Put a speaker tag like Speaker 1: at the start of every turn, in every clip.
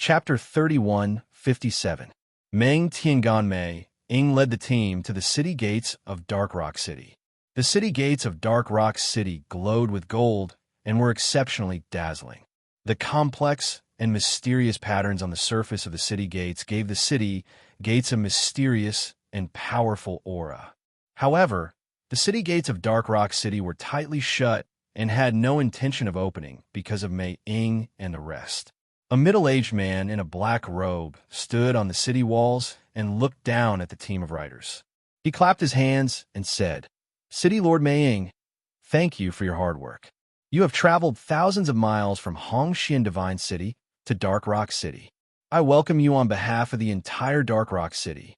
Speaker 1: Chapter 31:57. Meng Tiangan Mei Ying led the team to the city gates of Dark Rock City. The city gates of Dark Rock City glowed with gold and were exceptionally dazzling. The complex and mysterious patterns on the surface of the city gates gave the city gates a mysterious and powerful aura. However, the city gates of Dark Rock City were tightly shut and had no intention of opening because of Mei Ying and the rest. A middle-aged man in a black robe stood on the city walls and looked down at the team of riders. He clapped his hands and said, "City Lord Mei Ying, thank you for your hard work. You have traveled thousands of miles from Hongxian Divine City to Dark Rock City. I welcome you on behalf of the entire Dark Rock City."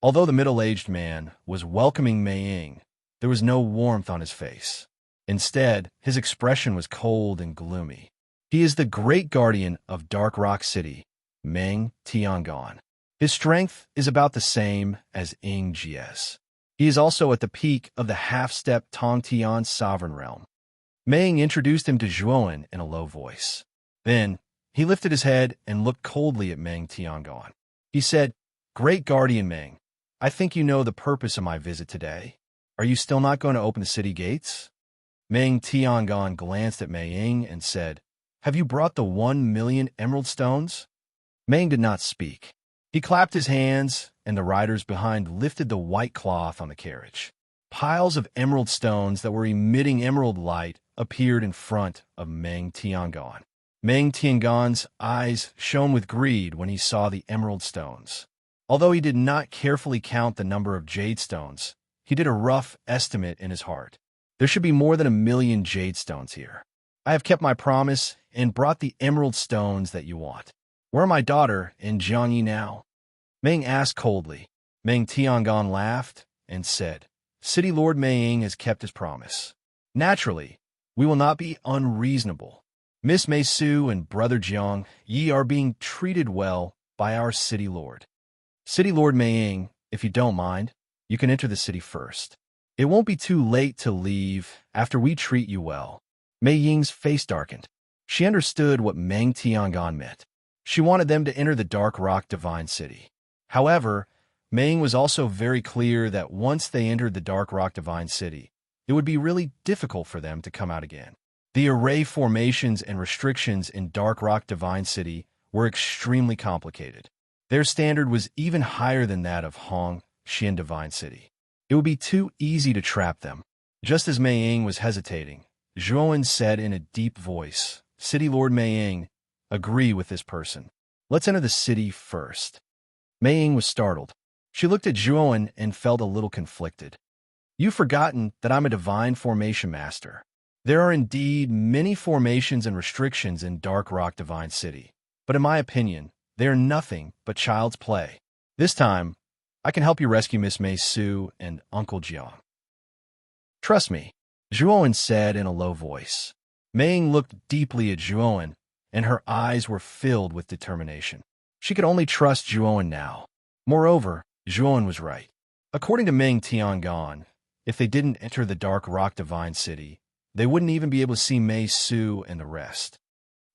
Speaker 1: Although the middle-aged man was welcoming Mei Ying, there was no warmth on his face. Instead, his expression was cold and gloomy. He is the great guardian of Dark Rock City, Meng Tiangan. His strength is about the same as Ying Jies. He is also at the peak of the half-step Tongtian sovereign realm. Mei Ying introduced him to Zhuowen in a low voice. Then, he lifted his head and looked coldly at Meng Tiangan. He said, "Great guardian Meng, I think you know the purpose of my visit today. Are you still not going to open the city gates?" Meng Tiangan glanced at Mei Ying and said, "Have you brought the 1,000,000 emerald stones?" Mei Ying did not speak. He clapped his hands, and the riders behind lifted the white cloth on the carriage. Piles of emerald stones that were emitting emerald light appeared in front of Meng Tiangan. Meng Tiangan's eyes shone with greed when he saw the emerald stones. Although he did not carefully count the number of jade stones, he did a rough estimate in his heart. There should be more than 1,000,000 jade stones here. I have kept my promise and brought the emerald stones that you want. Where are my daughter and Jiangyi now?" Meng asked coldly. Meng Tiangan laughed and said, "City Lord Mei Ying has kept his promise. Naturally, we will not be unreasonable. Miss Mei Su and Brother Jiang Yi are being treated well by our City Lord. City Lord Mei Ying, if you don't mind, you can enter the city first. It won't be too late to leave after we treat you well." Mei Ying's face darkened. She understood what Meng Tiangan meant. She wanted them to enter the Dark Rock Divine City. However, Mei Ying was also very clear that once they entered the Dark Rock Divine City, it would be really difficult for them to come out again. The array formations and restrictions in Dark Rock Divine City were extremely complicated. Their standard was even higher than that of Hongxian Divine City. It would be too easy to trap them. Just as Mei Ying was hesitating, Zhuowen said in a deep voice, "City Lord Mei Ying, agree with this person. Let's enter the city first." Mei Ying was startled. She looked at Zhuowen and felt a little conflicted. "You've forgotten that I'm a divine formation master. There are indeed many formations and restrictions in Dark Rock Divine City, but in my opinion, they are nothing but child's play. This time, I can help you rescue Miss Mei Su and Uncle Jiang. Trust me," Zhuowen said in a low voice. Mei Ying looked deeply at Zhuowen, and her eyes were filled with determination. She could only trust Zhuowen now. Moreover, Zhuowen was right. According to Meng Tiangan, if they didn't enter the Dark Rock Divine City, they wouldn't even be able to see Mei Su and the rest.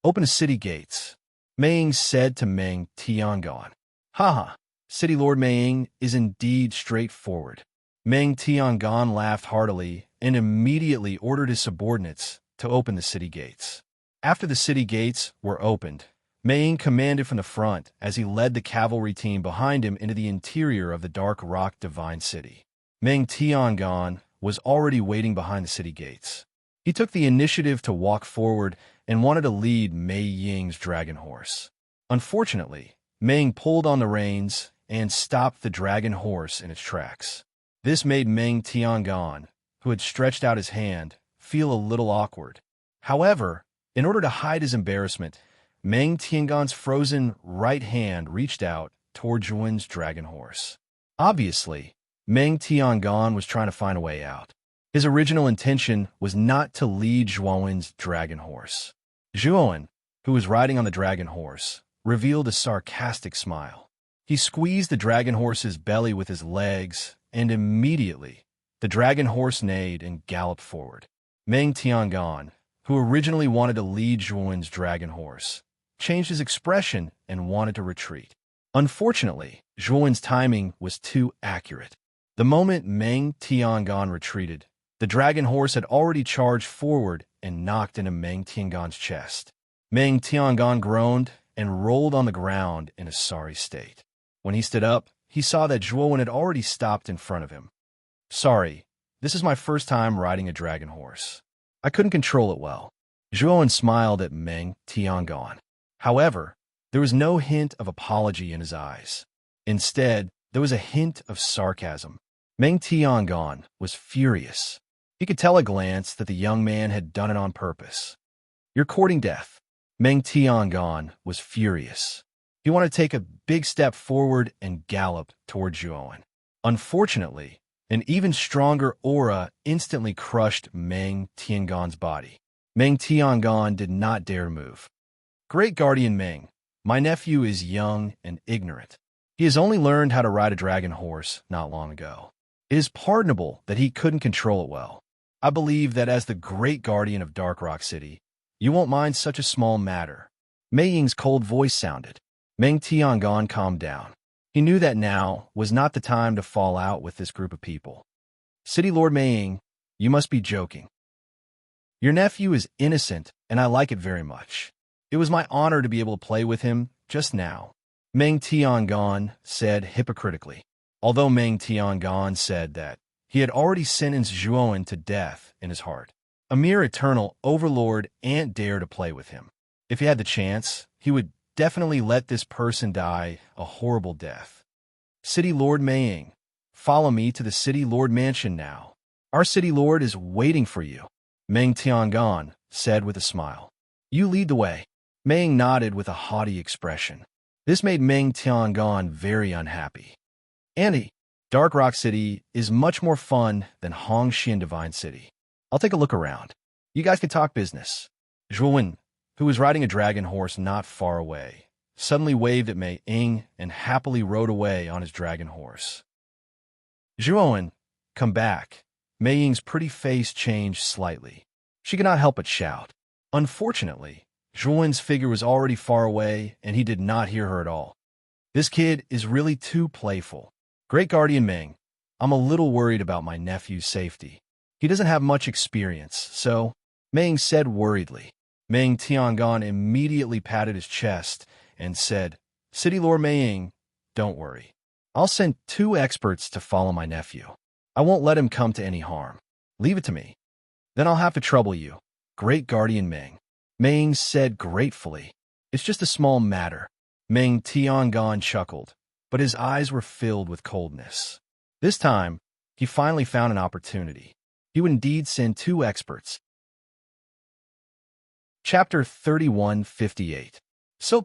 Speaker 1: "Open the city gates," Mei Ying said to Meng Tiangan. "Haha, City Lord Mei Ying is indeed straightforward." Meng Tiangan laughed heartily and immediately ordered his subordinates to open the city gates. After the city gates were opened, Mei Ying commanded from the front as he led the cavalry team behind him into the interior of the Dark Rock Divine City. Meng Tiangan was already waiting behind the city gates. He took the initiative to walk forward and wanted to lead Mei Ying's dragon horse. Unfortunately, Mei Ying pulled on the reins and stopped the dragon horse in its tracks. This made Meng Tiangan, who had stretched out his hand, feel a little awkward. However, in order to hide his embarrassment, Meng Tiangan's frozen right hand reached out toward Zhuowen's dragon horse. Obviously, Meng Tiangan was trying to find a way out. His original intention was not to lead Zhuowen's dragon horse. Zhuowen, who was riding on the dragon horse, revealed a sarcastic smile. He squeezed the dragon horse's belly with his legs, and immediately, the dragon horse neighed and galloped forward. Meng Tiangan, who originally wanted to lead Zhuowen's dragon horse, changed his expression and wanted to retreat. Unfortunately, Zhuowen's timing was too accurate. The moment Meng Tiangan retreated, the dragon horse had already charged forward and knocked into Meng Tiangan's chest. Meng Tiangan groaned and rolled on the ground in a sorry state. When he stood up, he saw that Zhuowen had already stopped in front of him. "Sorry, this is my first time riding a dragon horse. I couldn't control it well." Zhuowen smiled at Meng Tiangan. However, there was no hint of apology in his eyes. Instead, there was a hint of sarcasm. Meng Tiangan was furious. He could tell at a glance that the young man had done it on purpose. "You're courting death." Meng Tiangan was furious. He wanted to take a big step forward and gallop toward Zhuowen. Unfortunately, an even stronger aura instantly crushed Meng Tiangan's body. Meng Tiangan did not dare move. "Great Guardian Meng, my nephew is young and ignorant. He has only learned how to ride a dragon horse not long ago. It is pardonable that he couldn't control it well. I believe that as the great guardian of Dark Rock City, you won't mind such a small matter." Mei Ying's cold voice sounded. Meng Tiangan calmed down. He knew that now was not the time to fall out with this group of people. "City Lord Mei Ying, you must be joking. Your nephew is innocent, and I like it very much. It was my honor to be able to play with him just now," Meng Tiangan said hypocritically. Although Meng Tiangan said that he had already sentenced Zhuowen to death in his heart, a mere eternal overlord ain't dare to play with him. If he had the chance, he would definitely let this person die a horrible death. "City Lord Mei Ying, follow me to the City Lord Mansion now. Our City Lord is waiting for you," Meng Tiangan said with a smile. "You lead the way." Mei Ying nodded with a haughty expression. This made Meng Tiangan very unhappy. "Andy, Dark Rock City is much more fun than Hongxian Divine City. I'll take a look around. You guys can talk business." Zhuowen, who was riding a dragon horse not far away, suddenly waved at Mei Ying and happily rode away on his dragon horse. "Zhuowen, come back." Mei Ying's pretty face changed slightly. She could not help but shout. Unfortunately, Zhuowen's figure was already far away, and he did not hear her at all. "This kid is really too playful. Great Guardian Meng, I'm a little worried about my nephew's safety. He doesn't have much experience, so," Mei Ying said worriedly. Meng Tiangan immediately patted his chest and said, "City Lord Mei Ying, don't worry. I'll send 2 experts to follow my nephew. I won't let him come to any harm. Leave it to me. Then I'll have to trouble you, Great Guardian Meng," Mei Ying said gratefully. "It's just a small matter." Meng Tiangan chuckled, but his eyes were filled with coldness. This time, he finally found an opportunity. He would indeed send 2 experts. Chapter 3158.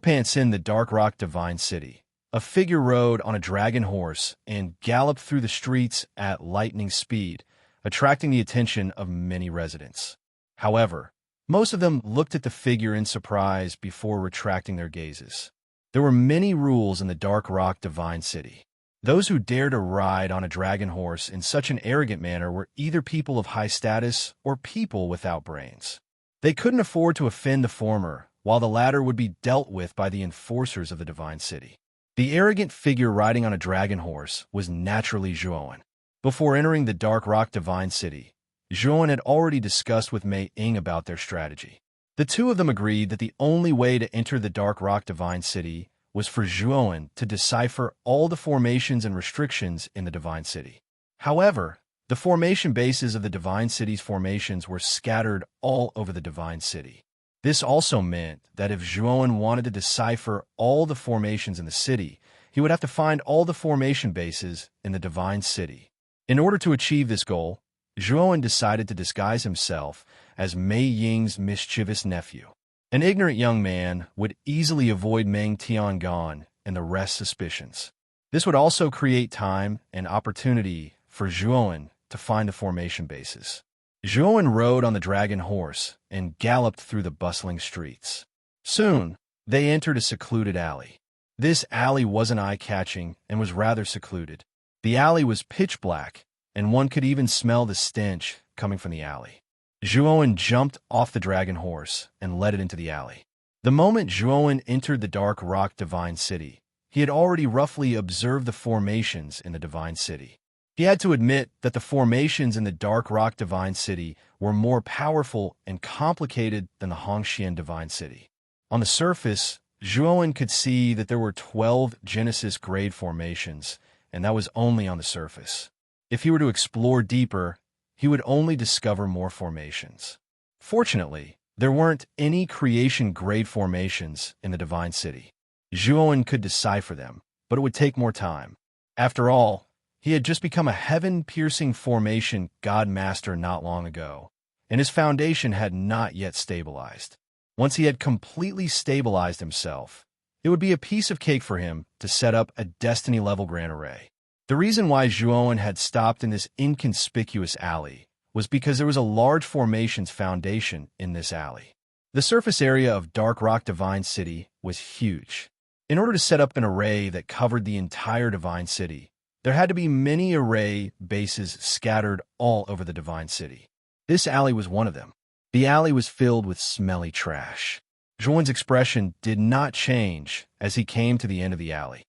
Speaker 1: Pants in the Dark Rock Divine City. A figure rode on a dragon horse and galloped through the streets at lightning speed, attracting the attention of many residents. However, most of them looked at the figure in surprise before retracting their gazes. There were many rules in the Dark Rock Divine City. Those who dared to ride on a dragon horse in such an arrogant manner were either people of high status or people without brains. They couldn't afford to offend the former, while the latter would be dealt with by the enforcers of the Divine City. The arrogant figure riding on a dragon horse was naturally Zhuowen. Before entering the Dark Rock Divine City, Zhuowen had already discussed with Mei Ying about their strategy. The two of them agreed that the only way to enter the Dark Rock Divine City was for Zhuowen to decipher all the formations and restrictions in the Divine City. However, the formation bases of the Divine City's formations were scattered all over the Divine City. This also meant that if Zhuowen wanted to decipher all the formations in the city, he would have to find all the formation bases in the Divine City. In order to achieve this goal, Zhuowen decided to disguise himself as Mei Ying's mischievous nephew. An ignorant young man would easily avoid Meng Tiangan and the rest's suspicions. This would also create time and opportunity for Zhuowen to find the formation bases. Zhuowen rode on the dragon horse and galloped through the bustling streets. Soon, they entered a secluded alley. This alley wasn't eye-catching and was rather secluded. The alley was pitch black, and one could even smell the stench coming from the alley. Zhuowen jumped off the dragon horse and led it into the alley. The moment Zhuowen entered the Dark Rock Divine City, he had already roughly observed the formations in the Divine City. He had to admit that the formations in the Dark Rock Divine City were more powerful and complicated than the Hongxian Divine City. On the surface, Zhuowen could see that there were 12 Genesis-grade formations, and that was only on the surface. If he were to explore deeper, he would only discover more formations. Fortunately, there weren't any creation-grade formations in the Divine City. Zhuowen could decipher them, but it would take more time. After all, he had just become a heaven-piercing formation God Master not long ago, and his foundation had not yet stabilized. Once he had completely stabilized himself, it would be a piece of cake for him to set up a Destiny-level Grand Array. The reason why Zhuowen had stopped in this inconspicuous alley was because there was a large formation's foundation in this alley. The surface area of Dark Rock Divine City was huge. In order to set up an array that covered the entire Divine City, there had to be many array bases scattered all over the Divine City. This alley was one of them. The alley was filled with smelly trash. Zhuowen's expression did not change as he came to the end of the alley.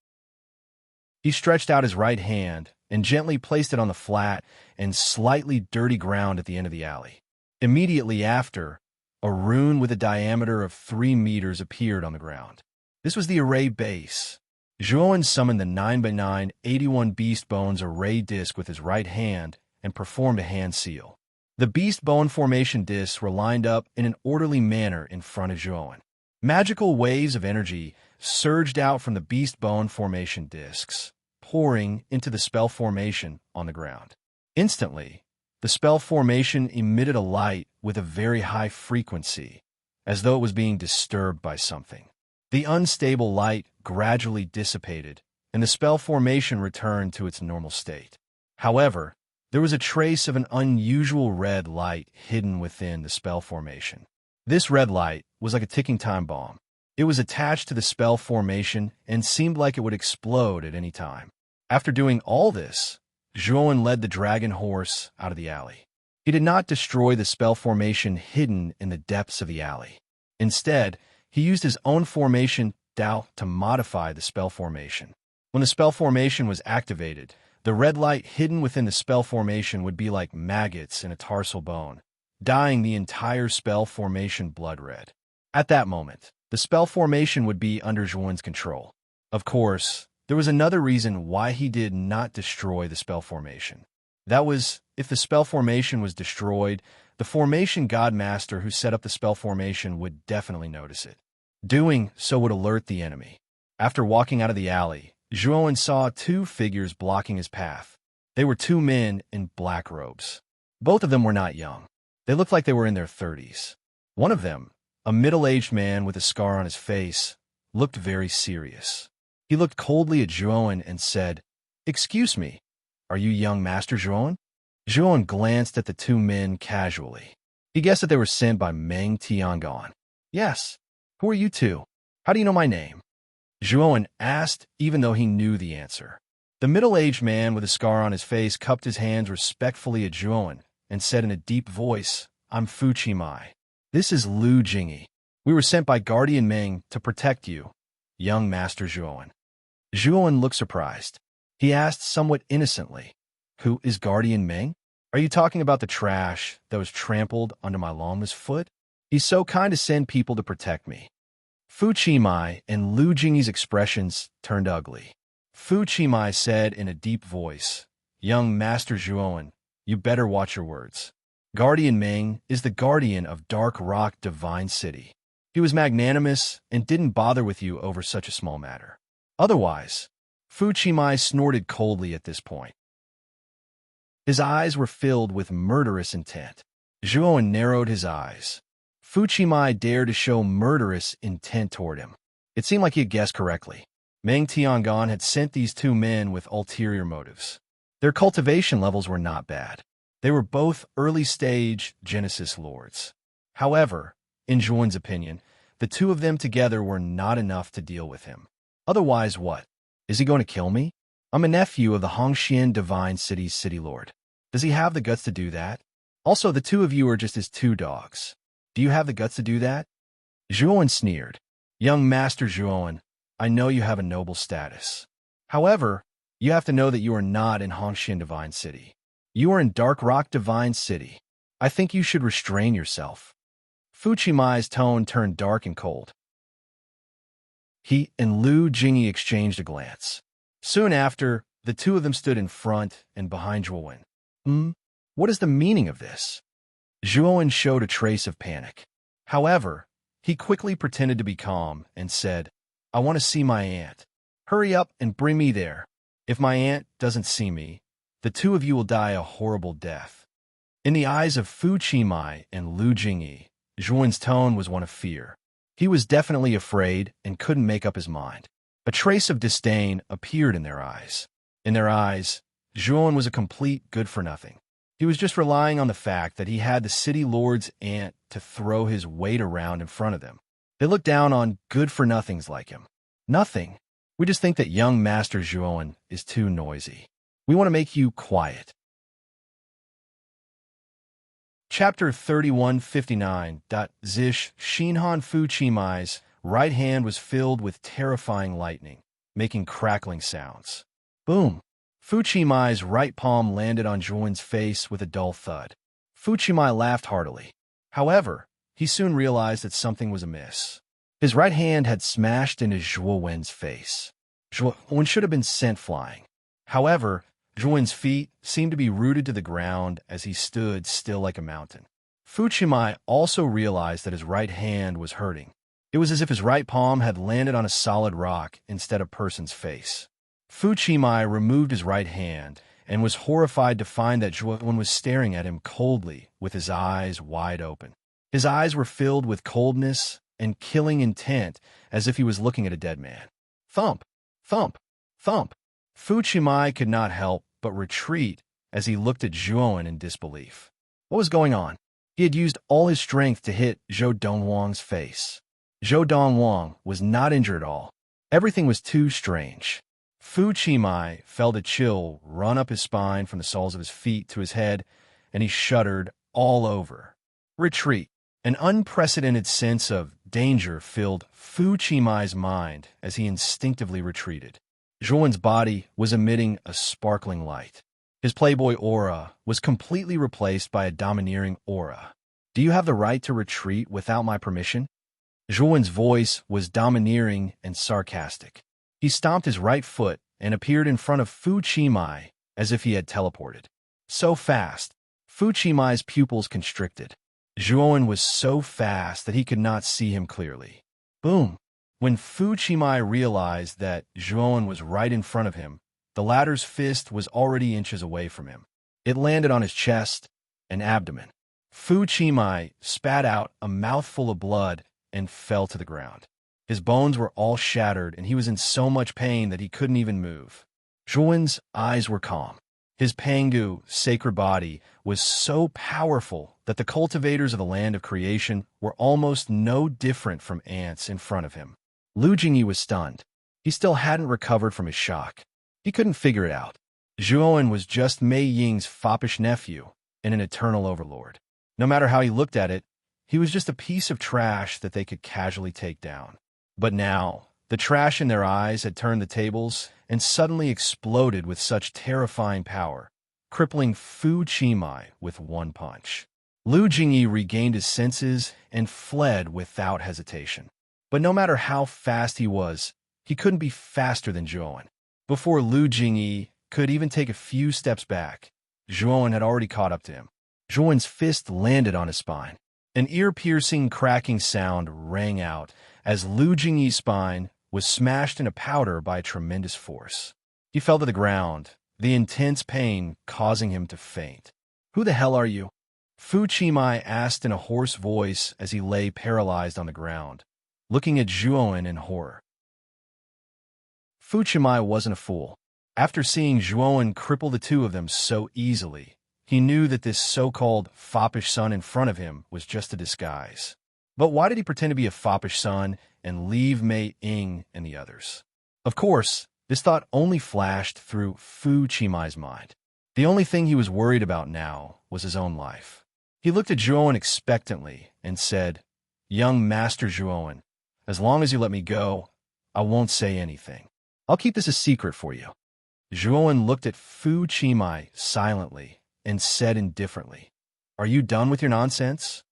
Speaker 1: He stretched out his right hand and gently placed it on the flat and slightly dirty ground at the end of the alley. Immediately after, a rune with a diameter of 3 meters appeared on the ground. This was the array base. Zhuowen summoned the 9x9 81 Beast Bones array disc with his right hand and performed a hand seal. The Beast Bone formation discs were lined up in an orderly manner in front of Zhuowen. Magical waves of energy surged out from the Beast Bone formation discs, pouring into the spell formation on the ground. Instantly, the spell formation emitted a light with a very high frequency, as though it was being disturbed by something. The unstable light gradually dissipated, and the spell formation returned to its normal state. However, there was a trace of an unusual red light hidden within the spell formation. This red light was like a ticking time bomb. It was attached to the spell formation and seemed like it would explode at any time. After doing all this, Zhuowen led the dragon horse out of the alley. He did not destroy the spell formation hidden in the depths of the alley. Instead, he used his own formation Dao to modify the spell formation. When the spell formation was activated, the red light hidden within the spell formation would be like maggots in a tarsal bone, dyeing the entire spell formation blood red. At that moment, the spell formation would be under Zhuowen's control. Of course, there was another reason why he did not destroy the spell formation. That was, if the spell formation was destroyed, the formation god master who set up the spell formation would definitely notice it. Doing so would alert the enemy. After walking out of the alley, Zhuowen saw 2 figures blocking his path. They were 2 men in black robes. Both of them were not young. They looked like they were in their 30s. One of them, a middle-aged man with a scar on his face, looked very serious. He looked coldly at Zhuowen and said, "Excuse me, are you young Master Zhuowen?" Zhuowen glanced at the 2 men casually. He guessed that they were sent by Meng Tiangon. "Yes. Who are you 2? How do you know my name?" Zhuowen asked, even though he knew the answer. The middle-aged man with a scar on his face cupped his hands respectfully at Zhuowen and said in a deep voice, "I'm Fu Qimai. This is Lu Jingyi. We were sent by Guardian Meng to protect you, young Master Zhuowen." Zhuowen looked surprised. He asked somewhat innocently, "Who is Guardian Meng? Are you talking about the trash that was trampled under my lama's foot? He's so kind to send people to protect me." Fu Qimai and Lu Jingyi's expressions turned ugly. Fu Qimai said in a deep voice, "Young Master Zhuowen, you better watch your words. Guardian Meng is the guardian of Dark Rock Divine City. He was magnanimous and didn't bother with you over such a small matter. Otherwise," Fu Qimai snorted coldly at this point. His eyes were filled with murderous intent. Zhuowen narrowed his eyes. Fu Qimai dared to show murderous intent toward him. It seemed like he had guessed correctly. Meng Tiangon had sent these 2 men with ulterior motives. Their cultivation levels were not bad. They were both early-stage Genesis lords. However, in Zhuowen's opinion, the 2 of them together were not enough to deal with him. Otherwise what? Is he going to kill me? I'm a nephew of the Hongxian Divine City's city lord. Does he have the guts to do that? Also, the 2 of you are just his 2 dogs. Do you have the guts to do that?" Zhuowen sneered. Young Master Zhuowen, I know you have a noble status. However, you have to know that you are not in Hongxian Divine City. You are in Dark Rock Divine City. I think you should restrain yourself. Fu Qimai's tone turned dark and cold. He and Lu Jingyi exchanged a glance. Soon after, the two of them stood in front and behind Zhuowen. What is the meaning of this? Zhuowen showed a trace of panic. However, he quickly pretended to be calm and said, I want to see my aunt. Hurry up and bring me there. If my aunt doesn't see me, the two of you will die a horrible death. In the eyes of Fu Qimai and Lu Jingyi, Zhuowen's tone was one of fear. He was definitely afraid and couldn't make up his mind. A trace of disdain appeared in their eyes. In their eyes, Zhuowen was a complete good-for-nothing. He was just relying on the fact that he had the city lord's aunt to throw his weight around in front of them. They looked down on good-for-nothings like him. Nothing. We just think that young Master Zhuowen is too noisy. We want to make you quiet. Chapter 3159. Zish Xinhan Fu Qimai's right hand was filled with terrifying lightning, making crackling sounds. Boom! Fu Qimai's right palm landed on Zhuowen's face with a dull thud. Fu Qimai laughed heartily. However, he soon realized that something was amiss. His right hand had smashed into Zhuowen's face. Zhuowen should have been sent flying. However, Zhuowen's feet seemed to be rooted to the ground as he stood still like a mountain. Fu Qimai also realized that his right hand was hurting. It was as if his right palm had landed on a solid rock instead of a person's face. Fu Qimai removed his right hand and was horrified to find that Zhuowen was staring at him coldly with his eyes wide open. His eyes were filled with coldness and killing intent as if he was looking at a dead man. Thump! Thump! Thump! Fu Qimai could not help but retreat as he looked at Zhuowen in disbelief. What was going on? He had used all his strength to hit Zhou Dongwang's face. Zhou Dongwang was not injured at all. Everything was too strange. Fu Qimai felt a chill run up his spine from the soles of his feet to his head, and he shuddered all over. Retreat. An unprecedented sense of danger filled Fu Qimai's mind as he instinctively retreated. Zhuowen's body was emitting a sparkling light. His playboy aura was completely replaced by a domineering aura. Do you have the right to retreat without my permission? Zhuowen's voice was domineering and sarcastic. He stomped his right foot and appeared in front of Fu Qimai as if he had teleported. So fast, Fu Qimai's pupils constricted. Zhuowen was so fast that he could not see him clearly. Boom! When Fu Qimai realized that Zhuowen was right in front of him, the latter's fist was already inches away from him. It landed on his chest and abdomen. Fu Qimai spat out a mouthful of blood and fell to the ground. His bones were all shattered, and he was in so much pain that he couldn't even move. Zhuowen's eyes were calm. His Pangu, sacred body, was so powerful that the cultivators of the land of creation were almost no different from ants in front of him. Lu Jingyi was stunned. He still hadn't recovered from his shock. He couldn't figure it out. Zhuowen was just Mei Ying's foppish nephew and an eternal overlord. No matter how he looked at it, he was just a piece of trash that they could casually take down. But now, the trash in their eyes had turned the tables and suddenly exploded with such terrifying power, crippling Fu Qimai with one punch. Lu Jingyi regained his senses and fled without hesitation. But no matter how fast he was, he couldn't be faster than Zhuowen. Before Lu Jingyi could even take a few steps back, Zhuowen had already caught up to him. Zhuowen's fist landed on his spine. An ear-piercing cracking sound rang out as Lu Jingyi's spine was smashed into powder by a tremendous force. He fell to the ground, the intense pain causing him to faint. "Who the hell are you?" Fu Qimai asked in a hoarse voice as he lay paralyzed on the ground, looking at Zhuowen in horror. Fu Qimai wasn't a fool. After seeing Zhuowen cripple the two of them so easily, he knew that this so-called foppish son in front of him was just a disguise. But why did he pretend to be a foppish son and leave Mei Ying and the others? Of course, this thought only flashed through Fu Qimai's mind. The only thing he was worried about now was his own life. He looked at Zhuowen expectantly and said, "Young Master Zhuowen, As long as you let me go, I won't say anything. I'll keep this a secret for you." Zhuowen looked at Fu Qimai silently and said indifferently, "Are you done with your nonsense?"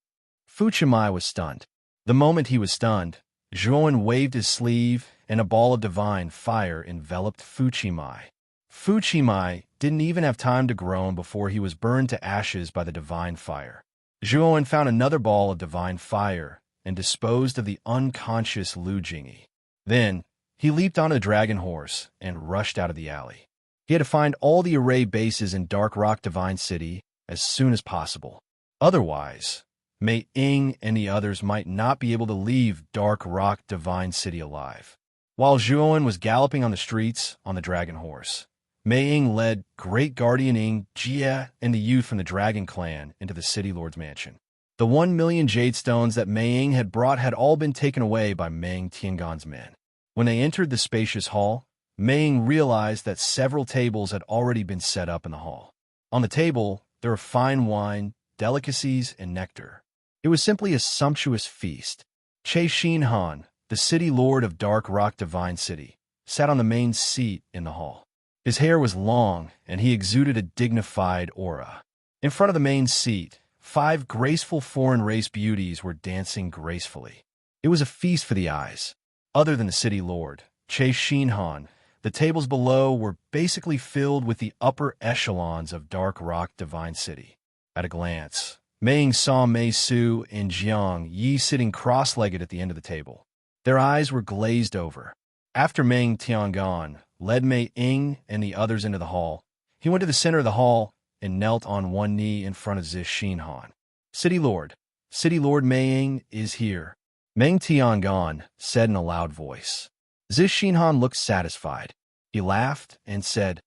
Speaker 1: Fu Qimai was stunned. The moment he was stunned, Zhuowen waved his sleeve and a ball of divine fire enveloped Fu Qimai. Fu Qimai didn't even have time to groan before he was burned to ashes by the divine fire. Zhuowen found another ball of divine fire and disposed of the unconscious Lu Jingyi. Then, he leaped on a dragon horse and rushed out of the alley. He had to find all the array bases in Dark Rock Divine City as soon as possible. Otherwise, Mei Ying and the others might not be able to leave Dark Rock Divine City alive. While Zhuowen was galloping on the streets on the dragon horse, Mei Ying led Great Guardian Ying, Jie, and the youth from the Dragon Clan into the City Lord's mansion. The 1,000,000 jade stones that Mei Ying had brought had all been taken away by Meng Tiangan's men. When they entered the spacious hall, Mei Ying realized that several tables had already been set up in the hall. On the table, there were fine wine, delicacies, and nectar. It was simply a sumptuous feast. Che Xinhan, the city lord of Dark Rock Divine City, sat on the main seat in the hall. His hair was long, and he exuded a dignified aura. In front of the main seat, 5 graceful foreign race beauties were dancing gracefully. It was a feast for the eyes. Other than the city lord, Che Xinhan, the tables below were basically filled with the upper echelons of Dark Rock Divine City. At a glance, Mei Ying saw Mei Su and Jiang Yi sitting cross-legged at the end of the table. Their eyes were glazed over. After Meng Tiangan led Mei Ying and the others into the hall, he went to the center of the hall and knelt on one knee in front of Zish Xinhan. City Lord Mei Ying is here," Meng Tiangan said in a loud voice. Zish Xinhan looked satisfied. He laughed and said,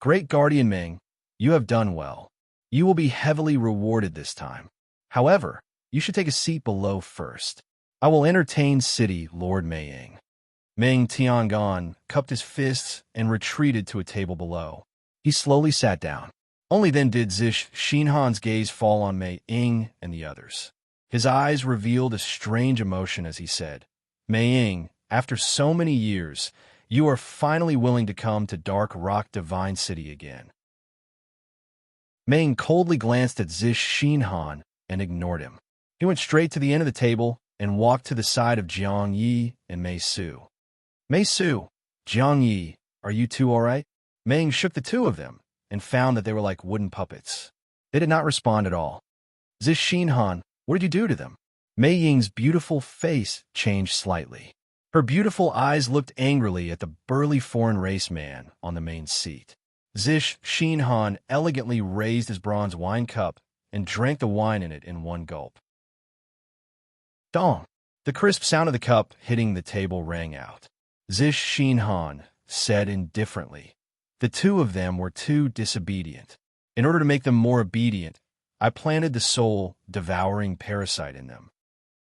Speaker 1: "Great Guardian Meng, you have done well. You will be heavily rewarded this time. However, you should take a seat below first. I will entertain City Lord Mei Ying." Meng Tiangan cupped his fists and retreated to a table below. He slowly sat down. Only then did Zish Xinhan's gaze fall on Mei Ying and the others. His eyes revealed a strange emotion as he said, "Mei Ying, after so many years, you are finally willing to come to Dark Rock Divine City again." Mei Ying coldly glanced at Zish Xinhan and ignored him. He went straight to the end of the table and walked to the side of Jiang Yi and Mei Su. "Mei Su, Jiang Yi, are you two all right?" Mei Ying shook the two of them and found that they were like wooden puppets. They did not respond at all. "Zish Xinhan, what did you do to them?" Mei Ying's beautiful face changed slightly. Her beautiful eyes looked angrily at the burly foreign race man on the main seat. Zish Xinhan elegantly raised his bronze wine cup and drank the wine in it in one gulp. Dong! The crisp sound of the cup hitting the table rang out. Zish Xinhan said indifferently, "The two of them were too disobedient. In order to make them more obedient, I planted the soul-devouring parasite in them.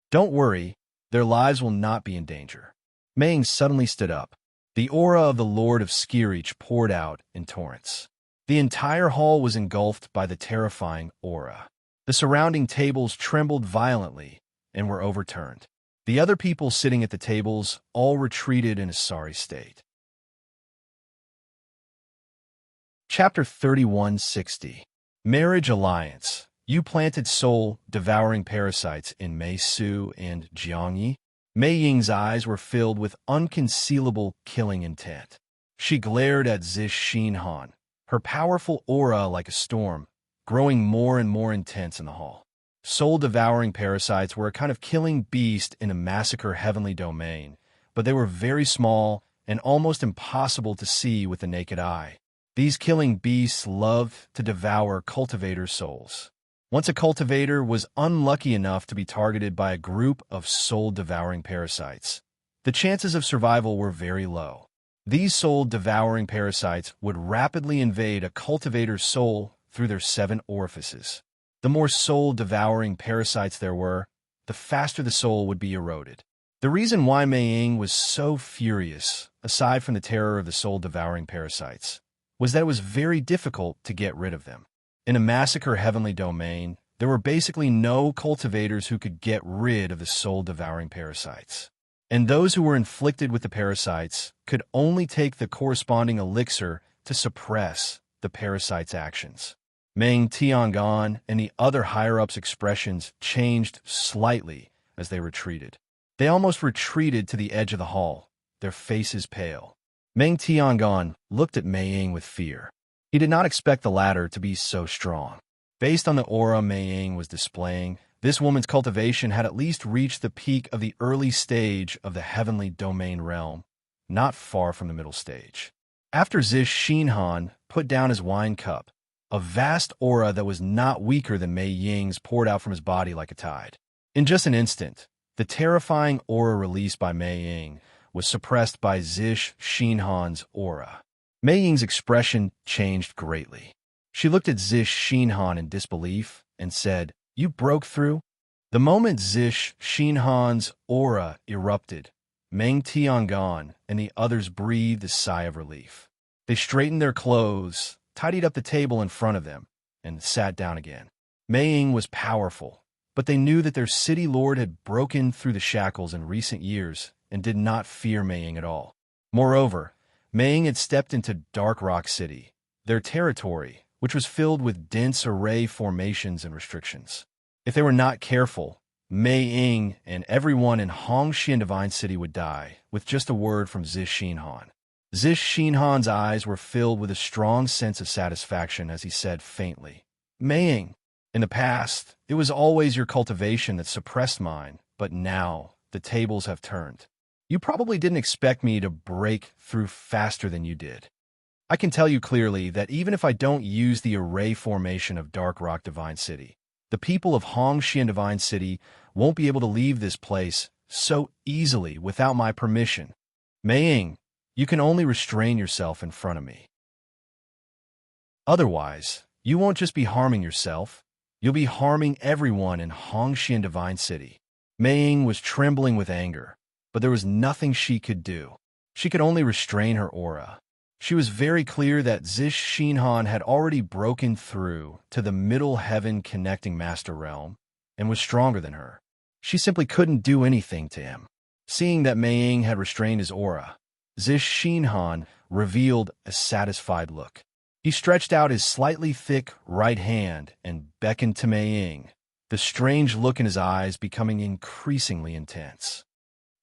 Speaker 1: Don't worry, their lives will not be in danger." Mei Ying suddenly stood up. The aura of the Lord of Skirich poured out in torrents. The entire hall was engulfed by the terrifying aura. The surrounding tables trembled violently and were overturned. The other people sitting at the tables all retreated in a sorry state. Chapter 3160. Marriage Alliance. You planted soul-devouring parasites in Mei Su and Jiang Yi. Mei Ying's eyes were filled with unconcealable killing intent. She glared at Zish Xinhan, her powerful aura like a storm, growing more and more intense in the hall. Soul-devouring parasites were a kind of killing beast in a massacre heavenly domain, but they were very small and almost impossible to see with the naked eye. These killing beasts loved to devour cultivators' souls. Once a cultivator was unlucky enough to be targeted by a group of soul-devouring parasites, the chances of survival were very low. These soul-devouring parasites would rapidly invade a cultivator's soul through their 7 orifices. The more soul-devouring parasites there were, the faster the soul would be eroded. The reason why Mei Ying was so furious, aside from the terror of the soul-devouring parasites, was that it was very difficult to get rid of them. In a massacre heavenly domain, there were basically no cultivators who could get rid of the soul-devouring parasites. and those who were inflicted with the parasites could only take the corresponding elixir to suppress the parasite's actions. Meng Tiangong and the other higher-ups' expressions changed slightly as they retreated. They almost retreated to the edge of the hall, their faces pale. Meng Tiangong looked at Mei Ying with fear. He did not expect the latter to be so strong. Based on the aura Mei Ying was displaying, this woman's cultivation had at least reached the peak of the early stage of the heavenly domain realm, not far from the middle stage. After Zish Xinhan put down his wine cup, a vast aura that was not weaker than Mei Ying's poured out from his body like a tide. In just an instant, the terrifying aura released by Mei Ying was suppressed by Zish Xinhan's aura. Mei Ying's expression changed greatly. She looked at Zish Xinhan in disbelief and said, "You broke through?" The moment Zish Xinhan's aura erupted, Meng Tiangong and the others breathed a sigh of relief. They straightened their clothes, tidied up the table in front of them, and sat down again. Mei Ying was powerful, but they knew that their city lord had broken through the shackles in recent years and did not fear Mei Ying at all. Moreover, Mei Ying had stepped into Dark Rock City, their territory, which was filled with dense array formations and restrictions. If they were not careful, Mei Ying and everyone in Hongxian Divine City would die with just a word from Zish Xinhan. Zish Xinhan's eyes were filled with a strong sense of satisfaction as he said faintly, "Mei Ying, in the past, it was always your cultivation that suppressed mine, but now the tables have turned. You probably didn't expect me to break through faster than you did. I can tell you clearly that even if I don't use the array formation of Dark Rock Divine City, the people of Hongxian Divine City won't be able to leave this place so easily without my permission. Mei Ying, you can only restrain yourself in front of me. Otherwise, you won't just be harming yourself, you'll be harming everyone in Hongxian Divine City." Mei Ying was trembling with anger, but there was nothing she could do. She could only restrain her aura. She was very clear that Zish Xinhan had already broken through to the middle heaven connecting master realm and was stronger than her. She simply couldn't do anything to him. Seeing that Mei Ying had restrained his aura, Zish Xinhan revealed a satisfied look. He stretched out his slightly thick right hand and beckoned to Mei Ying, the strange look in his eyes becoming increasingly intense.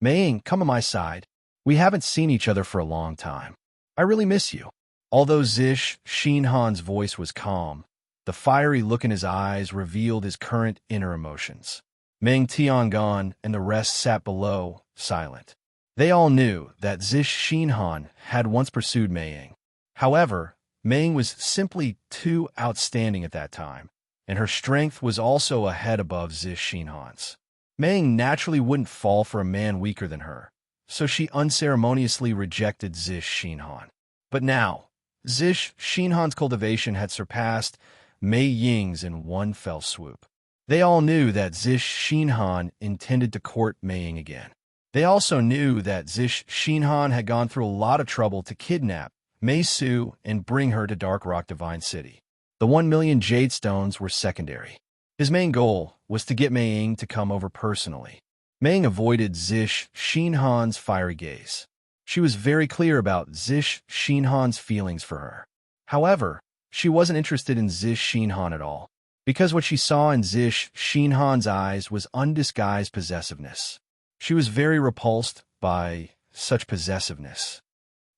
Speaker 1: "Mei Ying, come on my side. We haven't seen each other for a long time. I really miss you." Although Zish Xinhan's voice was calm, the fiery look in his eyes revealed his current inner emotions. Meng Tiangong and the rest sat below, silent. They all knew that Zish Xinhan had once pursued Mei Ying. However, Mei Ying was simply too outstanding at that time, and her strength was also a head above Zish Xinhan's. Mei Ying naturally wouldn't fall for a man weaker than her, so she unceremoniously rejected Zish Xinhan. But now, Zish Xinhan's cultivation had surpassed Mei Ying's in one fell swoop. They all knew that Zish Xinhan intended to court Mei Ying again. They also knew that Zish Xinhan had gone through a lot of trouble to kidnap Mei Su and bring her to Dark Rock Divine City. The 1 million jade stones were secondary. His main goal was to get Mei Ying to come over personally. Mei Ying avoided Zish Xinhan's fiery gaze. She was very clear about Zish Xinhan's feelings for her. However, she wasn't interested in Zish Xinhan at all, because what she saw in Zish Xinhan's eyes was undisguised possessiveness. She was very repulsed by such possessiveness.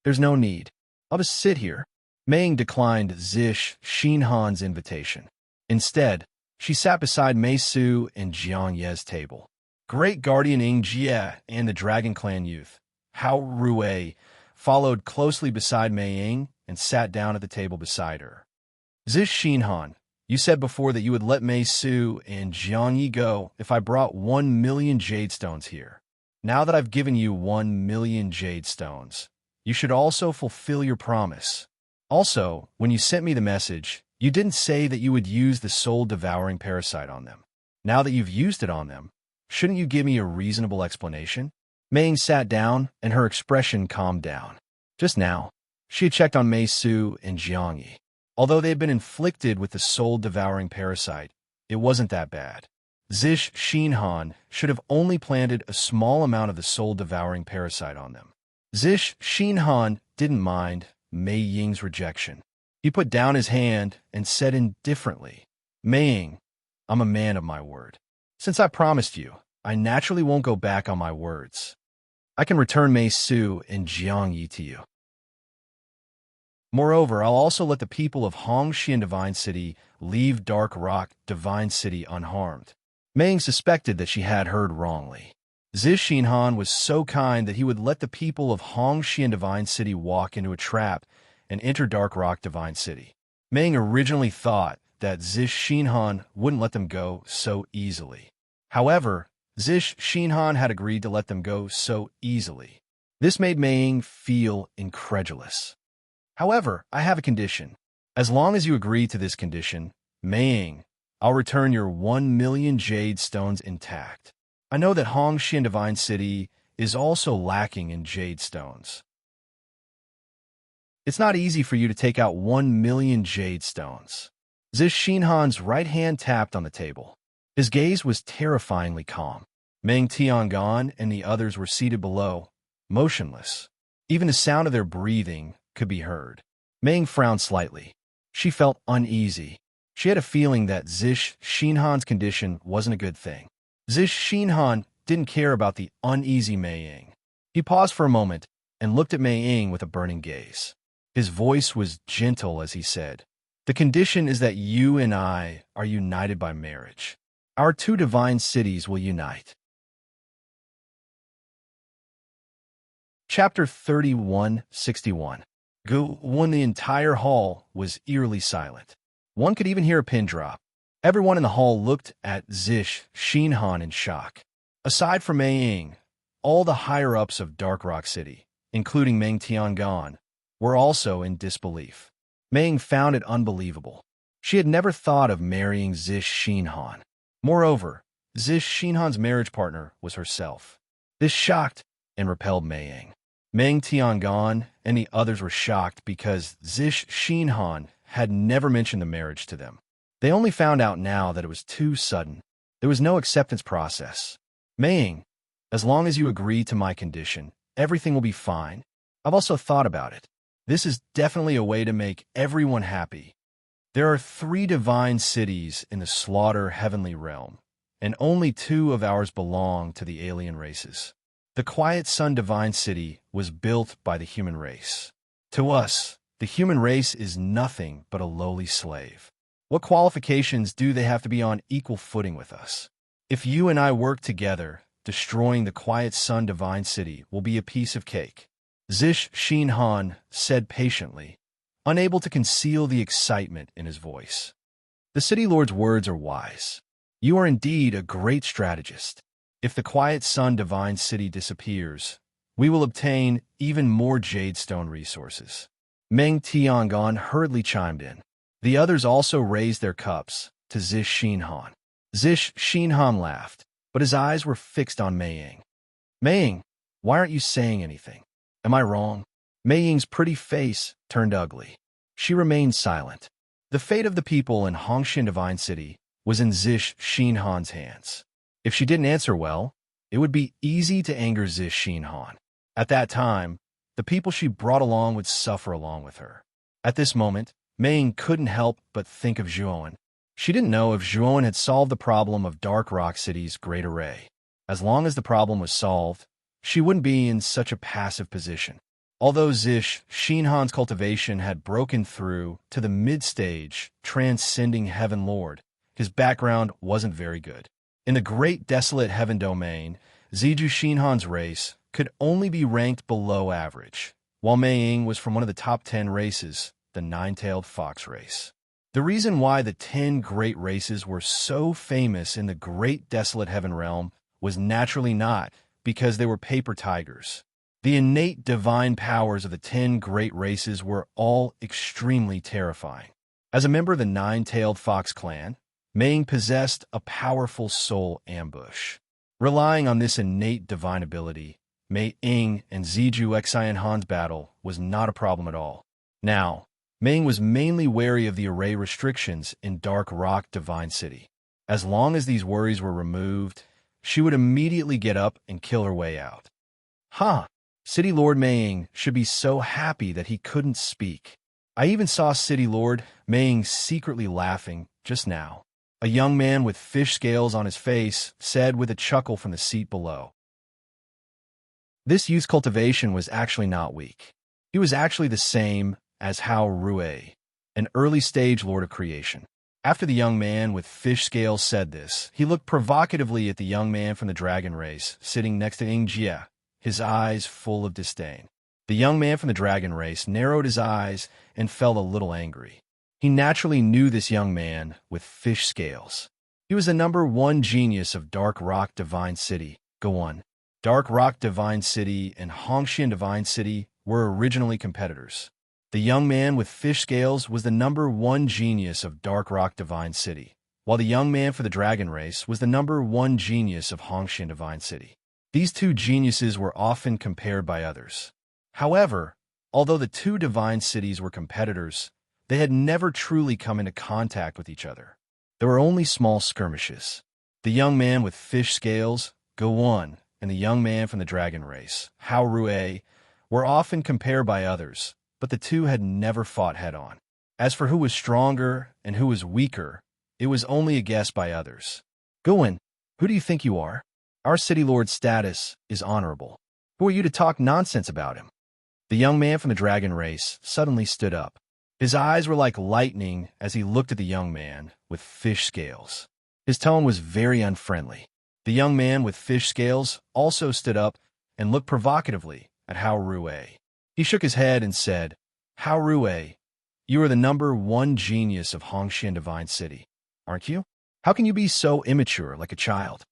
Speaker 1: "There's no need. I'll just sit here." Mei Ying declined Zish Xinhan's invitation. Instead, she sat beside Mei Su and Jiang Ye's table. Great Guardian Ying Jie and the Dragon Clan youth, Hao Rui, followed closely beside Mei Ying and sat down at the table beside her. "Zish Xinhan, you said before that you would let Mei Su and Jiang Yi go if I brought 1 million jade stones here. Now that I've given you 1 million jade stones, you should also fulfill your promise. Also, when you sent me the message, you didn't say that you would use the soul-devouring parasite on them. Now that you've used it on them, shouldn't you give me a reasonable explanation?" Mei Ying sat down, and her expression calmed down. Just now, she had checked on Mei Su and Jiang Yi. Although they had been inflicted with the soul-devouring parasite, it wasn't that bad. Zish Shinhan should have only planted a small amount of the soul-devouring parasite on them. Zish Shinhan didn't mind Mei Ying's rejection. He put down his hand and said indifferently, Mei Ying, I'm a man of my word. Since I promised you, I naturally won't go back on my words. I can return Mei Su and Jiang Yi to you. Moreover, I'll also let the people of Hongxian Divine City leave Dark Rock Divine City unharmed. Mei Ying suspected that she had heard wrongly. Zish Shinhan was so kind that he would let the people of Hongxian Divine City walk into a trap and enter Dark Rock Divine City. Mei Ying originally thought that Zish Shinhan wouldn't let them go so easily. However, Zish Shinhan had agreed to let them go so easily. This made Mei Ying feel incredulous. However, I have a condition. As long as you agree to this condition, Mei Ying, I'll return your 1 million jade stones intact. I know that Hongxian Divine City is also lacking in jade stones. It's not easy for you to take out 1 million jade stones. Zish Shinhan's right hand tapped on the table. His gaze was terrifyingly calm. Meng Tiangan and the others were seated below, motionless. Even the sound of their breathing could be heard. Meng frowned slightly. She felt uneasy. She had a feeling that Zish Shinhan's condition wasn't a good thing. Zish Shinhan didn't care about the uneasy Mei Ying. He paused for a moment and looked at Mei Ying with a burning gaze. His voice was gentle as he said, The condition is that you and I are united by marriage. Our two divine cities will unite. Chapter 3161. When the entire hall was eerily silent. One could even hear a pin drop. Everyone in the hall looked at Zish Shinhan in shock. Aside from Mei Ying, all the higher-ups of Dark Rock City, including Meng Tiangan, were also in disbelief. Mei Ying found it unbelievable. She had never thought of marrying Zish Shinhan. Moreover, Zish Shinhan's marriage partner was herself. This shocked and repelled Mei Ying. Meng Tiangan and the others were shocked because Zish Shinhan had never mentioned the marriage to them. They only found out now that it was too sudden. There was no acceptance process. Mei Ying, as long as you agree to my condition, everything will be fine. I've also thought about it. This is definitely a way to make everyone happy. There are 3 divine cities in the Slaughter Heavenly Realm, and only 2 of ours belong to the alien races. The Quiet Sun Divine City was built by the human race. To us, the human race is nothing but a lowly slave. What qualifications do they have to be on equal footing with us? If you and I work together, destroying the Quiet Sun Divine City will be a piece of cake. Zish Shinhan said patiently, unable to conceal the excitement in his voice. The City Lord's words are wise. You are indeed a great strategist. If the Quiet Sun Divine City disappears, we will obtain even more jade stone resources. Meng Tiangan hurriedly chimed in. The others also raised their cups to Zish Shinhan. Zish Shinhan laughed, but his eyes were fixed on Mei Ying. Mei Ying, why aren't you saying anything? Am I wrong? Mei Ying's pretty face turned ugly. She remained silent. The fate of the people in Hongxian Divine City was in Zish Shinhan's hands. If she didn't answer well, it would be easy to anger Zish Shinhan. At that time, the people she brought along would suffer along with her. At this moment, Mei Ying couldn't help but think of Zhuowen. She didn't know if Zhuowen had solved the problem of Dark Rock City's Great Array. As long as the problem was solved, she wouldn't be in such a passive position. Although Zish Shinhan's cultivation had broken through to the mid-stage, transcending Heaven Lord, his background wasn't very good. In the Great Desolate Heaven domain, Ziju Shinhan's race could only be ranked below average, while Mei Ying was from one of the top 10 races, the Nine-Tailed Fox race. The reason why the 10 great races were so famous in the Great Desolate Heaven realm was naturally not because they were paper tigers. The innate divine powers of the 10 great races were all extremely terrifying. As a member of the Nine-Tailed Fox clan, Mei Ying possessed a powerful soul ambush. Relying on this innate divine ability, Mei Ying and Ziju Xian Han's battle was not a problem at all. Now, Mei Ying was mainly wary of the array restrictions in Dark Rock Divine City. As long as these worries were removed, she would immediately get up and kill her way out. Huh! City Lord Maying should be so happy that he couldn't speak. I even saw City Lord Maying secretly laughing just now. A young man with fish scales on his face said with a chuckle from the seat below. This youth's cultivation was actually not weak. He was actually the same as Hao Rui, an early-stage lord of creation. After the young man with fish scales said this, he looked provocatively at the young man from the dragon race, sitting next to Ing Jie, his eyes full of disdain. The young man from the dragon race narrowed his eyes and felt a little angry. He naturally knew this young man with fish scales. He was the #1 genius of Dark Rock Divine City. Go on. Dark Rock Divine City and Hongxian Divine City were originally competitors. The young man with fish scales was the #1 genius of Dark Rock Divine City, while the young man for the dragon race was the #1 genius of Hongxian Divine City. These two geniuses were often compared by others. However, although the two divine cities were competitors, they had never truly come into contact with each other. There were only small skirmishes. The young man with fish scales, Go on, and the young man from the dragon race, Hao Rui, were often compared by others, but the two had never fought head-on. As for who was stronger and who was weaker, it was only a guess by others. Guwen, who do you think you are? Our city lord's status is honorable. Who are you to talk nonsense about him? The young man from the dragon race suddenly stood up. His eyes were like lightning as he looked at the young man with fish scales. His tone was very unfriendly. The young man with fish scales also stood up and looked provocatively at Hao Rui. He shook his head and said, Hao Rui, you are the #1 genius of Hongxian Divine City, aren't you? How can you be so immature like a child?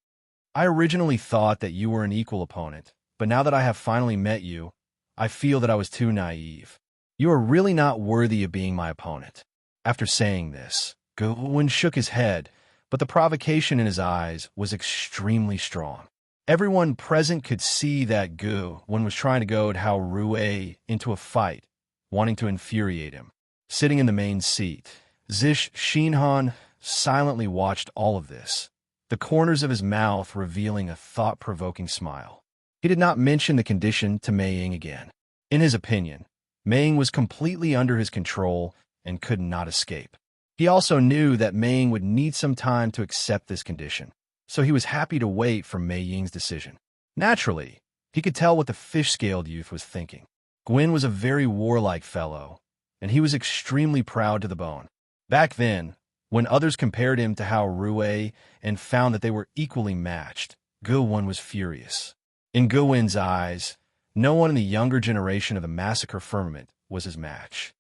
Speaker 1: I originally thought that you were an equal opponent, but now that I have finally met you, I feel that I was too naive. You are really not worthy of being my opponent. After saying this, Guwen shook his head, but the provocation in his eyes was extremely strong. Everyone present could see that Guwen was trying to goad Hao Rui into a fight, wanting to infuriate him. Sitting in the main seat, Zish Xinhan silently watched all of this, the corners of his mouth revealing a thought-provoking smile. He did not mention the condition to Mei Ying again. In his opinion, Mei Ying was completely under his control and could not escape. He also knew that Mei Ying would need some time to accept this condition, so he was happy to wait for Mei Ying's decision. Naturally, he could tell what the fish-scaled youth was thinking. Guwen was a very warlike fellow, and he was extremely proud to the bone. Back then, when others compared him to Hao Rui and found that they were equally matched, Guwen was furious. In Guwen's eyes, no one in the younger generation of the Massacre Firmament was his match.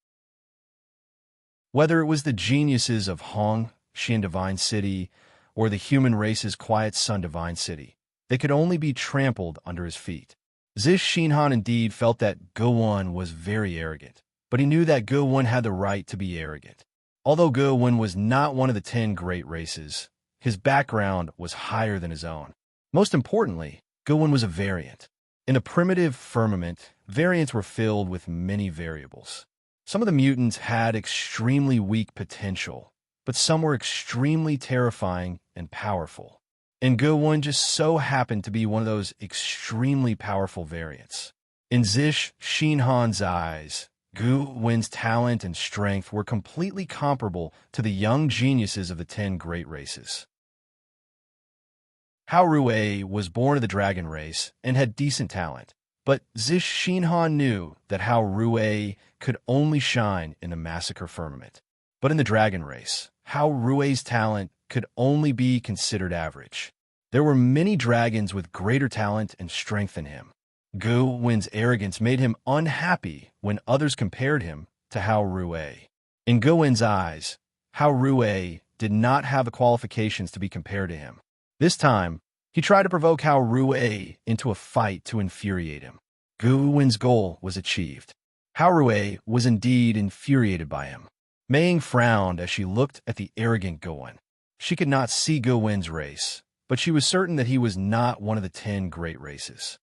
Speaker 1: Whether it was the geniuses of Hongxian Divine City or the human race's Quiet Sun Divine City, they could only be trampled under his feet. Zish Xinhan indeed felt that Guwen was very arrogant, but he knew that Guwen had the right to be arrogant. Although Guwen was not one of the 10 great races, his background was higher than his own. Most importantly, Guwen was a variant. In the primitive firmament, variants were filled with many variables. Some of the mutants had extremely weak potential, but some were extremely terrifying and powerful. And Guwen just so happened to be one of those extremely powerful variants. In Zish Xinhan's eyes, Guwen's talent and strength were completely comparable to the young geniuses of the 10 great races. Hao Rui was born of the dragon race and had decent talent, but Zish Xinhan knew that Hao Rui could only shine in the Massacre Firmament. But in the dragon race, Hao Rui's talent could only be considered average. There were many dragons with greater talent and strength than him. Guwen's arrogance made him unhappy when others compared him to Hao Rui. In Guwen's eyes, Hao Rui did not have the qualifications to be compared to him. This time, he tried to provoke Hao Rui into a fight to infuriate him. Guwen's goal was achieved. Hao Rui was indeed infuriated by him. Mei Ying frowned as she looked at the arrogant Guwen. She could not see Guwen's race, but she was certain that he was not one of the 10 great races.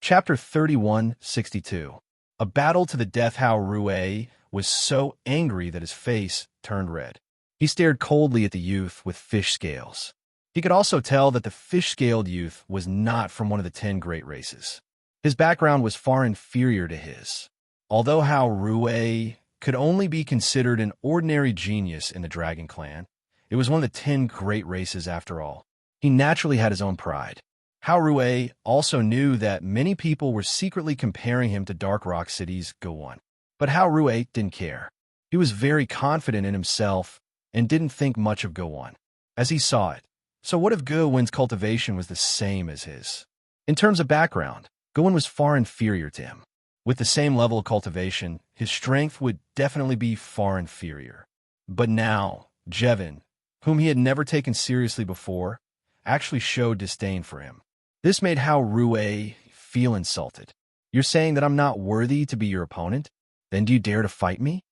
Speaker 1: Chapter 3162. A battle to the death. Hao Rui was so angry that his face turned red. He stared coldly at the youth with fish scales. He could also tell that the fish-scaled youth was not from one of the 10 great races. His background was far inferior to his. Although Hao Rui could only be considered an ordinary genius in the Dragon Clan, it was one of the 10 great races after all. He naturally had his own pride. Hao Rui also knew that many people were secretly comparing him to Dark Rock City's Go-1. But Hao Rui didn't care. He was very confident in himself and didn't think much of Go-1, as he saw it. So what if Go-1's cultivation was the same as his? In terms of background, Go-1 was far inferior to him. With the same level of cultivation, his strength would definitely be far inferior. But now, Jevin, whom he had never taken seriously before, actually showed disdain for him. This made Hao Rui feel insulted. You're saying that I'm not worthy to be your opponent? Then do you dare to fight me?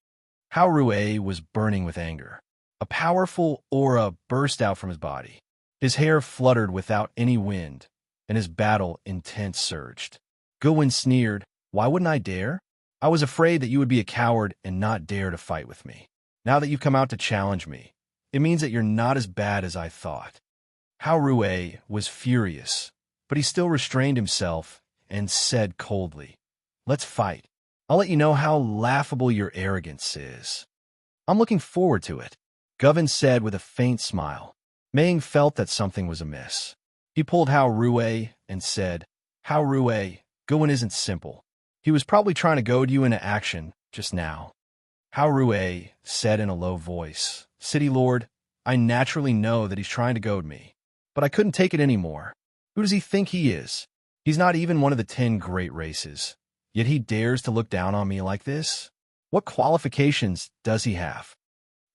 Speaker 1: Hao Rui was burning with anger. A powerful aura burst out from his body. His hair fluttered without any wind, and his battle intent surged. Go-1 sneered, "Why wouldn't I dare? I was afraid that you would be a coward and not dare to fight with me. Now that you've come out to challenge me, it means that you're not as bad as I thought." Hao Rui was furious, but he still restrained himself and said coldly, "Let's fight. I'll let you know how laughable your arrogance is." "I'm looking forward to it," Govin said with a faint smile. Maying felt that something was amiss. He pulled Hao Rui and said, "Hao Rui, Go-1 isn't simple. He was probably trying to goad you into action just now." Hao Rui said in a low voice, "City Lord, I naturally know that he's trying to goad me, but I couldn't take it anymore. Who does he think he is? He's not even one of the 10 great races, yet he dares to look down on me like this? What qualifications does he have?"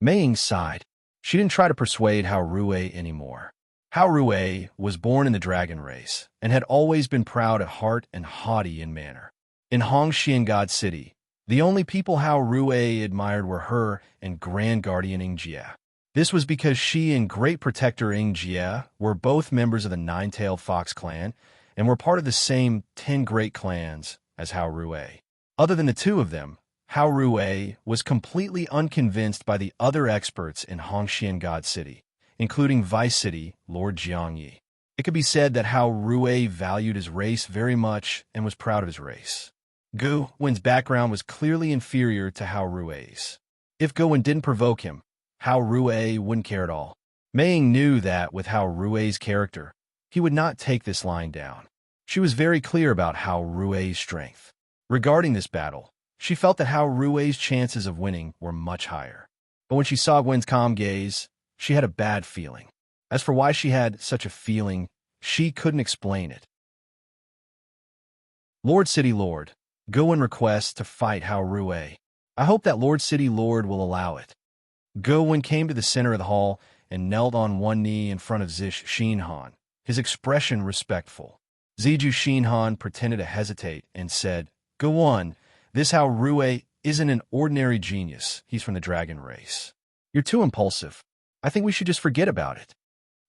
Speaker 1: Maying sighed. She didn't try to persuade Hao Rui anymore. Hao Rui was born in the dragon race and had always been proud at heart and haughty in manner. In Hongxiangad City, the only people Hao Rui admired were her and Grand Guardian Ingjie. This was because she and Great Protector Ingjie were both members of the Nine-Tailed Fox clan and were part of the same 10 great clans as Hao Rui. Other than the two of them, Hao Rui was completely unconvinced by the other experts in Hongxiangad City, including Vice City Lord Jiangyi. It could be said that Hao Rui valued his race very much and was proud of his race. Go-1's background was clearly inferior to Hao Rui's. If Go-1 didn't provoke him, Hao Rui wouldn't care at all. Maying knew that with Hao Rui's character, he would not take this lying down. She was very clear about Hao Rui's strength. Regarding this battle, she felt that Hao Rui's chances of winning were much higher. But when she saw Gwen's calm gaze, she had a bad feeling. As for why she had such a feeling, she couldn't explain it. Lord City Lord, Go-1 requests to fight Hao Rui. I hope that Lord City Lord will allow it. Go-1 came to the center of the hall and knelt on one knee in front of Zish Shinhan, his expression respectful. Ziju Shinhan pretended to hesitate and said, "Go-1, this Hao Rui isn't an ordinary genius. He's from the dragon race. You're too impulsive. I think we should just forget about it."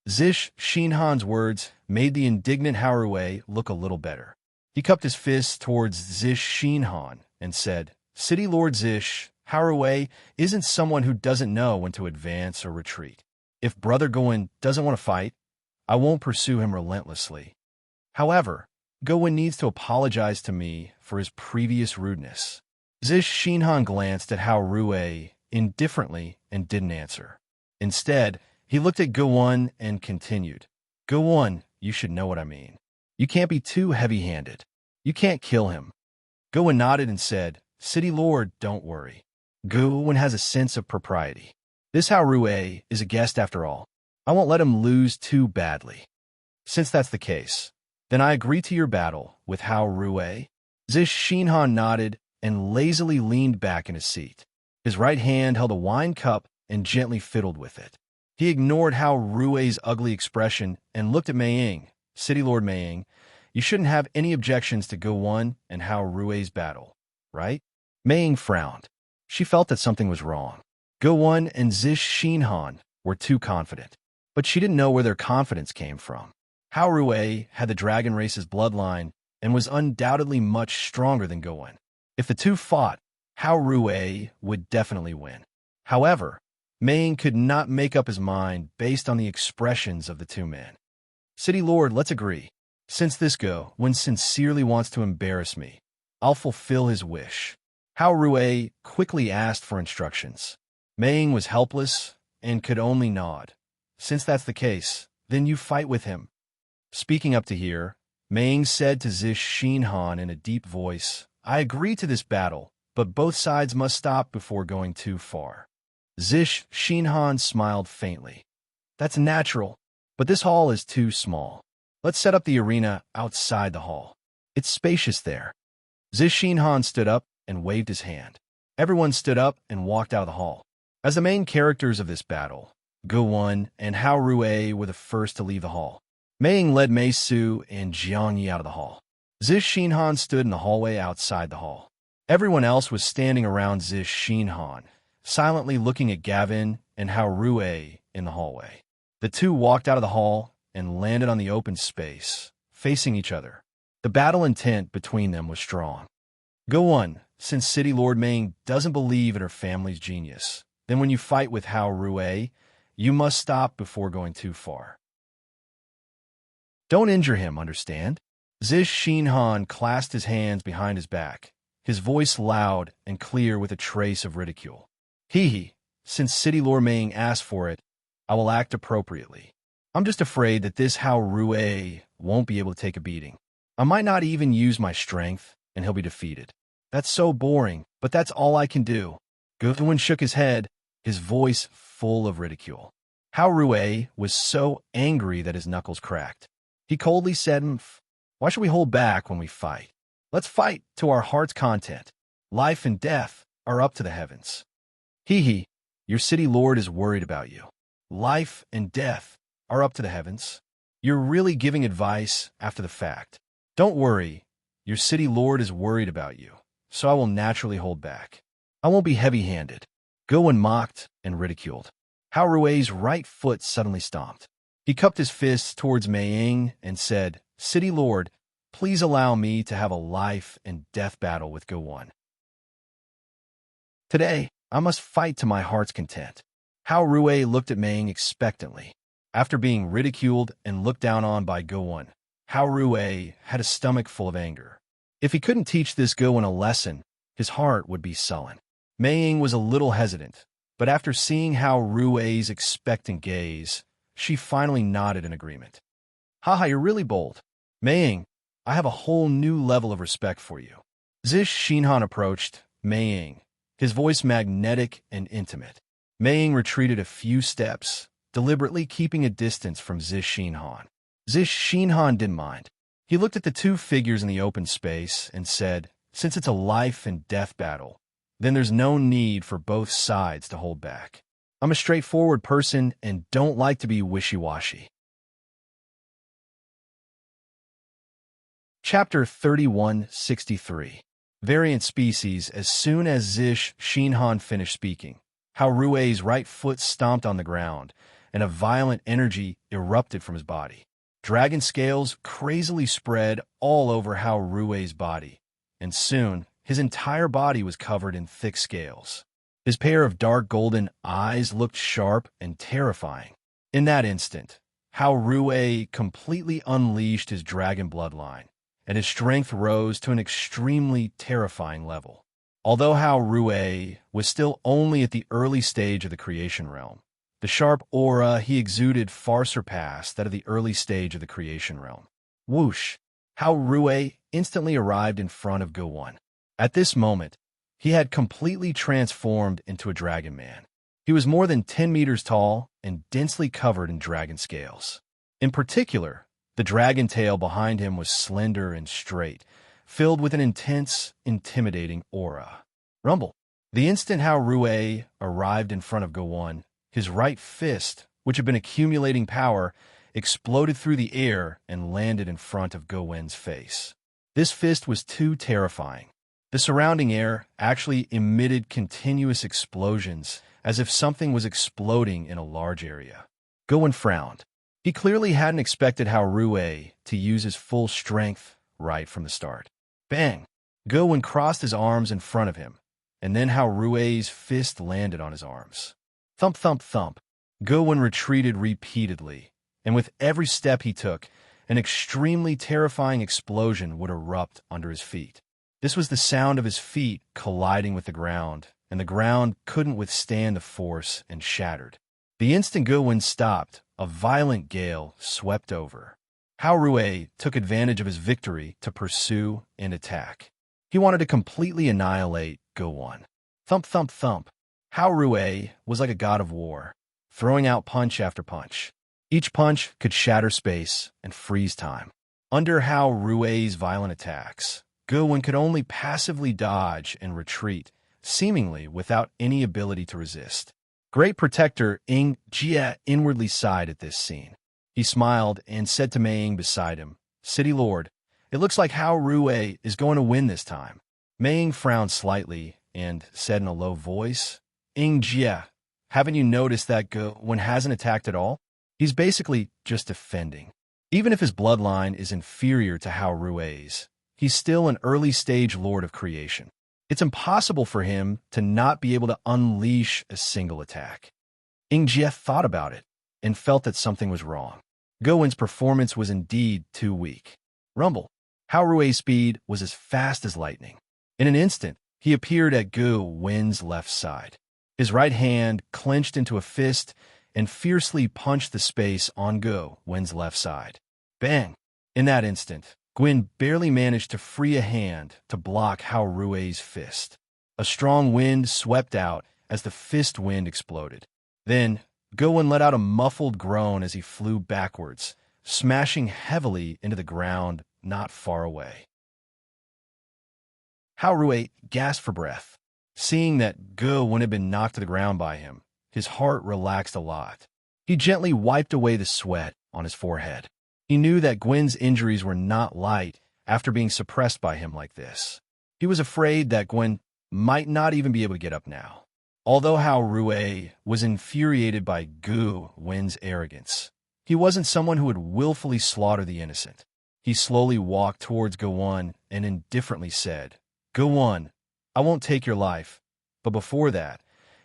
Speaker 1: Zish Shinhan's words made the indignant Hao Rui look a little better. He cupped his fist towards Zish Shinhan and said, "City Lord Zish, Hao Rui isn't someone who doesn't know when to advance or retreat. If Brother Go-1 doesn't want to fight, I won't pursue him relentlessly. However, Go-1 needs to apologize to me for his previous rudeness." Zish Shinhan glanced at Hao Rui indifferently and didn't answer. Instead, he looked at Go-1 and continued, "Go-1, you should know what I mean. You can't be too heavy-handed. You can't kill him." Go-1 nodded and said, "City Lord, don't worry. Go-1 has a sense of propriety. This Hao Rui is a guest after all. I won't let him lose too badly. Since that's the case, then I agree to your battle with Hao Rui." Zish Shinhan nodded and lazily leaned back in his seat. His right hand held a wine cup and gently fiddled with it. He ignored Hao Rui's ugly expression and looked at Maying. "City Lord Maying, you shouldn't have any objections to Go-1 and Hao Rui's battle, right?" Maying frowned. She felt that something was wrong. Go-1 and Zish Shinhan were too confident, but she didn't know where their confidence came from. Hao Rui had the dragon race's bloodline and was undoubtedly much stronger than Go-1. If the two fought, Hao Rui would definitely win. However, Ming could not make up his mind based on the expressions of the two men. City Lord, let's agree. Since this Go Wen sincerely wants to embarrass me, I'll fulfill his wish. Hao Rui quickly asked for instructions. Ming was helpless and could only nod. Since that's the case, then you fight with him. Speaking up to here, Ming said to Zish Xinhan in a deep voice, I agree to this battle, but both sides must stop before going too far. Zish Xinhan smiled faintly. That's natural, but this hall is too small. Let's set up the arena outside the hall. It's spacious there. Zish Xinhan stood up and waved his hand. Everyone stood up and walked out of the hall. As the main characters of this battle, Go Wen and Hao Rui were the first to leave the hall. Mei led Mei Su and Jiang Yi out of the hall. Zish Xinhan stood in the hallway outside the hall. Everyone else was standing around Zish Xinhan, silently looking at Gavin and Hao Rui in the hallway. The two walked out of the hall and landed on the open space, facing each other. The battle intent between them was strong. Go Wen, since City Lord Ming doesn't believe in her family's genius, then when you fight with Hao Rui, you must stop before going too far. Don't injure him, understand? Zish Xinhan clasped his hands behind his back, his voice loud and clear with a trace of ridicule. Hee, since City Lord Ming asked for it, I will act appropriately. I'm just afraid that this Hao Rui won't be able to take a beating. I might not even use my strength, and he'll be defeated. That's so boring, but that's all I can do. Go Wen shook his head, his voice full of ridicule. Hao Rui was so angry that his knuckles cracked. He coldly said, Why should we hold back when we fight? Let's fight to our heart's content. Life and death are up to the heavens. Hee, your city lord is worried about you. Life and death are up to the heavens. You're really giving advice after the fact. Don't worry, your city lord is worried about you, so I will naturally hold back. I won't be heavy-handed. Go Wen mocked and ridiculed. Hao Rui's right foot suddenly stomped. He cupped his fists towards Mei Ying and said, City Lord, please allow me to have a life and death battle with Go Wen. Today, I must fight to my heart's content. Hao Rui looked at Mei Ying expectantly. After being ridiculed and looked down on by Go Wen, Hao Rui had a stomach full of anger. If he couldn't teach this Go Wen a lesson, his heart would be sullen. Mei Ying was a little hesitant, but after seeing Hao Rui's expectant gaze, she finally nodded in agreement. Haha, you're really bold. Mei Ying, I have a whole new level of respect for you. Zish Xinhan approached Mei Ying, his voice magnetic and intimate. Mei Ying retreated a few steps, deliberately keeping a distance from Zish Xinhan. Zish Xinhan didn't mind. He looked at the two figures in the open space and said, Since it's a life and death battle, then there's no need for both sides to hold back. I'm a straightforward person and don't like to be wishy-washy. Chapter 3163. Variant Species. As soon as Zish Xinhan finished speaking, Hao Rui's right foot stomped on the ground, and a violent energy erupted from his body. Dragon scales crazily spread all over Hao Rui's body, and soon his entire body was covered in thick scales. His pair of dark golden eyes looked sharp and terrifying. In that instant, Hao Rui completely unleashed his dragon bloodline, and his strength rose to an extremely terrifying level. Although Hao Rui was still only at the early stage of the creation realm, the sharp aura he exuded far surpassed that of the early stage of the creation realm. Whoosh! Hao Rui instantly arrived in front of Go Wen. At this moment, he had completely transformed into a dragon man. He was more than 10 meters tall and densely covered in dragon scales. In particular, the dragon tail behind him was slender and straight, filled with an intense, intimidating aura. Rumble. The instant Hao Rui arrived in front of Go Wen, his right fist, which had been accumulating power, exploded through the air and landed in front of Go Wen's face. This fist was too terrifying. The surrounding air actually emitted continuous explosions, as if something was exploding in a large area. Go Wen frowned. He clearly hadn't expected Hao Rui to use his full strength right from the start. Bang! Gowon crossed his arms in front of him, and then how Rue's fist landed on his arms. Thump, thump, thump. Gowon retreated repeatedly, and with every step he took, an extremely terrifying explosion would erupt under his feet. This was the sound of his feet colliding with the ground, and the ground couldn't withstand the force and shattered. The instant Gowon stopped, a violent gale swept over. How Rue took advantage of his victory to pursue and attack. He wanted to completely annihilate Gowon. Thump, thump, thump. How Rue was like a god of war, throwing out punch after punch. Each punch could shatter space and freeze time. Under How Rue's violent attacks, Gowon could only passively dodge and retreat, seemingly without any ability to resist. Great Protector Ing Jie inwardly sighed at this scene. He smiled and said to Mei Ying beside him, "City Lord, it looks like How Rue is going to win this time." Mei Ying frowned slightly and said in a low voice, "Ing Jie, haven't you noticed that Gowon hasn't attacked at all? He's basically just defending. Even if his bloodline is inferior to How Rue's, he's still an early-stage Lord of Creation. It's impossible for him to not be able to unleash a single attack." Ing Jie thought about it and felt that something was wrong. Gowon's performance was indeed too weak. Rumble. How Rue's speed was as fast as lightning. In an instant, he appeared at Gowon's left side. His right hand clenched into a fist and fiercely punched the space on Gowon's left side. Bang! In that instant, Gwyn barely managed to free a hand to block How Rue's fist. A strong wind swept out as the fist wind exploded. Then, Gowon let out a muffled groan as he flew backwards, smashing heavily into the ground not far away. How Rue gasped for breath. Seeing that Gowon had been knocked to the ground by him, his heart relaxed a lot. He gently wiped away the sweat on his forehead. He knew that Gwyn's injuries were not light after being suppressed by him like this. He was afraid that Gwyn might not even be able to get up now. Although How Rue was infuriated by Gowon's arrogance, he wasn't someone who would willfully slaughter the innocent. He slowly walked towards Gowon and indifferently said, "Gowon, I won't take your life, but before that,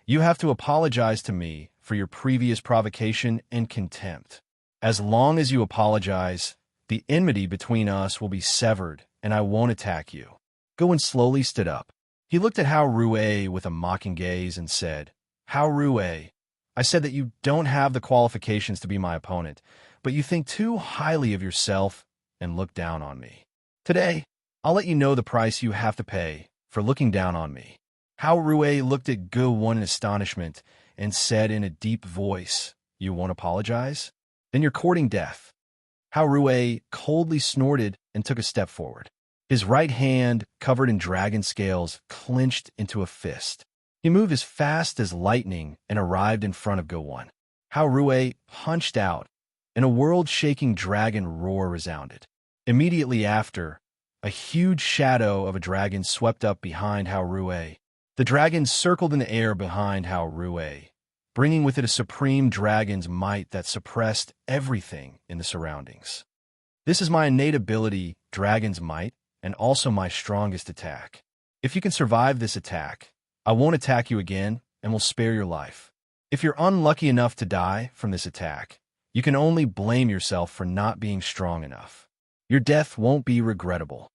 Speaker 1: you have to apologize to me for your previous provocation and contempt. As long as you apologize, the enmity between us will be severed, and I won't attack you." Gowon slowly stood up. He looked at How Rue with a mocking gaze and said, "How Rue, I said that you don't have the qualifications to be my opponent, but you think too highly of yourself and look down on me. Today, I'll let you know the price you have to pay for looking down on me." How Rue looked at Gowon in astonishment and said in a deep voice, "You won't apologize? Then you're courting death." How Rue coldly snorted and took a step forward. His right hand, covered in dragon scales, clenched into a fist. He moved as fast as lightning and arrived in front of Gowon. How Rue punched out, and a world-shaking dragon roar resounded. Immediately after, a huge shadow of a dragon swept up behind How Rue. The dragon circled in the air behind How Rue, bringing with it a supreme dragon's might that suppressed everything in the surroundings. "This is my innate ability, Dragon's Might, and also my strongest attack. If you can survive this attack, I won't attack you again and will spare your life. If you're unlucky enough to die from this attack, you can only blame yourself for not being strong enough. Your death won't be regrettable."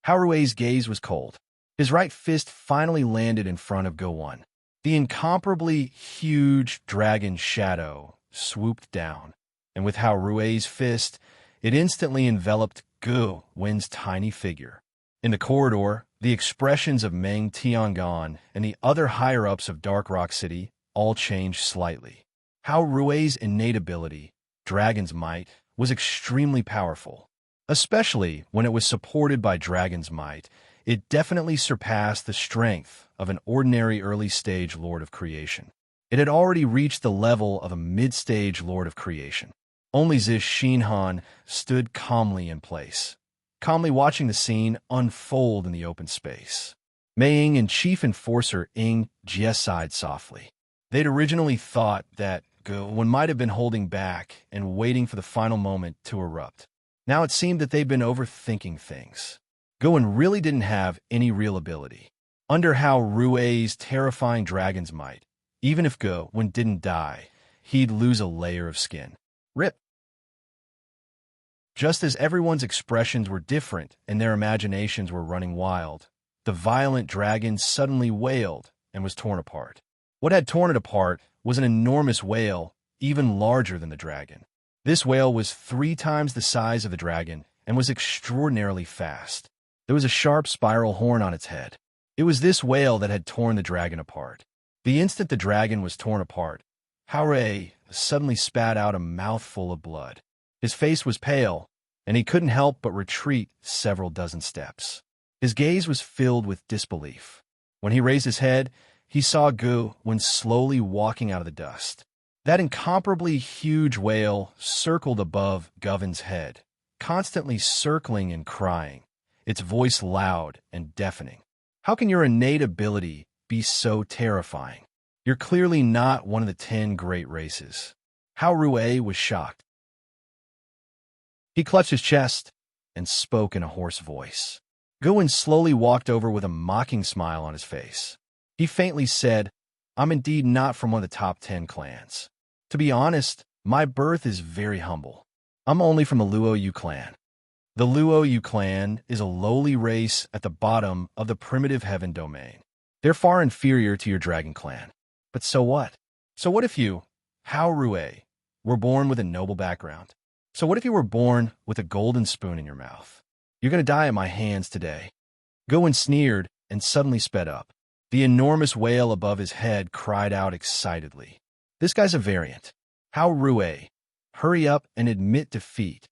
Speaker 1: How Rue's gaze was cold. His right fist finally landed in front of Gowon. The incomparably huge dragon shadow swooped down, and with How Rue's fist, it instantly enveloped Gowon's tiny figure. In the corridor, the expressions of Meng Tiangon and the other higher-ups of Dark Rock City all changed slightly. How Rue's innate ability, Dragon's Might, was extremely powerful. Especially when it was supported by Dragon's Might, it definitely surpassed the strength of an ordinary early-stage Lord of Creation. It had already reached the level of a mid-stage Lord of Creation. Only Zish Xinhan stood calmly in place, calmly watching the scene unfold in the open space. Mei Ying and Chief Enforcer Ing Jie sighed softly. They'd originally thought that Gowon might have been holding back and waiting for the final moment to erupt. Now it seemed that they'd been overthinking things. Gowen really didn't have any real ability. Under Hao Rui's terrifying dragon's might, even if Gowen didn't die, he'd lose a layer of skin. Rip. Just as everyone's expressions were different and their imaginations were running wild, the violent dragon suddenly wailed and was torn apart. What had torn it apart was an enormous whale, even larger than the dragon. This whale was 3 times the size of the dragon and was extraordinarily fast. There was a sharp spiral horn on its head. It was this whale that had torn the dragon apart. The instant the dragon was torn apart, Haorui suddenly spat out a mouthful of blood. His face was pale, and he couldn't help but retreat several dozen steps. His gaze was filled with disbelief. When he raised his head, he saw Gowen slowly walking out of the dust. That incomparably huge whale circled above Gowen's head, constantly circling and crying, its voice loud and deafening. How can your innate ability be so terrifying? You're clearly not one of the 10 great races. Haorui was shocked. He clutched his chest and spoke in a hoarse voice. Gowen slowly walked over with a mocking smile on his face. He faintly said, "I'm indeed not from one of the top 10 clans. To be honest, my birth is very humble. I'm only from the Luoyu clan. The Luoyu clan is a lowly race at the bottom of the primitive heaven domain. They're far inferior to your dragon clan. But so what? So what if you, Haorui, were born with a noble background? So what if you were born with a golden spoon in your mouth? You're going to die at my hands today." Gowen sneered and suddenly sped up. The enormous whale above his head cried out excitedly. "This guy's a variant. Haorui, hurry up and admit defeat."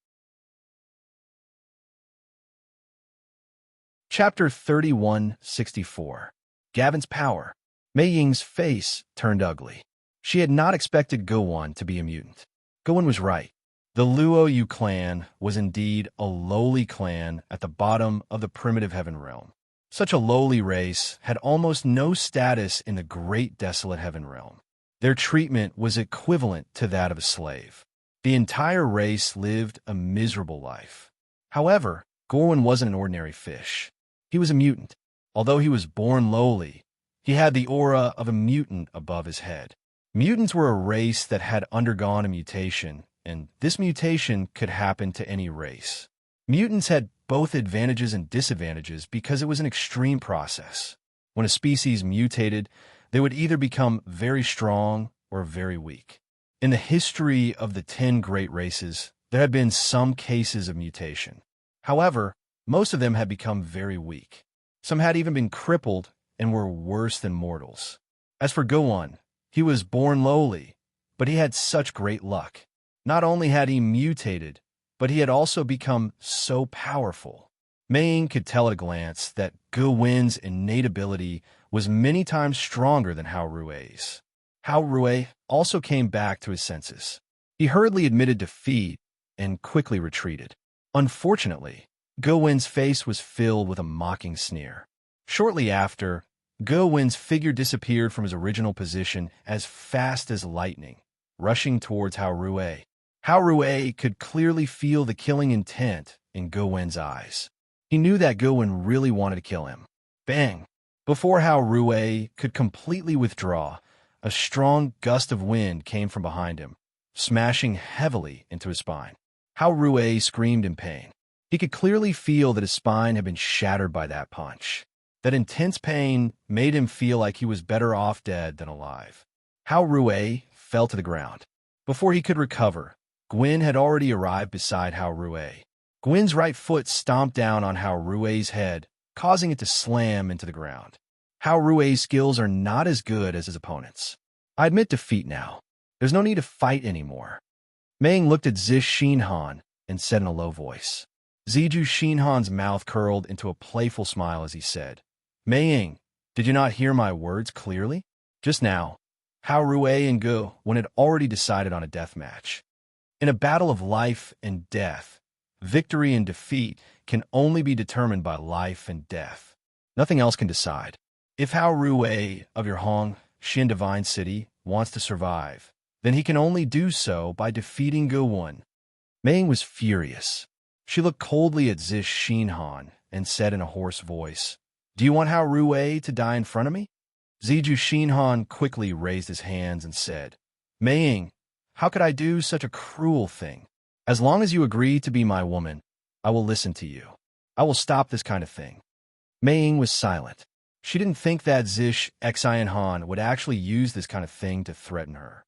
Speaker 1: Chapter 3164. Gavin's Power. Mei Ying's face turned ugly. She had not expected Gowen to be a mutant. Gowen was right. The Luoyu clan was indeed a lowly clan at the bottom of the primitive heaven realm. Such a lowly race had almost no status in the great desolate heaven realm. Their treatment was equivalent to that of a slave. The entire race lived a miserable life. However, Gowen wasn't an ordinary fish. He was a mutant. Although he was born lowly, he had the aura of a mutant above his head. Mutants were a race that had undergone a mutation, and this mutation could happen to any race. Mutants had both advantages and disadvantages because it was an extreme process. When a species mutated, they would either become very strong or very weak. In the history of the 10 great races, there had been some cases of mutation. However, most of them had become very weak. Some had even been crippled and were worse than mortals. As for Gowen, he was born lowly, but he had such great luck. Not only had he mutated, but he had also become so powerful. Mei Ying could tell at a glance that Gowen's innate ability was many times stronger than Haorui's. Haorui also came back to his senses. He hurriedly admitted defeat and quickly retreated. Unfortunately, Gowen's face was filled with a mocking sneer. Shortly after, Gowen's figure disappeared from his original position as fast as lightning, rushing towards Haorui. Haorui could clearly feel the killing intent in Gowen's eyes. He knew that Gowen really wanted to kill him. Bang! Before Haorui could completely withdraw, a strong gust of wind came from behind him, smashing heavily into his spine. Haorui screamed in pain. He could clearly feel that his spine had been shattered by that punch. That intense pain made him feel like he was better off dead than alive. Haorui fell to the ground. Before he could recover, Gwen had already arrived beside Haorui. Gwen's right foot stomped down on Haorui's head, causing it to slam into the ground. Haorui's skills are not as good as his opponent's. I admit defeat now. There's no need to fight anymore. Mei Ying looked at Zish Xinhan and said in a low voice. Ziju Xinhan's mouth curled into a playful smile as he said, Mei Ying, did you not hear my words clearly? Just now, Haorui and Gowen had already decided on a death match. In a battle of life and death, victory and defeat can only be determined by life and death. Nothing else can decide. If Haorui of your Hong Xin Divine City wants to survive, then he can only do so by defeating Gowen. Mei Ying was furious. She looked coldly at Zish Xinhan and said in a hoarse voice, "Do you want Hao Rui to die in front of me?" Ziju Xinhan quickly raised his hands and said, "Mei Ying, how could I do such a cruel thing? As long as you agree to be my woman, I will listen to you. I will stop this kind of thing." Mei Ying was silent. She didn't think that Zish Xianhan would actually use this kind of thing to threaten her.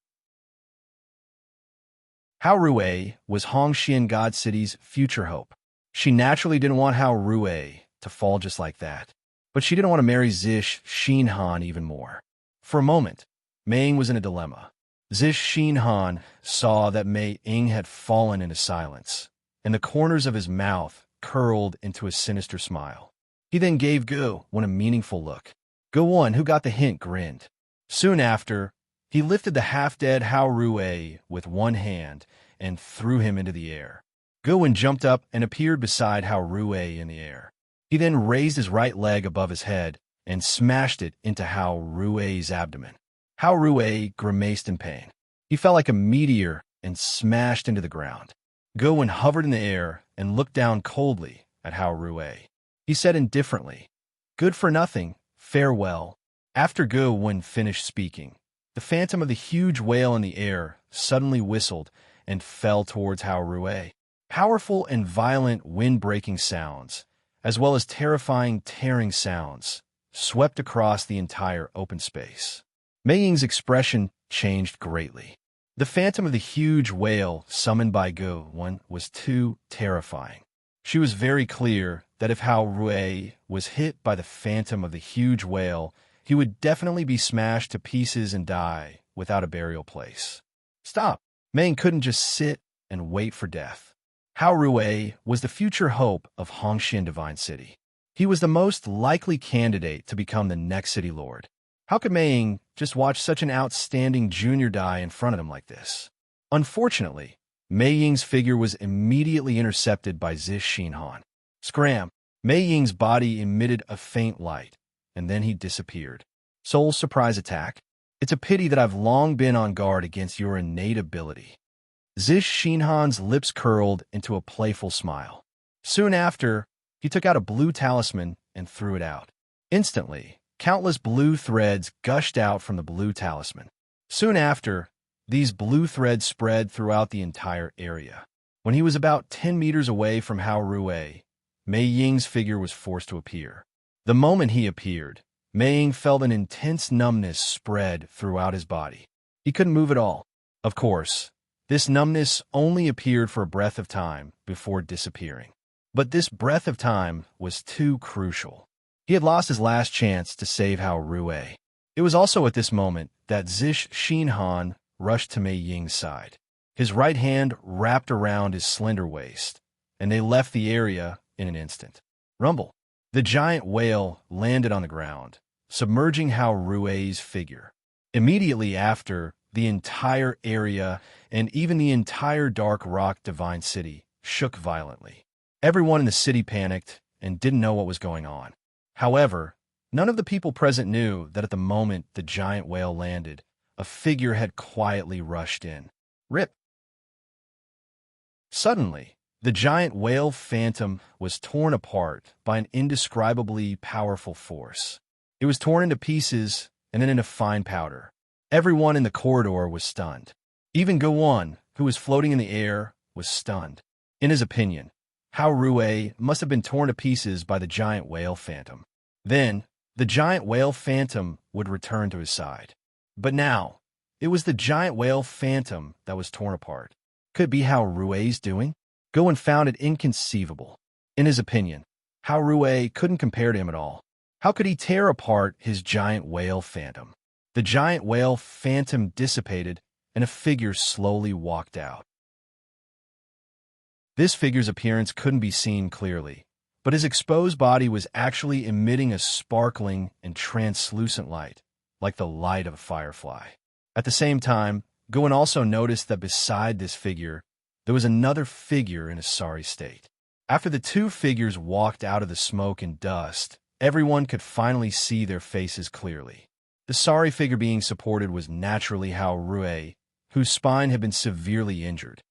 Speaker 1: Hao Rui was Hongxian God City's future hope. She naturally didn't want Hao Rui to fall just like that. But she didn't want to marry Zish Xinhan even more. For a moment, Mei Ying was in a dilemma. Zish Xinhan saw that Mei Ying had fallen into silence, and the corners of his mouth curled into a sinister smile. He then gave Gu Wen a meaningful look. Gu Wen, who got the hint, grinned. Soon after, he lifted the half-dead Hao Rui with one hand and threw him into the air. Gu Wen jumped up and appeared beside Hao Rui in the air. He then raised his right leg above his head and smashed it into Hao Rui's abdomen. Hao Rui grimaced in pain. He felt like a meteor and smashed into the ground. Gu Wen hovered in the air and looked down coldly at Hao Rui. He said indifferently, "Good for nothing, farewell." After Gu Wen finished speaking, the phantom of the huge whale in the air suddenly whistled and fell towards Hao Rui. Powerful and violent wind-breaking sounds, as well as terrifying tearing sounds, swept across the entire open space. Mei Ying's expression changed greatly. The phantom of the huge whale summoned by Gu Wen was too terrifying. She was very clear that if Hao Rui was hit by the phantom of the huge whale, he would definitely be smashed to pieces and die without a burial place. Stop! Mei Ying couldn't just sit and wait for death. Hao Rui was the future hope of Hongxian Divine City. He was the most likely candidate to become the next city lord. How could Mei Ying just watch such an outstanding junior die in front of him like this? Unfortunately, Mei Ying's figure was immediately intercepted by Zish Xinhan. Scram! Mei Ying's body emitted a faint light, and then he disappeared. Soul surprise attack? It's a pity that I've long been on guard against your innate ability. Zish Xinhan's lips curled into a playful smile. Soon after, he took out a blue talisman and threw it out. Instantly, countless blue threads gushed out from the blue talisman. Soon after, these blue threads spread throughout the entire area. When he was about 10 meters away from Hao Rui, Mei Ying's figure was forced to appear. The moment he appeared, Mei Ying felt an intense numbness spread throughout his body. He couldn't move at all. Of course, this numbness only appeared for a breath of time before disappearing. But this breath of time was too crucial. He had lost his last chance to save Hao Rui. It was also at this moment that Zish Xinhan rushed to Mei Ying's side. His right hand wrapped around his slender waist, and they left the area in an instant. Rumble. The giant whale landed on the ground, submerging Hao Rui's figure. Immediately after, the entire area and even the entire Dark Rock Divine City shook violently. Everyone in the city panicked and didn't know what was going on. However, none of the people present knew that at the moment the giant whale landed, a figure had quietly rushed in. Rip! Suddenly, the giant whale phantom was torn apart by an indescribably powerful force. It was torn into pieces and then into fine powder. Everyone in the corridor was stunned. Even Gu Wen, who was floating in the air, was stunned. In his opinion, Hao Rui must have been torn to pieces by the giant whale phantom. Then, the giant whale phantom would return to his side. But now, it was the giant whale phantom that was torn apart. Could it be Hao Rui's doing? Gu Wen found it inconceivable. In his opinion, Hao Rui couldn't compare to him at all. How could he tear apart his giant whale phantom? The giant whale phantom dissipated, and a figure slowly walked out. This figure's appearance couldn't be seen clearly, but his exposed body was actually emitting a sparkling and translucent light, like the light of a firefly. At the same time, Gu Wen also noticed that beside this figure, there was another figure in a sorry state. After the two figures walked out of the smoke and dust, everyone could finally see their faces clearly. The sorry figure being supported was naturally Hao Rui, whose spine had been severely injured.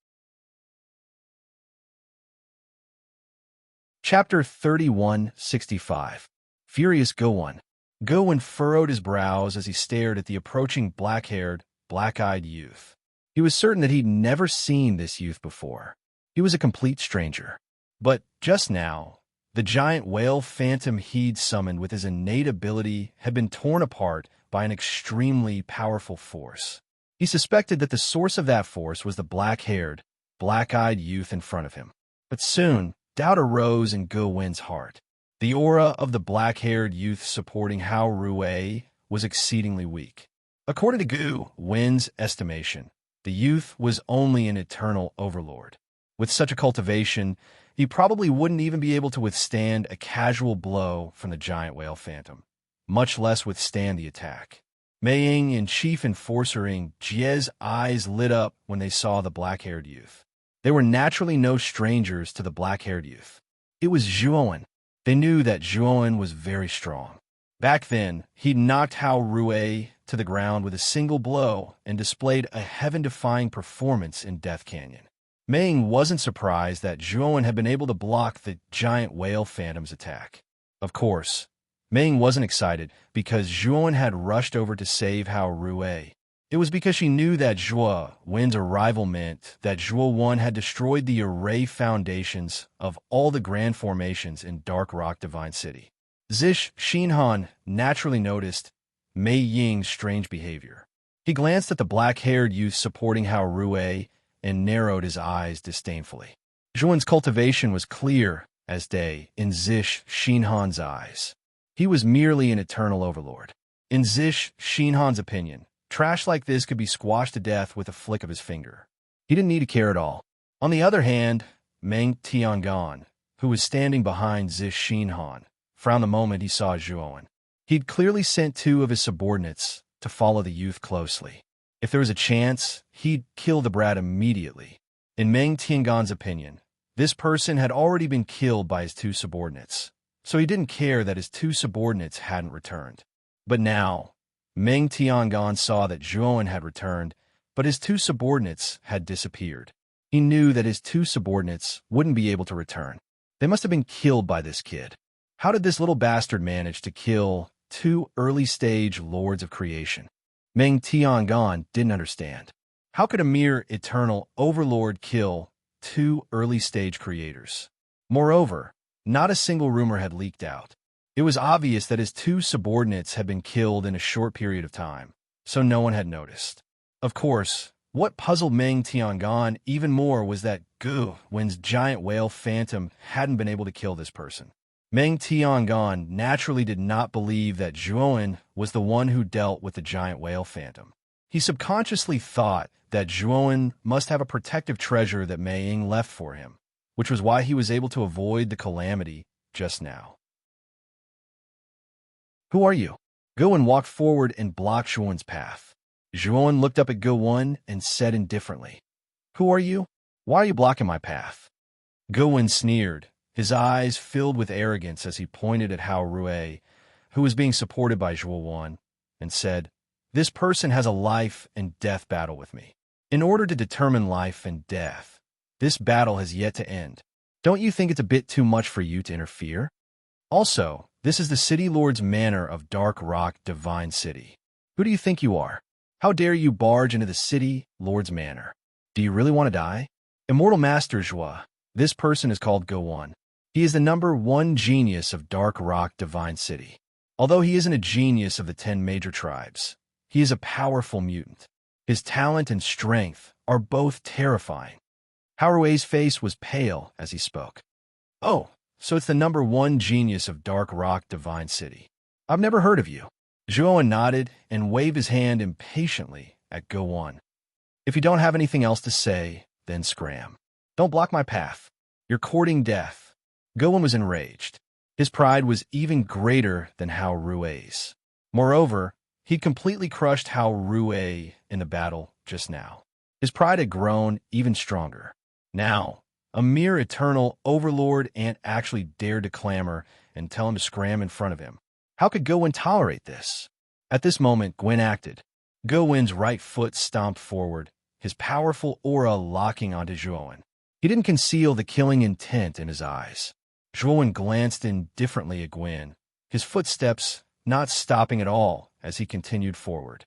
Speaker 1: Chapter 3165. Furious Gowon. Gowon furrowed his brows as he stared at the approaching black-haired, black-eyed youth. He was certain that he'd never seen this youth before. He was a complete stranger. But just now, the giant whale phantom he'd summoned with his innate ability had been torn apart by an extremely powerful force. He suspected that the source of that force was the black-haired, black-eyed youth in front of him. But soon, doubt arose in Gowon's heart. The aura of the black-haired youth supporting Hao Rui was exceedingly weak. According to Gowon's estimation, the youth was only an eternal overlord. With such a cultivation, he probably wouldn't even be able to withstand a casual blow from the giant whale phantom, much less withstand the attack. Mei Ying and Chief Enforcer Jie's eyes lit up when they saw the black-haired youth. They were naturally no strangers to the black-haired youth. It was Zhuowen. They knew that Zhuowen was very strong. Back then, he knocked Hao Rui to the ground with a single blow and displayed a heaven-defying performance in Death Canyon. Mei Ying wasn't surprised that Zhuowen had been able to block the giant whale phantom's attack. Of course, Mei Ying wasn't excited because Zhuowen had rushed over to save Hao Rui. It was because she knew that Zhuowen's arrival meant that Zhuowen had destroyed the array foundations of all the grand formations in Dark Rock Divine City. Zish Xinhan naturally noticed Mei Ying's strange behavior. He glanced at the black-haired youth supporting Hao Rui and narrowed his eyes disdainfully. Zhuowen's cultivation was clear as day in Zish Xinhan's eyes. He was merely an eternal overlord. In Zish Xinhan's opinion, trash like this could be squashed to death with a flick of his finger. He didn't need to care at all. On the other hand, Meng Tiangan, who was standing behind Zish Xinhan, frowned the moment he saw Zhuowen. He'd clearly sent two of his subordinates to follow the youth closely. If there was a chance, he'd kill the brat immediately. In Meng Tiangan's opinion, this person had already been killed by his two subordinates, so he didn't care that his two subordinates hadn't returned. But now, Meng Tiangan saw that Zhuowen had returned, but his two subordinates had disappeared. He knew that his two subordinates wouldn't be able to return. They must have been killed by this kid. How did this little bastard manage to kill two early-stage lords of creation? Meng Tiangan didn't understand. How could a mere eternal overlord kill two early-stage creators? Moreover, not a single rumor had leaked out. It was obvious that his two subordinates had been killed in a short period of time, so no one had noticed. Of course, what puzzled Meng Tiangan even more was that Gowon's giant whale phantom hadn't been able to kill this person. Meng Tiangan naturally did not believe that Zhuowen was the one who dealt with the giant whale phantom. He subconsciously thought that Zhuowen must have a protective treasure that Mei Ying left for him, which was why he was able to avoid the calamity just now. Who are you? Gowon walked forward and blocked Zhuowen's path. Zhuowen looked up at Gowon and said indifferently, Who are you? Why are you blocking my path? Gowon sneered, his eyes filled with arrogance as he pointed at Hao Rui, who was being supported by Zhuowen, and said, This person has a life and death battle with me. In order to determine life and death, this battle has yet to end. Don't you think it's a bit too much for you to interfere? Also, this is the City Lord's manor of Dark Rock Divine City. Who do you think you are? How dare you barge into the City Lord's manor? Do you really want to die? Immortal Master Zhua, this person is called Gowon. He is the #1 genius of Dark Rock Divine City. Although he isn't a genius of the 10 major tribes, he is a powerful mutant. His talent and strength are both terrifying. Hao Rui's face was pale as he spoke. Oh, so it's the #1 genius of Dark Rock Divine City. I've never heard of you. Zhuowen nodded and waved his hand impatiently at Gowon. If you don't have anything else to say, then scram. Don't block my path. You're courting death. Gowon was enraged. His pride was even greater than Hao Rui's. Moreover, he'd completely crushed Hao Rui in the battle just now. His pride had grown even stronger. Now, a mere eternal overlord ant actually dared to clamor and tell him to scram in front of him. How could Gowon tolerate this? At this moment, Gwen acted. Gowon's right foot stomped forward, his powerful aura locking onto Zhuowen. He didn't conceal the killing intent in his eyes. Zhuowen glanced indifferently at Gwyn, his footsteps not stopping at all as he continued forward.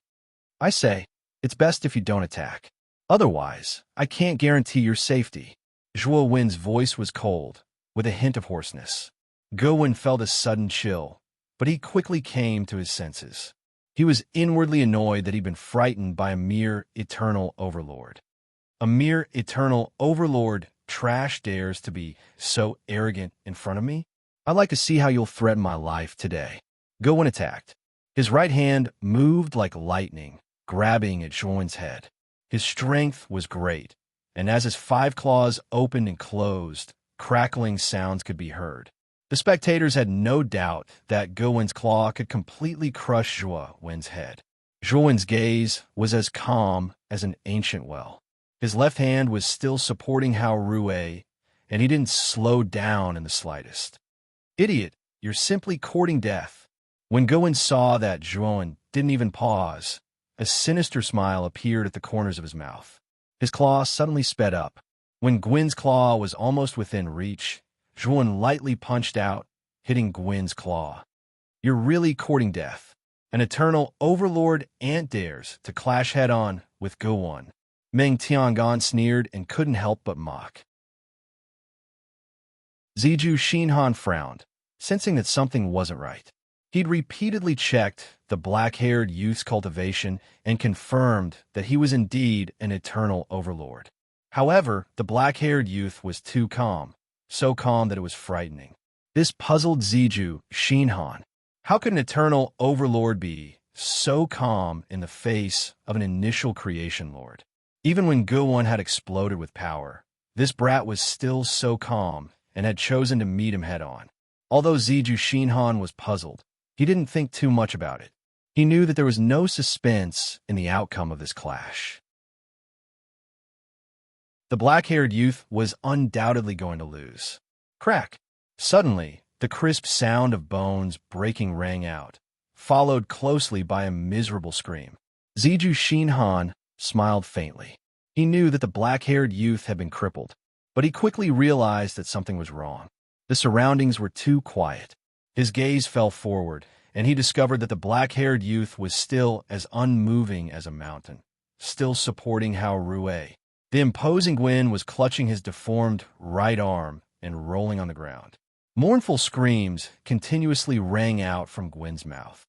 Speaker 1: I say, it's best if you don't attack. Otherwise, I can't guarantee your safety. Zhuo Wen's voice was cold, with a hint of hoarseness. Gwyn felt a sudden chill, but he quickly came to his senses. He was inwardly annoyed that he'd been frightened by a mere eternal overlord. A mere eternal overlord trash dares to be so arrogant in front of me? I'd like to see how you'll threaten my life today. Gwyn attacked. His right hand moved like lightning, grabbing at Zhuowen's head. His strength was great, and as his 5 claws opened and closed, crackling sounds could be heard. The spectators had no doubt that Gwyn's claw could completely crush Zhuowen's head. Zhuowen's gaze was as calm as an ancient well. His left hand was still supporting Hao Rui, and he didn't slow down in the slightest. Idiot, you're simply courting death. When Gwyn saw that Zhuowen didn't even pause, a sinister smile appeared at the corners of his mouth. His claw suddenly sped up. When Gwyn's claw was almost within reach, Zhuowen lightly punched out, hitting Gwyn's claw. You're really courting death. An eternal overlord ant dares to clash head-on with Gwyn. Meng Tiangong sneered and couldn't help but mock. Ziju Xinhan frowned, sensing that something wasn't right. He'd repeatedly checked the black-haired youth's cultivation and confirmed that he was indeed an eternal overlord. However, the black-haired youth was too calm, so calm that it was frightening. This puzzled Ziju Xinhan. How could an eternal overlord be so calm in the face of an initial creation lord? Even when Gwyn had exploded with power, this brat was still so calm and had chosen to meet him head-on. Although Ziju Xinhan was puzzled, he didn't think too much about it. He knew that there was no suspense in the outcome of this clash. The black-haired youth was undoubtedly going to lose. Crack! Suddenly, the crisp sound of bones breaking rang out, followed closely by a miserable scream. Ziju Xinhan smiled faintly. He knew that the black-haired youth had been crippled, but he quickly realized that something was wrong. The surroundings were too quiet. His gaze fell forward, and he discovered that the black-haired youth was still as unmoving as a mountain, still supporting Hao Rui. The imposing Gwyn was clutching his deformed right arm and rolling on the ground. Mournful screams continuously rang out from Gwyn's mouth.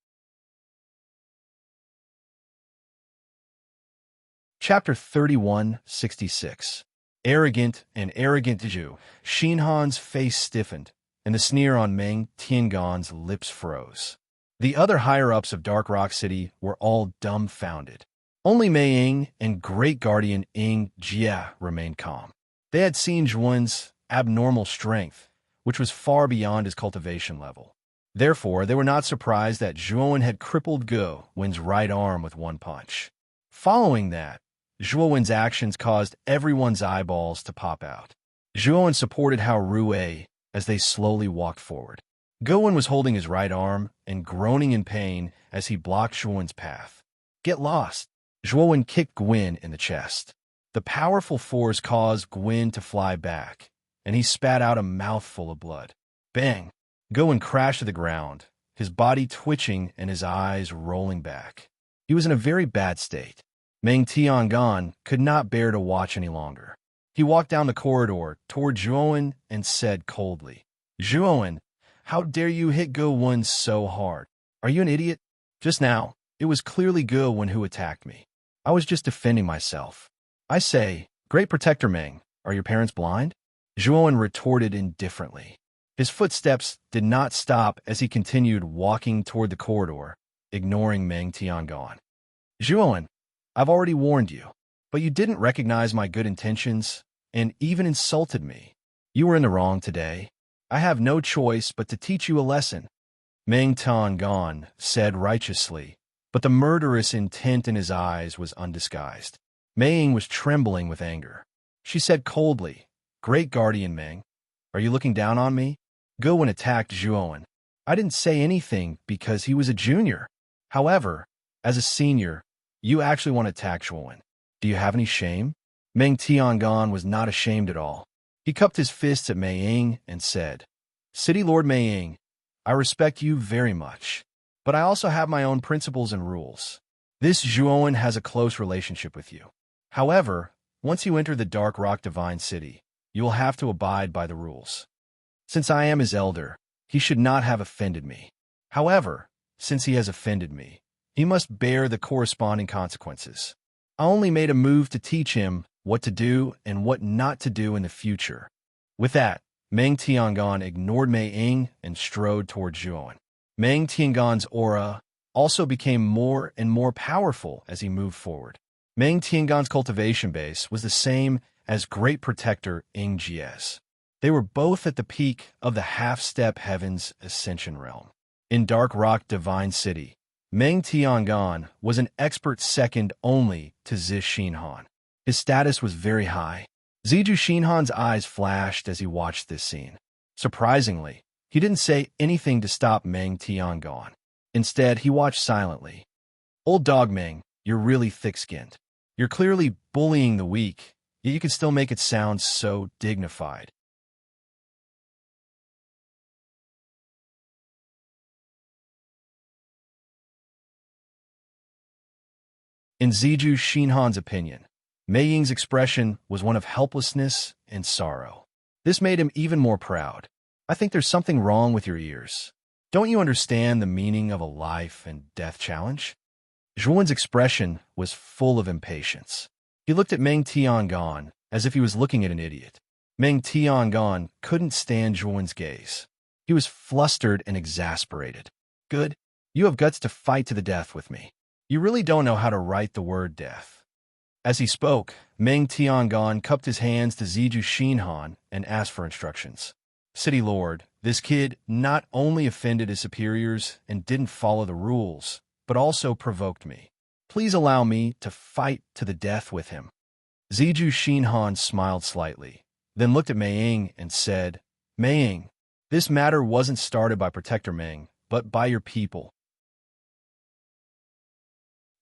Speaker 1: Chapter 31:66. Arrogant and arrogant Ziju Xinhan's face stiffened, and the sneer on Meng Tiangong's lips froze. The other higher-ups of Dark Rock City were all dumbfounded. Only Mei Ying and Great Guardian Ying Jie remained calm. They had seen Zhuowen's abnormal strength, which was far beyond his cultivation level. Therefore, they were not surprised that Zhuowen had crippled Gwyn's right arm with one punch. Following that, Zhuowen's actions caused everyone's eyeballs to pop out. Zhuowen supported Hao Rui as they slowly walked forward. Gwyn was holding his right arm and groaning in pain as he blocked Zhuowen's path. Get lost! Zhuowen kicked Gwyn in the chest. The powerful force caused Gwyn to fly back, and he spat out a mouthful of blood. Bang! Gwyn crashed to the ground, his body twitching and his eyes rolling back. He was in a very bad state. Meng Tiangong could not bear to watch any longer. He walked down the corridor toward Zhuowen and said coldly, Zhuowen, how dare you hit Gwyn so hard? Are you an idiot? Just now, it was clearly Gwyn who attacked me. I was just defending myself. I say, Great Protector Meng, are your parents blind? Zhuowen retorted indifferently. His footsteps did not stop as he continued walking toward the corridor, ignoring Meng Tiangong. Zhuowen, I've already warned you, but you didn't recognize my good intentions and even insulted me. You were in the wrong today. I have no choice but to teach you a lesson. Meng Tiangong said righteously, but the murderous intent in his eyes was undisguised. Mei Ying was trembling with anger. She said coldly, Great Guardian Meng, are you looking down on me? Gwyn attacked Zhuowen. I didn't say anything because he was a junior. However, as a senior, you actually want to attack Zhuowen. Do you have any shame? Meng Tiangong was not ashamed at all. He cupped his fists at Mei Ying and said, City Lord Mei, I respect you very much, but I also have my own principles and rules. This Zhuowen has a close relationship with you. However, once you enter the Dark Rock Divine City, you will have to abide by the rules. Since I am his elder, he should not have offended me. However, since he has offended me, he must bear the corresponding consequences. I only made a move to teach him what to do and what not to do in the future. With that, Meng Tiangong ignored Mei Ying and strode toward Zhuowen. Meng Tiangong's aura also became more and more powerful as he moved forward. Meng Tiangong's cultivation base was the same as Great Protector Ying Jie's. They were both at the peak of the half-step heavens ascension realm. In Dark Rock Divine City, Meng Tiangong was an expert second only to Zhi Xinhan. His status was very high. Ziju Xinhan's eyes flashed as he watched this scene. Surprisingly, he didn't say anything to stop Meng Tiangong. Instead, he watched silently. Old dog Meng, you're really thick-skinned. You're clearly bullying the weak, yet you can still make it sound so dignified. In Ziju Xinhan's opinion, Mei Ying's expression was one of helplessness and sorrow. This made him even more proud. I think there's something wrong with your ears. Don't you understand the meaning of a life and death challenge? Zhuowen's expression was full of impatience. He looked at Meng Tiangong as if he was looking at an idiot. Meng Tiangong couldn't stand Zhuowen's gaze. He was flustered and exasperated. Good. You have guts to fight to the death with me. You really don't know how to write the word death. As he spoke, Meng Tiangong cupped his hands to Ziju Xinhan and asked for instructions. City Lord, this kid not only offended his superiors and didn't follow the rules, but also provoked me. Please allow me to fight to the death with him. Ziju Xinhan smiled slightly, then looked at Mei Ying and said, Mei Ying, this matter wasn't started by Protector Meng, but by your people.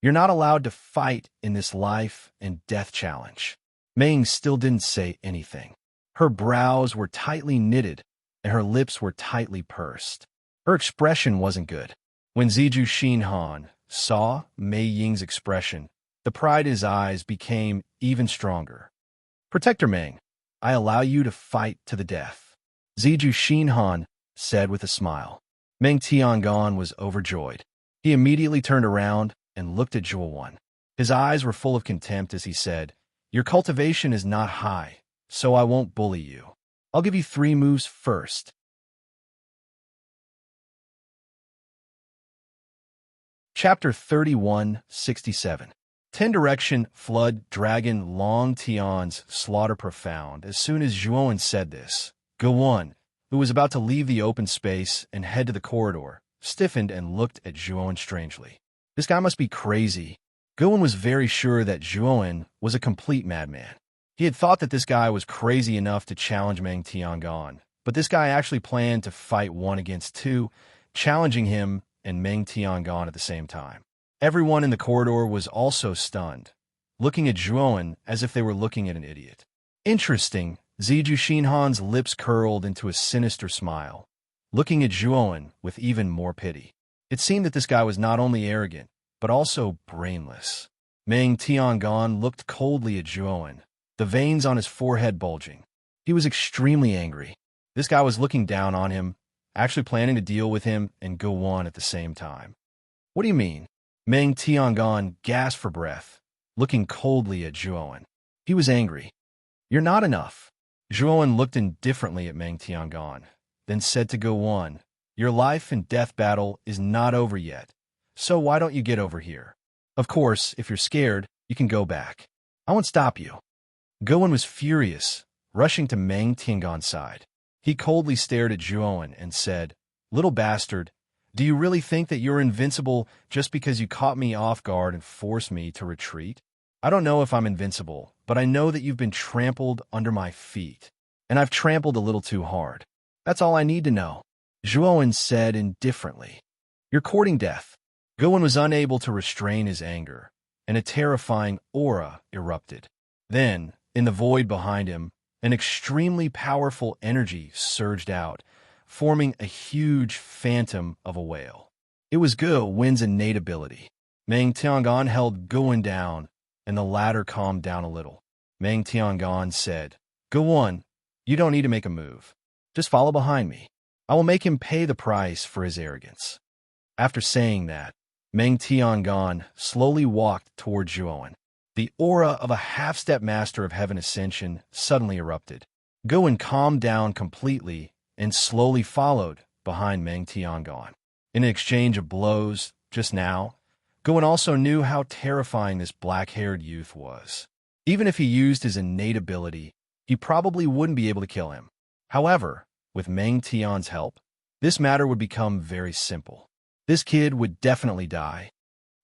Speaker 1: You're not allowed to fight in this life and death challenge. Mei Ying still didn't say anything. Her brows were tightly knitted, and her lips were tightly pursed. Her expression wasn't good. When Ziju Xinhan saw Mei Ying's expression, the pride in his eyes became even stronger. Protector Meng, I allow you to fight to the death. Ziju Xinhan said with a smile. Meng Tiangong was overjoyed. He immediately turned around and looked at Zhuowen. His eyes were full of contempt as he said, Your cultivation is not high, so I won't bully you. I'll give you 3 moves first. Chapter 31:67. Ten Direction, Flood, Dragon, Long Tian's Slaughter Profound. As soon as Zhuowen said this, Gowon, who was about to leave the open space and head to the corridor, stiffened and looked at Zhuowen strangely. This guy must be crazy. Gowon was very sure that Zhuowen was a complete madman. He had thought that this guy was crazy enough to challenge Meng Tiangong, but this guy actually planned to fight 1 against 2, challenging him and Meng Tiangong at the same time. Everyone in the corridor was also stunned, looking at Zhuowen as if they were looking at an idiot. Interesting, Ziju Xinhan's lips curled into a sinister smile, looking at Zhuowen with even more pity. It seemed that this guy was not only arrogant, but also brainless. Meng Tiangong looked coldly at Zhuowen, the veins on his forehead bulging. He was extremely angry. This guy was looking down on him, actually planning to deal with him and go on at the same time. What do you mean? Meng Tiangong gasped for breath, looking coldly at Zhuowen. He was angry. You're not enough. Zhuowen looked indifferently at Meng Tiangong, then said to Gowon, Your life and death battle is not over yet, so why don't you get over here? Of course, if you're scared, you can go back. I won't stop you. Gowon was furious, rushing to Meng Tiangong's side. He coldly stared at Zhuowen and said, Little bastard, do you really think that you're invincible just because you caught me off guard and forced me to retreat? I don't know if I'm invincible, but I know that you've been trampled under my feet, and I've trampled a little too hard. That's all I need to know. Zhuowen said indifferently. You're courting death. Gowon was unable to restrain his anger, and a terrifying aura erupted. Then, in the void behind him, an extremely powerful energy surged out, forming a huge phantom of a whale. It was Go Win's innate ability. Meng Tiangon held Guwen down, and the latter calmed down a little. Meng Tiangon said, Guwen, you don't need to make a move. Just follow behind me. I will make him pay the price for his arrogance. After saying that, Meng Tiangon slowly walked toward Zhuowen. The aura of a half-step master of heaven ascension suddenly erupted. Guwen calmed down completely and slowly followed behind Meng Tiangon. In an exchange of blows just now, Guwen also knew how terrifying this black-haired youth was. Even if he used his innate ability, he probably wouldn't be able to kill him. However, with Meng Tian's help, this matter would become very simple. This kid would definitely die.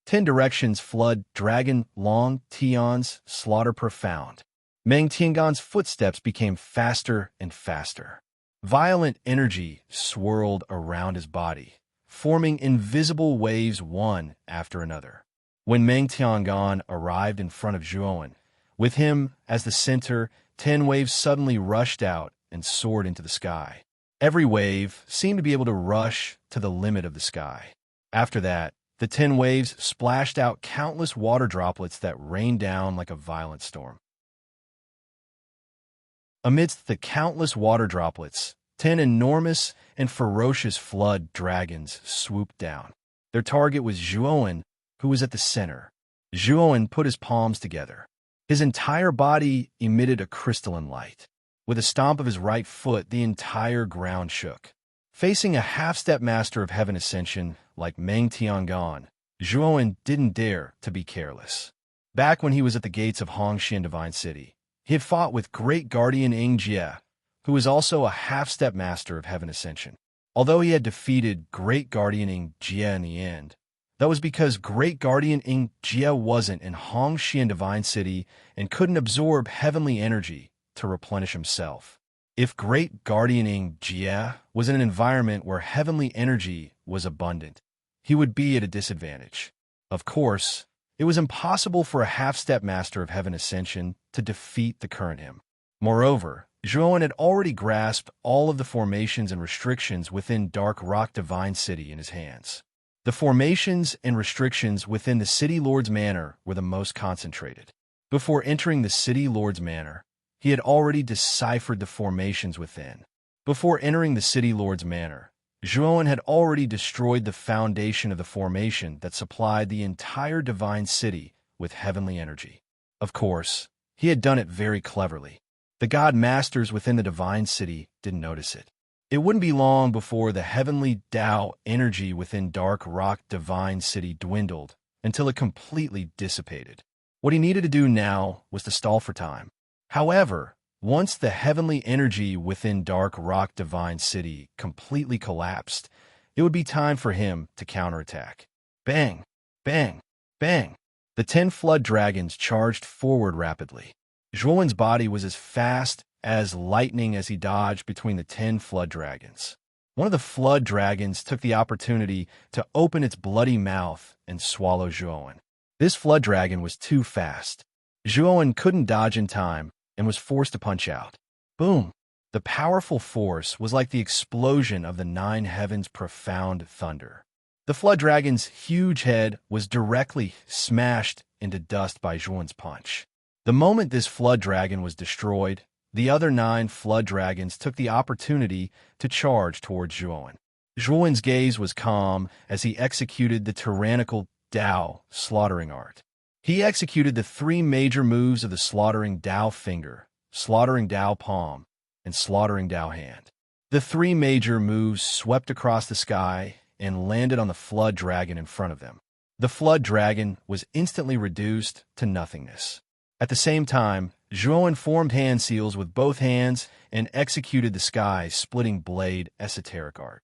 Speaker 1: 10 directions flood, dragon, long, Tian's, slaughter profound. Meng Tiangon's footsteps became faster and faster. Violent energy swirled around his body, forming invisible waves one after another. When Meng Tiangon arrived in front of Zhuowen, with him as the center, 10 waves suddenly rushed out and soared into the sky. Every wave seemed to be able to rush to the limit of the sky. After that, the 10 waves splashed out countless water droplets that rained down like a violent storm. Amidst the countless water droplets, 10 enormous and ferocious flood dragons swooped down. Their target was Zhuowen, who was at the center. Zhuowen put his palms together. His entire body emitted a crystalline light. With a stomp of his right foot, the entire ground shook. Facing a half-step master of heaven ascension like Meng Tiangon, Zhuowen didn't dare to be careless. Back when he was at the gates of Hongxian Divine City, he had fought with Great Guardian Ing Jie, who was also a half-step master of heaven ascension. Although he had defeated Great Guardian Ing Jie in the end, that was because Great Guardian Ing Jie wasn't in Hongxian Divine City and couldn't absorb heavenly energy to replenish himself. If Great Guardian Ing Jie was in an environment where heavenly energy was abundant, he would be at a disadvantage. Of course, it was impossible for a half-step master of heaven ascension to defeat the current him. Moreover, Zhuowen had already grasped all of the formations and restrictions within Dark Rock Divine City in his hands. The formations and restrictions within the City Lord's Manor were the most concentrated. Before entering the City Lord's Manor, he had already deciphered the formations within. Before entering the City Lord's Manor, Zhuowen had already destroyed the foundation of the formation that supplied the entire Divine City with heavenly energy. Of course, he had done it very cleverly. The God Masters within the Divine City didn't notice it. It wouldn't be long before the heavenly Tao energy within Dark Rock Divine City dwindled until it completely dissipated. What he needed to do now was to stall for time. However, once the heavenly energy within Dark Rock Divine City completely collapsed, it would be time for him to counterattack. Bang! Bang! Bang! The 10 flood dragons charged forward rapidly. Zhuowen's body was as fast as lightning as he dodged between the 10 flood dragons. One of the flood dragons took the opportunity to open its bloody mouth and swallow Zhuowen. This flood dragon was too fast. Zhuowen couldn't dodge in time and was forced to punch out. Boom! The powerful force was like the explosion of the 9 heavens' profound thunder. The flood dragon's huge head was directly smashed into dust by Zhuowen's punch. The moment this flood dragon was destroyed, the other 9 flood dragons took the opportunity to charge towards Zhuowen. Zhuowen's gaze was calm as he executed the tyrannical Tao slaughtering art. He executed the 3 major moves of the slaughtering Tao finger, slaughtering Tao palm, and slaughtering Tao hand. The 3 major moves swept across the sky and landed on the flood dragon in front of them. The flood dragon was instantly reduced to nothingness. At the same time, Zhuowen formed hand seals with both hands and executed the sky-splitting blade esoteric art.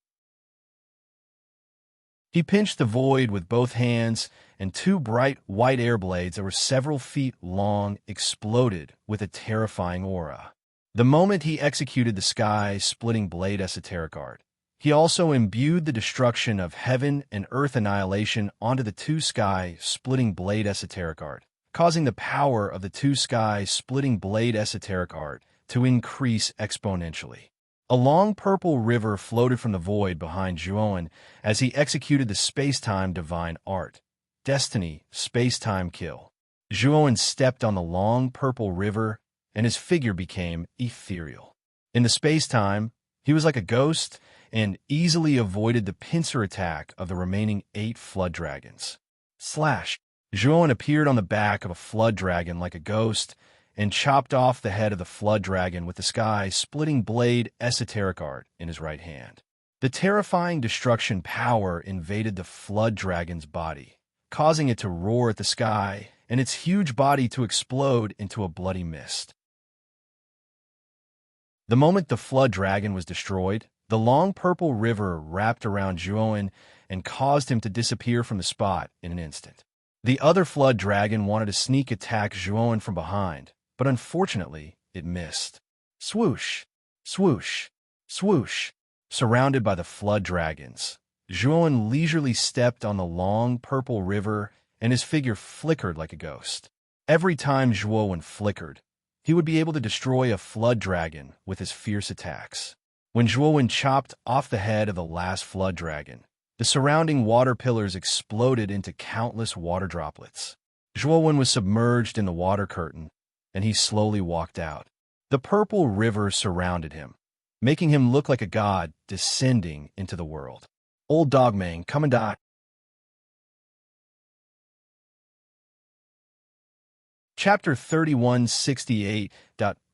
Speaker 1: He pinched the void with both hands, and 2 bright white air blades that were several feet long exploded with a terrifying aura. The moment he executed the sky-splitting blade esoteric art, he also imbued the destruction of heaven and earth annihilation onto the 2 sky-splitting blade esoteric art, causing the power of the 2 sky-splitting blade esoteric art to increase exponentially. A long purple river floated from the void behind Zhuowen as he executed the space-time divine art. Destiny, space-time kill. Zhuowen stepped on the long purple river, and his figure became ethereal. In the space-time, he was like a ghost and easily avoided the pincer attack of the remaining 8 flood dragons. Slash! Zhuowen appeared on the back of a flood dragon like a ghost and chopped off the head of the flood dragon with the sky-splitting blade esoteric art in his right hand. The terrifying destruction power invaded the flood dragon's body, causing it to roar at the sky and its huge body to explode into a bloody mist. The moment the flood dragon was destroyed, the long purple river wrapped around Zhuowen and caused him to disappear from the spot in an instant. The other flood dragon wanted to sneak attack Zhuowen from behind, but unfortunately, it missed. Swoosh! Swoosh! Swoosh! Surrounded by the flood dragons, Zhuowen leisurely stepped on the long purple river and his figure flickered like a ghost. Every time Zhuowen flickered, he would be able to destroy a flood dragon with his fierce attacks. When Zhuowen chopped off the head of the last flood dragon, the surrounding water pillars exploded into countless water droplets. Zhuowen was submerged in the water curtain, and he slowly walked out. The purple river surrounded him, making him look like a god descending into the world. Old Dogman, come and die. Chapter 3168.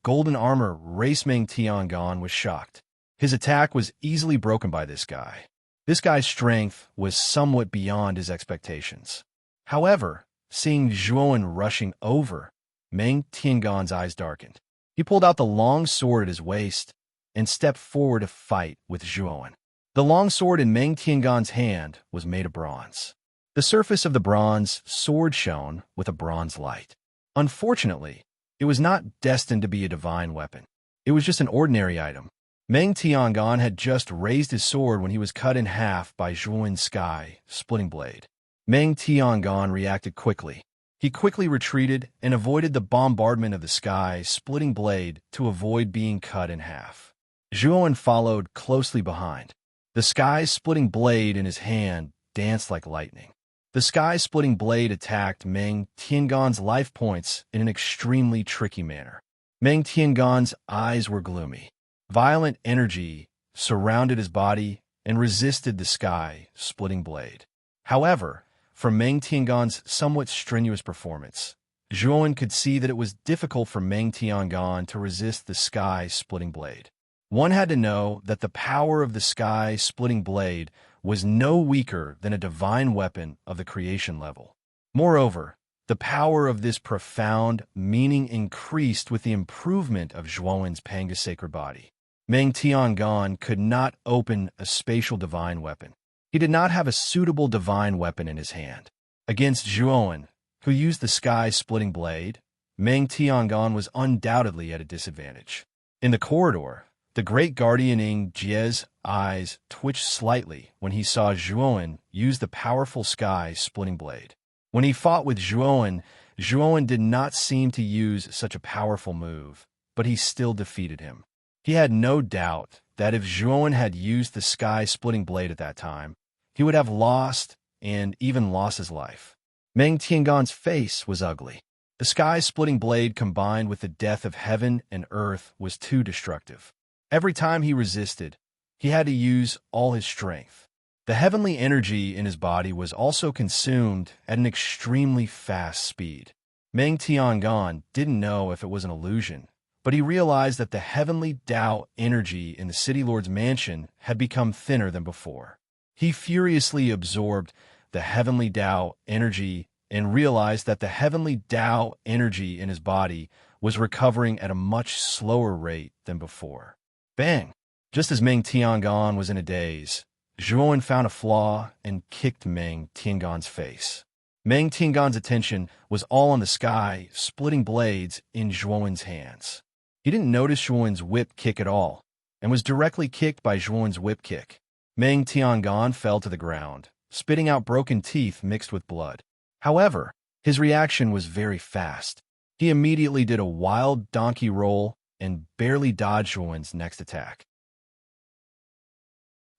Speaker 1: Golden Armor. Race Meng Tiangong was shocked. His attack was easily broken by this guy. This guy's strength was somewhat beyond his expectations. However, seeing Zhuowen rushing over, Meng Tiangong's eyes darkened. He pulled out the long sword at his waist and stepped forward to fight with Zhuowen. The long sword in Meng Tiangong's hand was made of bronze. The surface of the bronze sword shone with a bronze light. Unfortunately, it was not destined to be a divine weapon. It was just an ordinary item. Meng Tiangong had just raised his sword when he was cut in half by Zhuowen's sky-splitting blade. Meng Tiangong reacted quickly. He quickly retreated and avoided the bombardment of the sky-splitting blade to avoid being cut in half. Zhuowen followed closely behind. The sky-splitting blade in his hand danced like lightning. The sky-splitting blade attacked Meng Tiangong's life points in an extremely tricky manner. Meng Tiangong's eyes were gloomy. Violent energy surrounded his body and resisted the sky-splitting blade. However, from Meng Tiangong's somewhat strenuous performance, Zhuowen could see that it was difficult for Meng Tiangong to resist the sky-splitting blade. One had to know that the power of the sky-splitting blade was no weaker than a divine weapon of the creation level. Moreover, the power of this profound meaning increased with the improvement of Zhuowen's Panga sacred body. Meng Tiangong could not open a spatial divine weapon. He did not have a suitable divine weapon in his hand. Against Zhuowen, who used the sky-splitting blade, Meng Tiangong was undoubtedly at a disadvantage. In the corridor, the great guardian Ing Jie's eyes twitched slightly when he saw Zhuowen use the powerful sky-splitting blade. When he fought with Zhuowen, Zhuowen did not seem to use such a powerful move, but he still defeated him. He had no doubt that if Zhuowen had used the sky-splitting blade at that time, he would have lost and even lost his life. Meng Tiangong's face was ugly. The sky-splitting blade combined with the death of heaven and earth was too destructive. Every time he resisted, he had to use all his strength. The heavenly energy in his body was also consumed at an extremely fast speed. Meng Tiangong didn't know if it was an illusion, but he realized that the heavenly Tao energy in the City Lord's mansion had become thinner than before. He furiously absorbed the heavenly Tao energy and realized that the heavenly Tao energy in his body was recovering at a much slower rate than before. Bang! Just as Meng Tiangong was in a daze, Zhuowen found a flaw and kicked Meng Tiangong's face. Meng Tiangong's attention was all on the sky-splitting blades in Zhuowen's hands. He didn't notice Zhuowen's whip kick at all, and was directly kicked by Zhuowen's whip kick. Meng Tiangong fell to the ground, spitting out broken teeth mixed with blood. However, his reaction was very fast. He immediately did a wild donkey roll and barely dodged Zhuowen's next attack.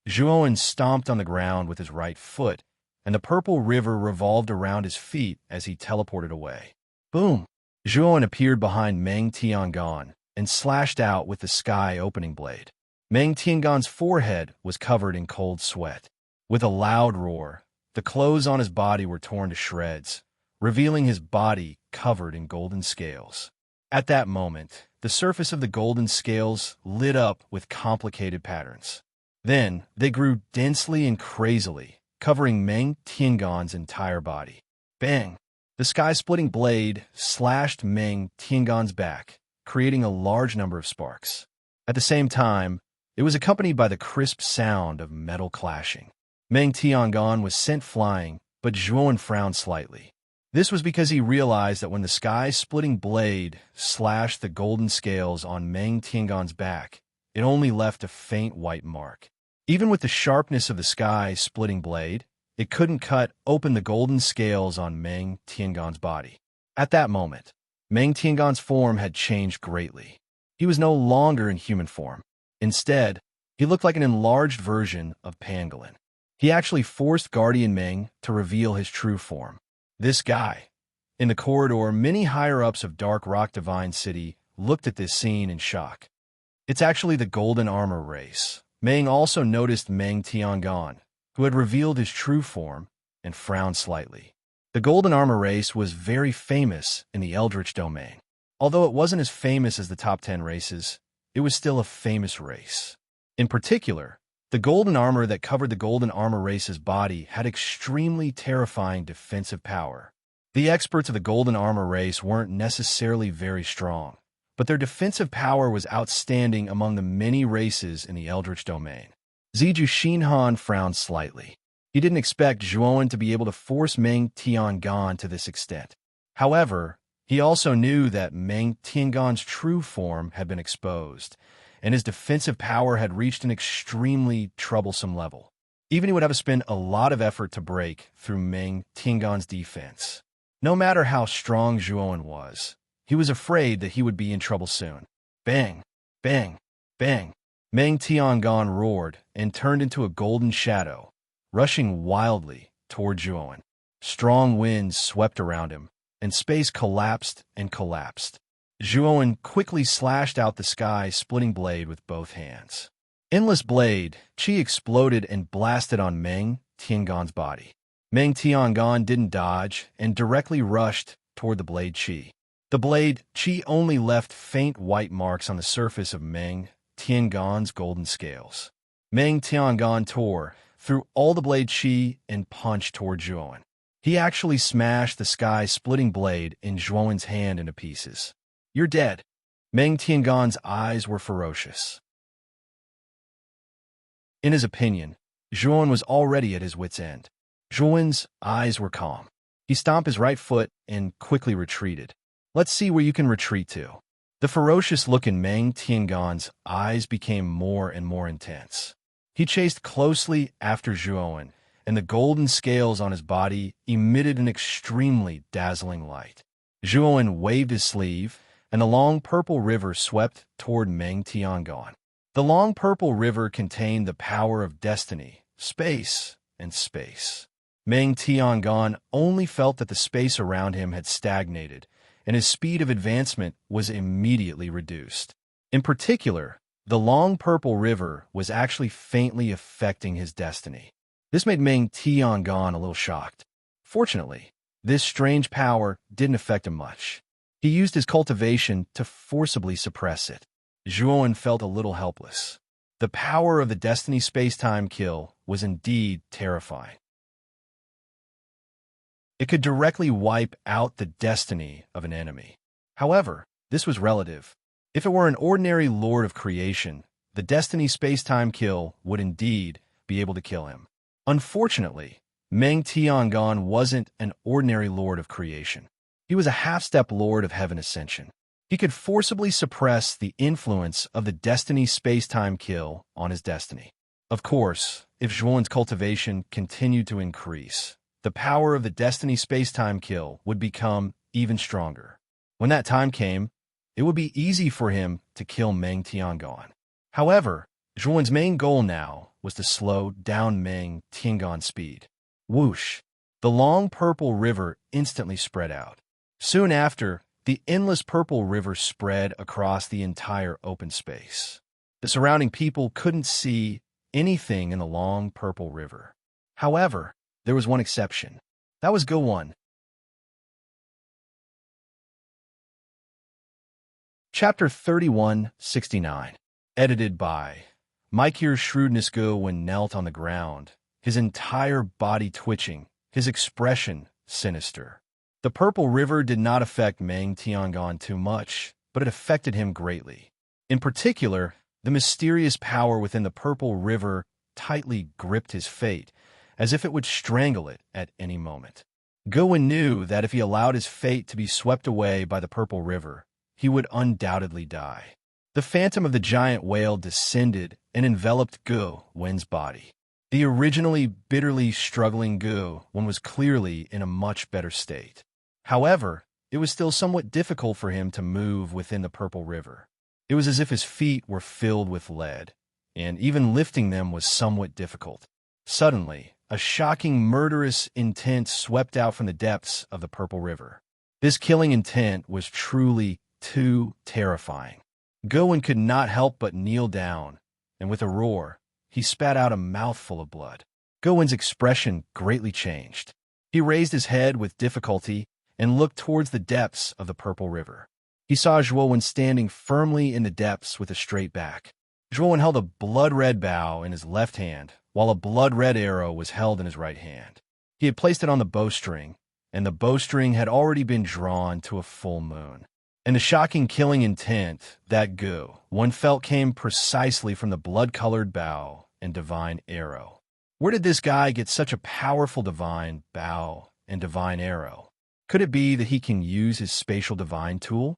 Speaker 1: Zhuowen stomped on the ground with his right foot, and the purple river revolved around his feet as he teleported away. Boom! Zhuowen appeared behind Meng Tiangong and slashed out with the sky opening blade. Meng Tiangong's forehead was covered in cold sweat. With a loud roar, the clothes on his body were torn to shreds, revealing his body covered in golden scales. At that moment, the surface of the golden scales lit up with complicated patterns. Then, they grew densely and crazily, covering Meng Tiangong's entire body. Bang! The sky-splitting blade slashed Meng Tiangong's back, creating a large number of sparks. At the same time, it was accompanied by the crisp sound of metal clashing. Meng Tiangong was sent flying, but Zhuowen frowned slightly. This was because he realized that when the sky-splitting blade slashed the golden scales on Meng Tiangong's back, it only left a faint white mark. Even with the sharpness of the sky-splitting blade, it couldn't cut open the golden scales on Meng Tiangong's body. At that moment, Meng Tiangong's form had changed greatly. He was no longer in human form. Instead, he looked like an enlarged version of Pangolin. He actually forced Guardian Meng to reveal his true form. This guy. In the corridor, many higher-ups of Dark Rock Divine City looked at this scene in shock. It's actually the Golden Armor race. Meng also noticed Meng Tiangong, who had revealed his true form, and frowned slightly. The Golden Armor race was very famous in the Eldritch domain. Although it wasn't as famous as the top 10 races, it was still a famous race. In particular, the golden armor that covered the Golden Armor race's body had extremely terrifying defensive power. The experts of the Golden Armor race weren't necessarily very strong, but their defensive power was outstanding among the many races in the Eldritch domain. Ziju Xinhan frowned slightly. He didn't expect Zhuowen to be able to force Meng Tiangong to this extent. However, he also knew that Meng Tiangong's true form had been exposed, and his defensive power had reached an extremely troublesome level. Even he would have to spend a lot of effort to break through Meng Tiangong's defense. No matter how strong Zhuowen was, he was afraid that he would be in trouble soon. Bang! Bang! Bang! Meng Tiangong roared and turned into a golden shadow, rushing wildly toward Zhuowen. Strong winds swept around him, and space collapsed and collapsed. Zhuowen quickly slashed out the sky-splitting blade with both hands. Endless blade, chi exploded and blasted on Meng Tiangong's body. Meng Tiangong didn't dodge and directly rushed toward the blade chi. The blade chi only left faint white marks on the surface of Meng Tiangong's golden scales. Meng Tiangong tore through all the blade chi and punched toward Zhuowen. He actually smashed the sky-splitting blade in Zhuowen's hand into pieces. "You're dead." Meng Tiangong's eyes were ferocious. In his opinion, Zhuowen was already at his wit's end. Zhuowen's eyes were calm. He stomped his right foot and quickly retreated. "Let's see where you can retreat to." The ferocious look in Meng Tiangong's eyes became more and more intense. He chased closely after Zhuowen, and the golden scales on his body emitted an extremely dazzling light. Zhuowen waved his sleeve, and the long purple river swept toward Meng Tiangong. The long purple river contained the power of destiny, space, and space. Meng Tiangong only felt that the space around him had stagnated, and his speed of advancement was immediately reduced. In particular, the long purple river was actually faintly affecting his destiny. This made Meng Tiangong a little shocked. Fortunately, this strange power didn't affect him much. He used his cultivation to forcibly suppress it. Zhuowen felt a little helpless. The power of the Destiny space-time kill was indeed terrifying. It could directly wipe out the destiny of an enemy. However, this was relative. If it were an ordinary Lord of Creation, the Destiny space-time kill would indeed be able to kill him. Unfortunately, Meng Tiangong wasn't an ordinary Lord of Creation. He was a half-step Lord of Heaven Ascension. He could forcibly suppress the influence of the Destiny space-time kill on his destiny. Of course, if Zhuowen's cultivation continued to increase, the power of the Destiny space-time kill would become even stronger. When that time came, it would be easy for him to kill Meng Tiangong. However, Zhuowen's main goal now was to slow down Meng Tiangon's speed. Whoosh! The long purple river instantly spread out. Soon after, the endless purple river spread across the entire open space. The surrounding people couldn't see anything in the long purple river. However, there was one exception. That was Go-1. Chapter 3169. Edited by Mike's shrewdness. Go-1 knelt on the ground, his entire body twitching, his expression sinister. The purple river did not affect Meng Tiangon too much, but it affected him greatly. In particular, the mysterious power within the purple river tightly gripped his fate, as if it would strangle it at any moment. Go-1 knew that if he allowed his fate to be swept away by the purple river, he would undoubtedly die. The phantom of the giant whale descended and enveloped Go-1's body. The originally bitterly struggling Go-1 was clearly in a much better state. However, it was still somewhat difficult for him to move within the purple river. It was as if his feet were filled with lead, and even lifting them was somewhat difficult. Suddenly, a shocking, murderous intent swept out from the depths of the purple river. This killing intent was truly too terrifying. Go-1 could not help but kneel down, and with a roar, he spat out a mouthful of blood. Go-1's expression greatly changed. He raised his head with difficulty and looked towards the depths of the purple river. He saw Zhuo-1 standing firmly in the depths with a straight back. Zhuo-1 held a blood-red bow in his left hand, while a blood-red arrow was held in his right hand. He had placed it on the bowstring, and the bowstring had already been drawn to a full moon. And the shocking killing intent that Go-1 felt came precisely from the blood-colored bow and divine arrow. Where did this guy get such a powerful divine bow and divine arrow? Could it be that he can use his spatial divine tool?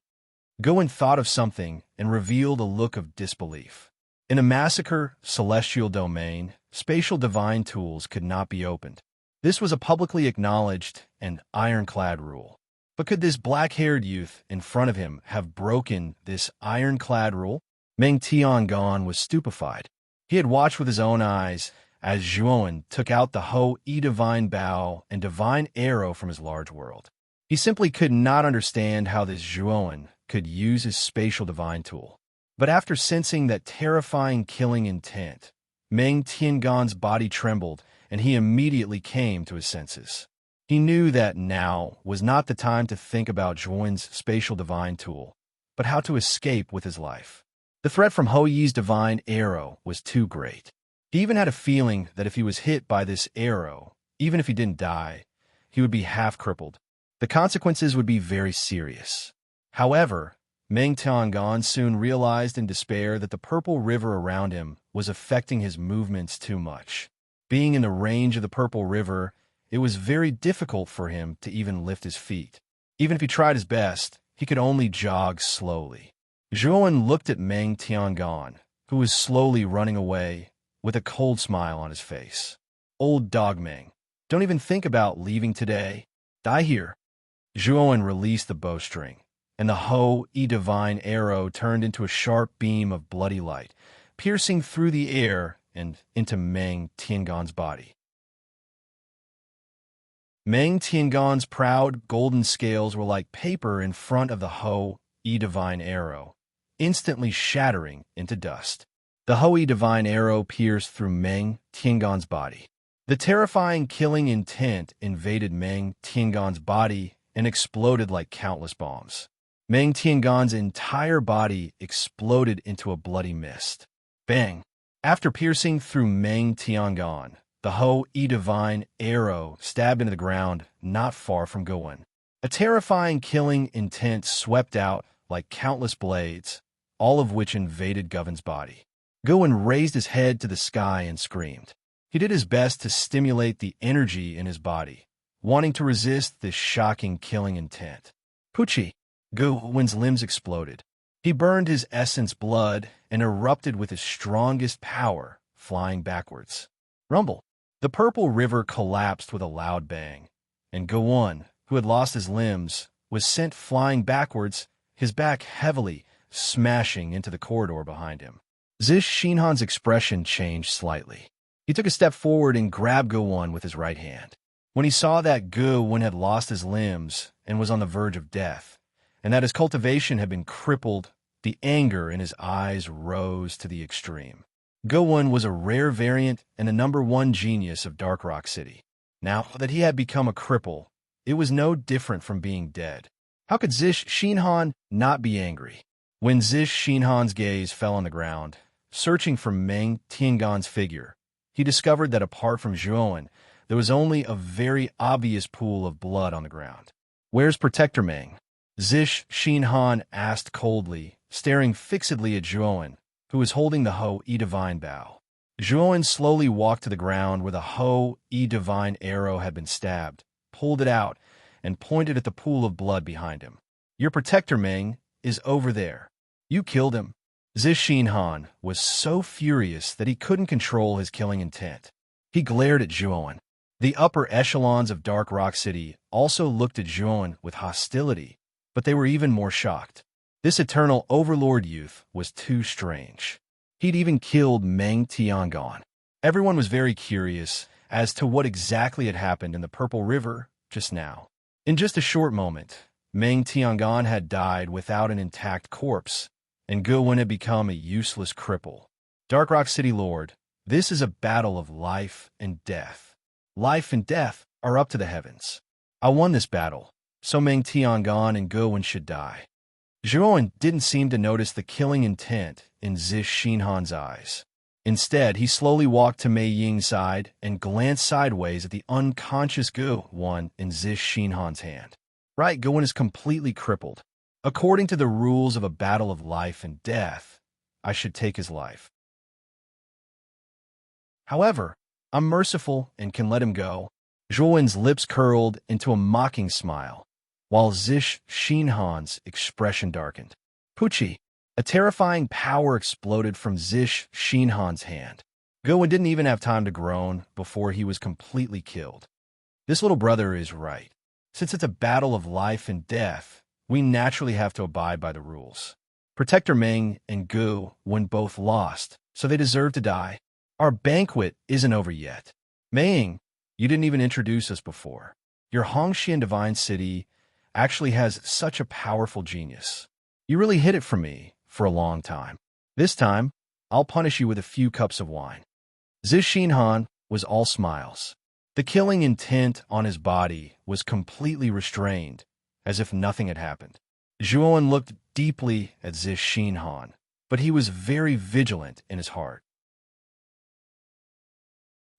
Speaker 1: Go-1 thought of something and revealed a look of disbelief. In a massacre celestial domain, spatial divine tools could not be opened. This was a publicly acknowledged and ironclad rule. But could this black-haired youth in front of him have broken this ironclad rule? Meng Tiangon was stupefied. He had watched with his own eyes as Zhuo-1 took out the Ho-E divine bow and divine arrow from his large world. He simply could not understand how this Zhuo-1 could use his spatial divine tool. But after sensing that terrifying killing intent, Meng Tiangon's body trembled, and he immediately came to his senses. He knew that now was not the time to think about Zhuo-1's spatial divine tool, but how to escape with his life. The threat from Ho-Yi's divine arrow was too great. He even had a feeling that if he was hit by this arrow, even if he didn't die, he would be half-crippled. The consequences would be very serious. However, Meng Tiangon soon realized in despair that the purple river around him was affecting his movements too much. Being in the range of the purple river, it was very difficult for him to even lift his feet. Even if he tried his best, he could only jog slowly. Zhuo-1 looked at Meng Tiangon, who was slowly running away, with a cold smile on his face. Old dog Meng, don't even think about leaving today. Die here. Zhuo-1 released the bowstring, and the Ho-E divine arrow turned into a sharp beam of bloody light, piercing through the air and into Meng Tiangon's body. Meng Tiangon's proud golden scales were like paper in front of the Ho-E divine arrow, instantly shattering into dust. The Ho-E divine arrow pierced through Meng Tiangon's body. The terrifying killing intent invaded Meng Tiangon's body and exploded like countless bombs. Meng Tiangon's entire body exploded into a bloody mist. Bang! After piercing through Meng Tiangon, the Ho-E divine arrow stabbed into the ground not far from Go-1. A terrifying killing intent swept out like countless blades, all of which invaded Go-1's body. Go-1 raised his head to the sky and screamed. He did his best to stimulate the energy in his body, wanting to resist this shocking killing intent. Poochie! Go-1's limbs exploded. He burned his essence blood and erupted with his strongest power, flying backwards. Rumble! The purple river collapsed with a loud bang, and Go-1, who had lost his limbs, was sent flying backwards, his back heavily smashing into the corridor behind him. Zish Shinhan's expression changed slightly. He took a step forward and grabbed Go-won with his right hand. When he saw that Go-won had lost his limbs and was on the verge of death, and that his cultivation had been crippled, the anger in his eyes rose to the extreme. Go-won was a rare variant and the #1 genius of Dark Rock City. Now that he had become a cripple, it was no different from being dead. How could Zish Shinhan not be angry? When Zish Shinhan's gaze fell on the ground, searching for Meng Tiangan's figure, he discovered that apart from Zhuowen, there was only a very obvious pool of blood on the ground. "Where's Protector Meng?" Zish Shinhan asked coldly, staring fixedly at Zhuowen, who was holding the Ho-E Divine Bow. Zhuowen slowly walked to the ground where the Ho-E Divine arrow had been stabbed, pulled it out, and pointed at the pool of blood behind him. "Your Protector Meng is over there. You killed him." Zish Shinhan was so furious that he couldn't control his killing intent. He glared at Zhuowen. The upper echelons of Dark Rock City also looked at Zhuowen with hostility, but they were even more shocked. This eternal overlord youth was too strange. He'd even killed Meng Tiangan. Everyone was very curious as to what exactly had happened in the Purple River just now. In just a short moment, Meng Tiangan had died without an intact corpse, and Go-won had become a useless cripple. Dark Rock City Lord, this is a battle of life and death. Life and death are up to the heavens. I won this battle, so Meng Tiangan and Go-won should die. Zhuowen didn't seem to notice the killing intent in Zish Shinhan's eyes. Instead, he slowly walked to Mei Ying's side and glanced sideways at the unconscious Go-won in Zish Shinhan's hand. Right, Go-won is completely crippled. According to the rules of a battle of life and death, I should take his life. However, I'm merciful and can let him go. Zhuowen's lips curled into a mocking smile, while Zish Shinhan's expression darkened. Pucci! A terrifying power exploded from Zish Shinhan's hand. Go-won didn't even have time to groan before he was completely killed. This little brother is right. Since it's a battle of life and death, we naturally have to abide by the rules. Protector Meng and Go-won both lost, so they deserve to die. Our banquet isn't over yet. Meng, you didn't even introduce us before. Your Hongxian Divine City actually has such a powerful genius. You really hid it from me for a long time. This time, I'll punish you with a few cups of wine. Zish Shinhan was all smiles. The killing intent on his body was completely restrained, as if nothing had happened. Zhuowen looked deeply at Zish Shinhan, but he was very vigilant in his heart.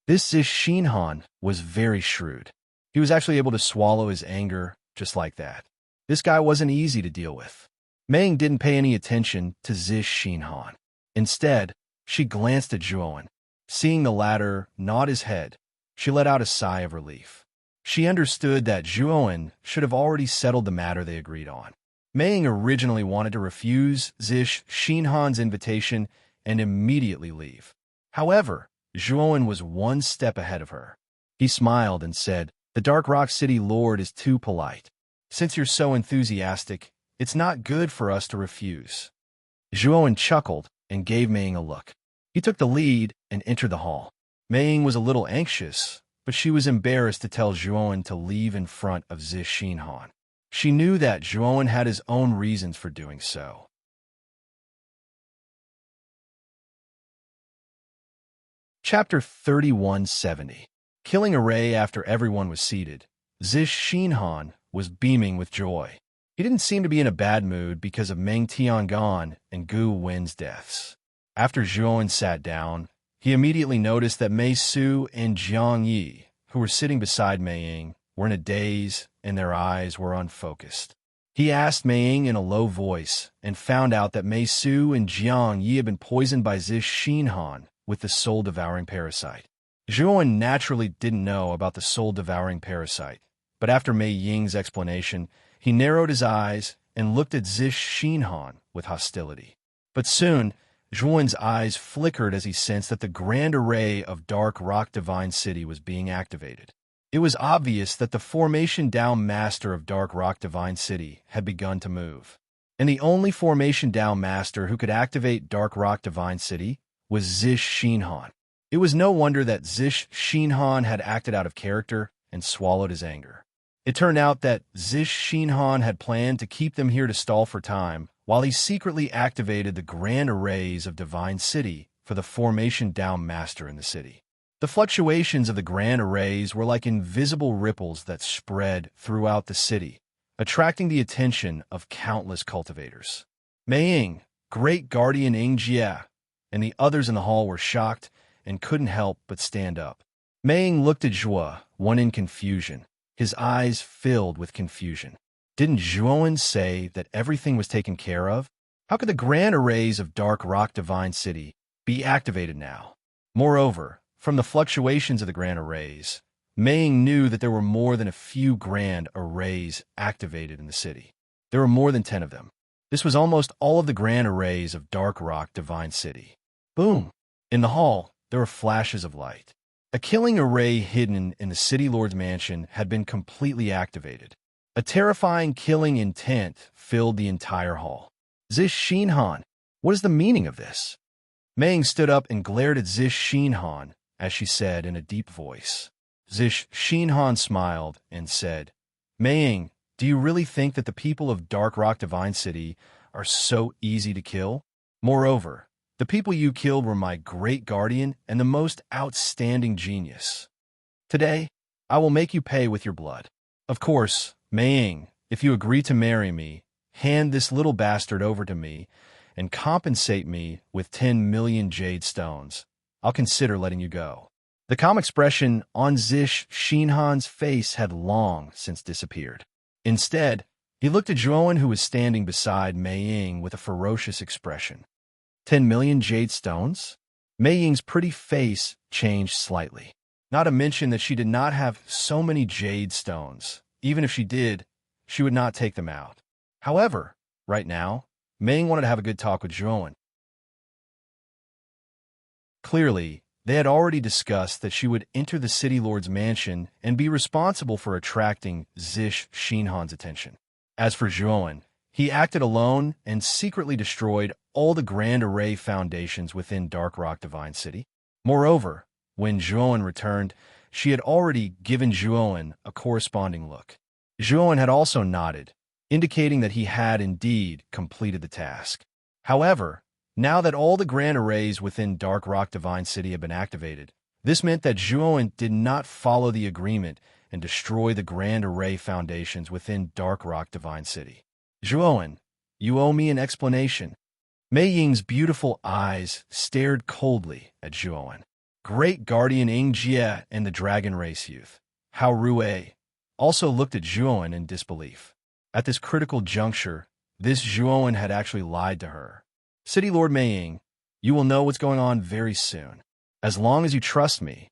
Speaker 1: This Zish Shinhan was very shrewd. He was actually able to swallow his anger just like that. This guy wasn't easy to deal with. Meng didn't pay any attention to Zish Shinhan. Instead, she glanced at Zhuowen. Seeing the latter nod his head, she let out a sigh of relief. She understood that Zhuowen should have already settled the matter they agreed on. Meng originally wanted to refuse Zish Shinhan's invitation and immediately leave. However, Zhuowen was one step ahead of her. He smiled and said, "The Dark Rock City Lord is too polite. Since you're so enthusiastic, it's not good for us to refuse." Zhuowen chuckled and gave Meng a look. He took the lead and entered the hall. Meng was a little anxious, but she was embarrassed to tell Zhuowen to leave in front of Zish Shinhan. She knew that Zhuowen had his own reasons for doing so. Chapter 3170. Killing Array after everyone was seated, Zish Shinhan was beaming with joy. He didn't seem to be in a bad mood because of Meng Tiangan and Go-won's deaths. After Zhuowen sat down, he immediately noticed that Mei Su and Jiang Yi, who were sitting beside Mei Ying, were in a daze and their eyes were unfocused. He asked Mei Ying in a low voice and found out that Mei Su and Jiang Yi had been poisoned by Zish Shinhan with the soul-devouring parasite. Zhuowen naturally didn't know about the soul-devouring parasite, but after Mei Ying's explanation, he narrowed his eyes and looked at Zish Shinhan with hostility. But soon, Zhuowen's eyes flickered as he sensed that the grand array of Dark Rock Divine City was being activated. It was obvious that the Formation Down Master of Dark Rock Divine City had begun to move. And the only Formation Down Master who could activate Dark Rock Divine City was Zish Shinhan. It was no wonder that Zish Shinhan had acted out of character and swallowed his anger. It turned out that Zish Shinhan had planned to keep them here to stall for time, while he secretly activated the grand arrays of Divine City for the formation down master in the city. The fluctuations of the grand arrays were like invisible ripples that spread throughout the city, attracting the attention of countless cultivators. Mei Ying, Great Guardian Ying Jie, and the others in the hall were shocked and couldn't help but stand up. Mei Ying looked at Zhuo, one in confusion, his eyes filled with confusion. Didn't Zhuowen say that everything was taken care of? How could the grand arrays of Dark Rock Divine City be activated now? Moreover, from the fluctuations of the grand arrays, Mei Ying knew that there were more than a few grand arrays activated in the city. There were more than 10 of them. This was almost all of the grand arrays of Dark Rock Divine City. Boom! In the hall, there were flashes of light. A killing array hidden in the City Lord's mansion had been completely activated. A terrifying killing intent filled the entire hall. Zish Shinhan, what is the meaning of this? Mei Ying stood up and glared at Zish Shinhan as she said in a deep voice. Zish Shinhan smiled and said, Mei Ying, do you really think that the people of Dark Rock Divine City are so easy to kill? Moreover, the people you killed were my great guardian and the most outstanding genius. Today, I will make you pay with your blood. Of course, Mei Ying, if you agree to marry me, hand this little bastard over to me and compensate me with 10 million jade stones. I'll consider letting you go. The calm expression on Zish Shinhan's face had long since disappeared. Instead, he looked at Zhuowen, who was standing beside Mei Ying with a ferocious expression. 10 million jade stones? Mei Ying's pretty face changed slightly. Not to mention that she did not have so many jade stones. Even if she did, she would not take them out. However, right now, Mei Ying wanted to have a good talk with Zhuowen. Clearly, they had already discussed that she would enter the City Lord's mansion and be responsible for attracting Zish Shinhan's attention. As for Zhuowen, he acted alone and secretly destroyed all the Grand Array foundations within Dark Rock Divine City. Moreover, when Zhuowen returned, she had already given Zhuowen a corresponding look. Zhuowen had also nodded, indicating that he had indeed completed the task. However, now that all the Grand Arrays within Dark Rock Divine City had been activated, this meant that Zhuowen did not follow the agreement and destroy the Grand Array foundations within Dark Rock Divine City. Zhuowen, you owe me an explanation. Mei Ying's beautiful eyes stared coldly at Zhuowen. Great Guardian Ying Jie and the Dragon Race youth, Hao Rue, also looked at Zhuowen in disbelief. At this critical juncture, this Zhuowen had actually lied to her. City Lord Mei Ying, you will know what's going on very soon. As long as you trust me,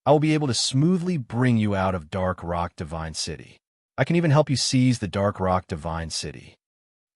Speaker 1: I will be able to smoothly bring you out of Dark Rock Divine City. I can even help you seize the Dark Rock Divine City.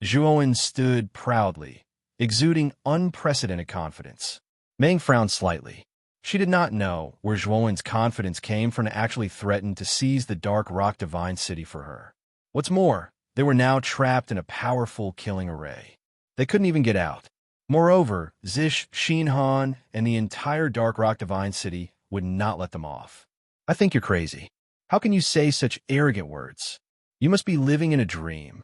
Speaker 1: Zhuowen stood proudly, exuding unprecedented confidence. Mei Ying frowned slightly. She did not know where Zhuowen's confidence came from to actually threaten to seize the Dark Rock Divine City for her. What's more, they were now trapped in a powerful killing array. They couldn't even get out. Moreover, Zish Shinhan and the entire Dark Rock Divine City would not let them off. I think you're crazy. How can you say such arrogant words? You must be living in a dream.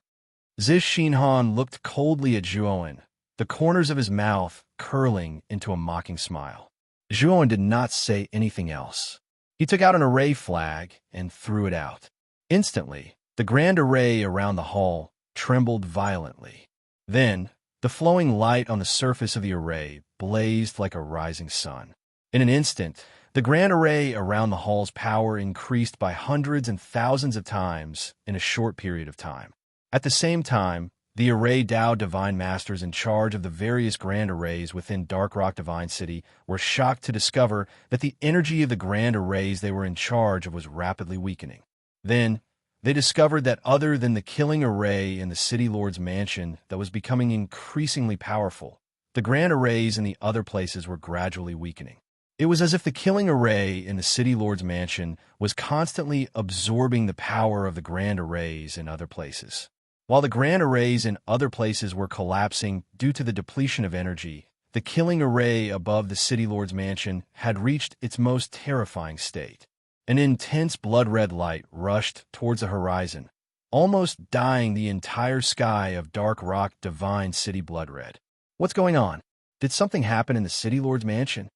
Speaker 1: Zish Shinhan looked coldly at Zhuowen, the corners of his mouth curling into a mocking smile. Zhuowen did not say anything else. He took out an array flag and threw it out. Instantly, the grand array around the hall trembled violently. Then, the flowing light on the surface of the array blazed like a rising sun. In an instant, the grand array around the hall's power increased by hundreds and thousands of times in a short period of time. At the same time, the Array Dao Divine Masters in charge of the various grand arrays within Dark Rock Divine City were shocked to discover that the energy of the grand arrays they were in charge of was rapidly weakening. Then, they discovered that other than the killing array in the City Lord's mansion that was becoming increasingly powerful, the grand arrays in the other places were gradually weakening. It was as if the killing array in the City Lord's mansion was constantly absorbing the power of the grand arrays in other places. While the grand arrays in other places were collapsing due to the depletion of energy, the killing array above the city lord's mansion had reached its most terrifying state. An intense blood-red light rushed towards the horizon, almost dyeing the entire sky of Dark Rock Divine City blood red. What's going on? Did something happen in the city lord's mansion?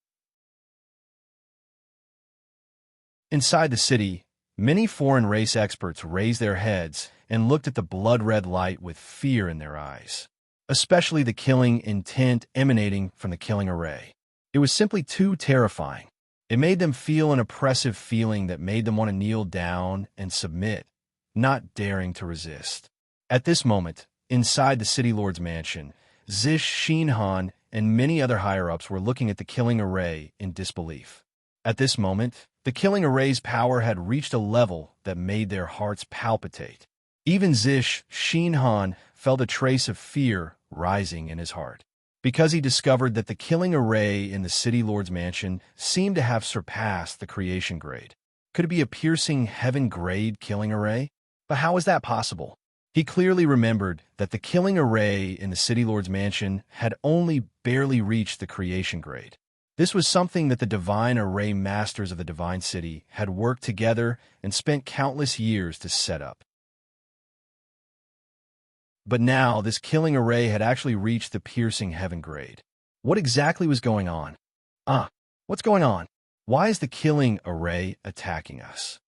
Speaker 1: Inside the city, many foreign race experts raised their heads and looked at the blood-red light with fear in their eyes, especially the killing intent emanating from the killing array. It was simply too terrifying. It made them feel an oppressive feeling that made them want to kneel down and submit, not daring to resist. At this moment, inside the city lord's mansion, Zish Shinhan and many other higher-ups were looking at the killing array in disbelief. At this moment, the killing array's power had reached a level that made their hearts palpitate. Even Zish Shinhan felt a trace of fear rising in his heart, because he discovered that the killing array in the city lord's mansion seemed to have surpassed the creation grade. Could it be a piercing heaven-grade killing array? But how is that possible? He clearly remembered that the killing array in the city lord's mansion had only barely reached the creation grade. This was something that the divine array masters of the divine city had worked together and spent countless years to set up. But now this killing array had actually reached the piercing heaven grade. What exactly was going on? What's going on? Why is the killing array attacking us?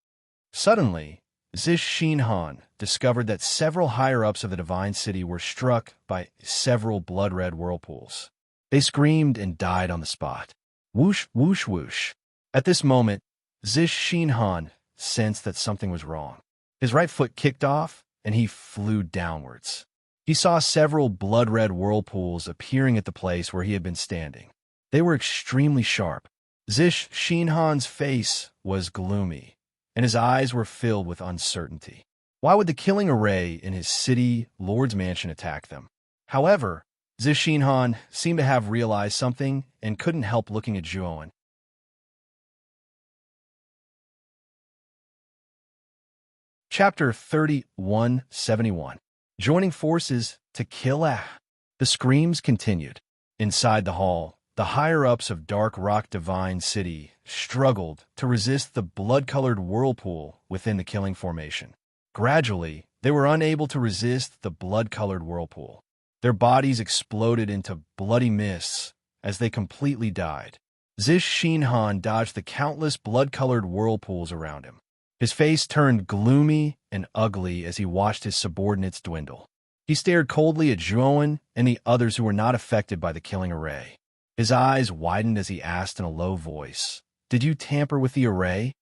Speaker 1: Suddenly, Zish Shinhan discovered that several higher-ups of the divine city were struck by several blood-red whirlpools. They screamed and died on the spot. Whoosh, whoosh, whoosh. At this moment, Zish Shinhan sensed that something was wrong. His right foot kicked off, and he flew downwards. He saw several blood-red whirlpools appearing at the place where he had been standing. They were extremely sharp. Zish Shinhan's face was gloomy, and his eyes were filled with uncertainty. Why would the killing array in his city lord's mansion attack them? However, Zish Shinhan seemed to have realized something and couldn't help looking at Zhuowen. Chapter 3171. Joining forces to kill The screams continued. Inside the hall, the higher-ups of Dark Rock Divine City struggled to resist the blood-colored whirlpool within the killing formation. Gradually, they were unable to resist the blood-colored whirlpool. Their bodies exploded into bloody mists as they completely died. Zish Shinhan dodged the countless blood-colored whirlpools around him. His face turned gloomy and ugly as he watched his subordinates dwindle. He stared coldly at Zhuowen and the others who were not affected by the killing array. His eyes widened as he asked in a low voice, "Did you tamper with the array?"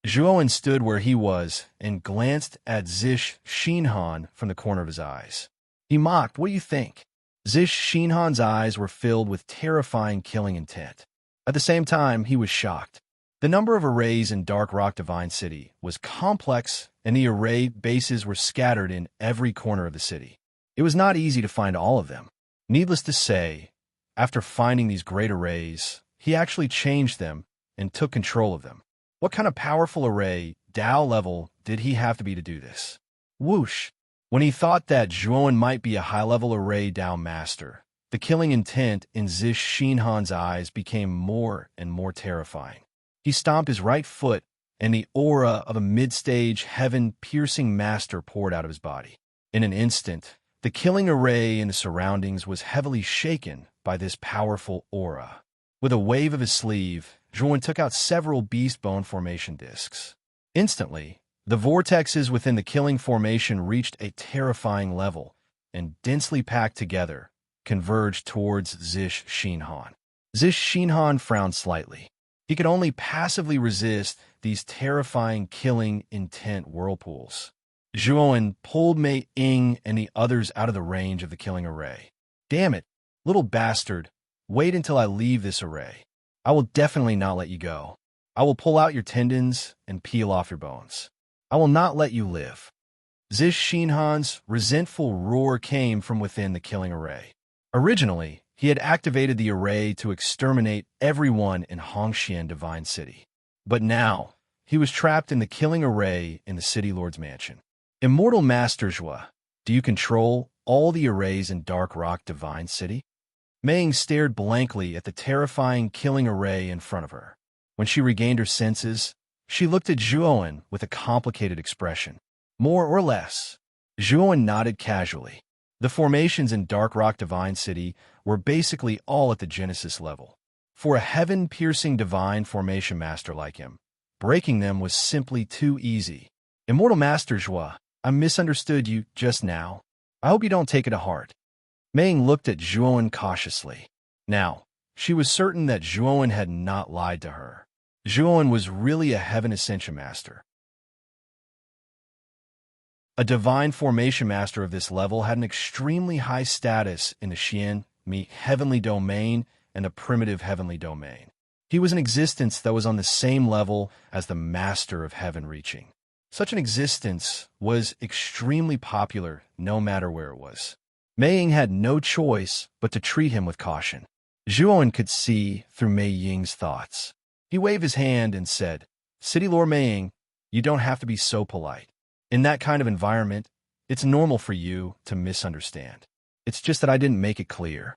Speaker 1: Zhuowen stood where he was and glanced at Zish Shinhan from the corner of his eyes. He mocked, "What do you think?" Zish Shinhan's eyes were filled with terrifying killing intent. At the same time, he was shocked. The number of arrays in Dark Rock Divine City was complex, and the array bases were scattered in every corner of the city. It was not easy to find all of them. Needless to say, after finding these great arrays, he actually changed them and took control of them. What kind of powerful array, Dao level, did he have to be to do this? Whoosh! When he thought that Zhuowen might be a high-level array Dao master, the killing intent in Zish Shinhan's eyes became more and more terrifying. He stomped his right foot, and the aura of a mid-stage, heaven-piercing master poured out of his body. In an instant, the killing array in the surroundings was heavily shaken by this powerful aura. With a wave of his sleeve, Zhuowen took out several beast bone formation discs. Instantly, the vortexes within the killing formation reached a terrifying level and, densely packed together, converged towards Zish Shinhan. Zish Shinhan frowned slightly. He could only passively resist these terrifying killing intent whirlpools. Zhuowen pulled Mei Ying and the others out of the range of the killing array. "Damn it, little bastard, wait until I leave this array. I will definitely not let you go. I will pull out your tendons and peel off your bones. I will not let you live." Zish Shinhan's resentful roar came from within the killing array. Originally, he had activated the array to exterminate everyone in Hongxian Divine City. But now, he was trapped in the killing array in the City Lord's mansion. "Immortal Master Zhua, do you control all the arrays in Dark Rock Divine City?" Mei stared blankly at the terrifying killing array in front of her. When she regained her senses, she looked at Zhuowen with a complicated expression. More or less. Zhuowen nodded casually. The formations in Dark Rock Divine City were basically all at the Genesis level. For a heaven-piercing divine formation master like him, breaking them was simply too easy. Immortal Master Zhua, I misunderstood you just now. I hope you don't take it to heart. Mei looked at Zhuowen cautiously. Now, she was certain that Zhuowen had not lied to her. Zhuowen was really a heaven ascension master. A divine formation master of this level had an extremely high status in the Xian, Mi heavenly domain and the primitive heavenly domain. He was an existence that was on the same level as the master of heaven reaching. Such an existence was extremely popular no matter where it was. Mei had no choice but to treat him with caution. Zhuowen could see through Mei Ying's thoughts. He waved his hand and said, City Lord Mei, you don't have to be so polite. In that kind of environment, it's normal for you to misunderstand. It's just that I didn't make it clear.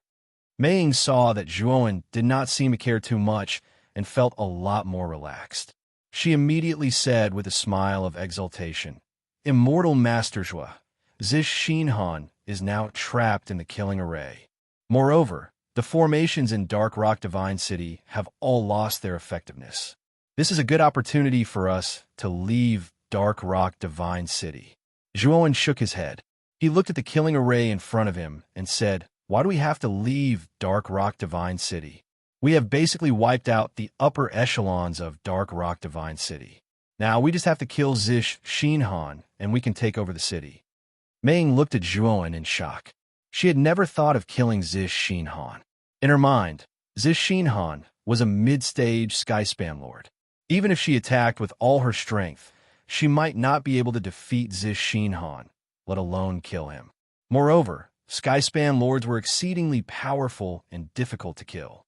Speaker 1: Mei saw that Zhuowen did not seem to care too much and felt a lot more relaxed. She immediately said with a smile of exultation, Immortal Master Zhua, Zish Xinhan is now trapped in the killing array. Moreover, the formations in Dark Rock Divine City have all lost their effectiveness. This is a good opportunity for us to leave Dark Rock Divine City. Zhuowen shook his head. He looked at the killing array in front of him and said, Why do we have to leave Dark Rock Divine City? We have basically wiped out the upper echelons of Dark Rock Divine City. Now we just have to kill Zish Xinhan and we can take over the city. Mei looked at Zhuowen in shock. She had never thought of killing Zish Xinhan. In her mind, Zish Xinhan was a mid-stage skyspan lord. Even if she attacked with all her strength, she might not be able to defeat Zish Xinhan, let alone kill him. Moreover, skyspan lords were exceedingly powerful and difficult to kill.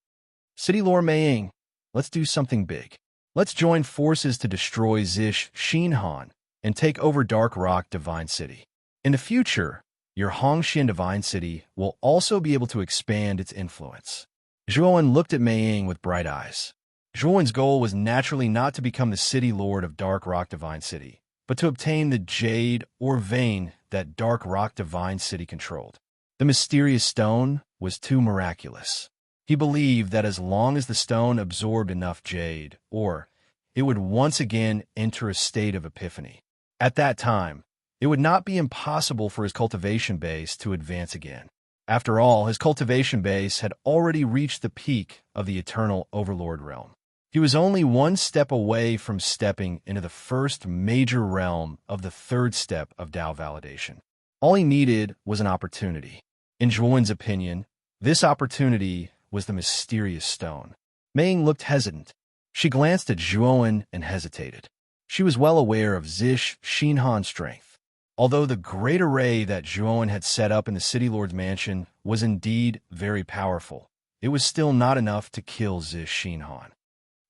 Speaker 1: City Lord Mei, let's do something big. Let's join forces to destroy Zish Xinhan and take over Dark Rock Divine City. In the future, your Hongxian Divine City will also be able to expand its influence. Zhuowen looked at Mei with bright eyes. Zhuowen's goal was naturally not to become the city lord of Dark Rock Divine City, but to obtain the jade or vein that Dark Rock Divine City controlled. The mysterious stone was too miraculous. He believed that as long as the stone absorbed enough jade, or it would once again enter a state of epiphany. At that time, it would not be impossible for his cultivation base to advance again. After all, his cultivation base had already reached the peak of the eternal Overlord realm. He was only one step away from stepping into the first major realm of the third step of Dao validation. All he needed was an opportunity. In Zhuowen's opinion, this opportunity was the mysterious stone. Mei looked hesitant. She glanced at Zhuowen and hesitated. She was well aware of Zish Xinhan's strength. Although the great array that Zhuowen had set up in the City Lord's mansion was indeed very powerful, it was still not enough to kill Zish Xinhan.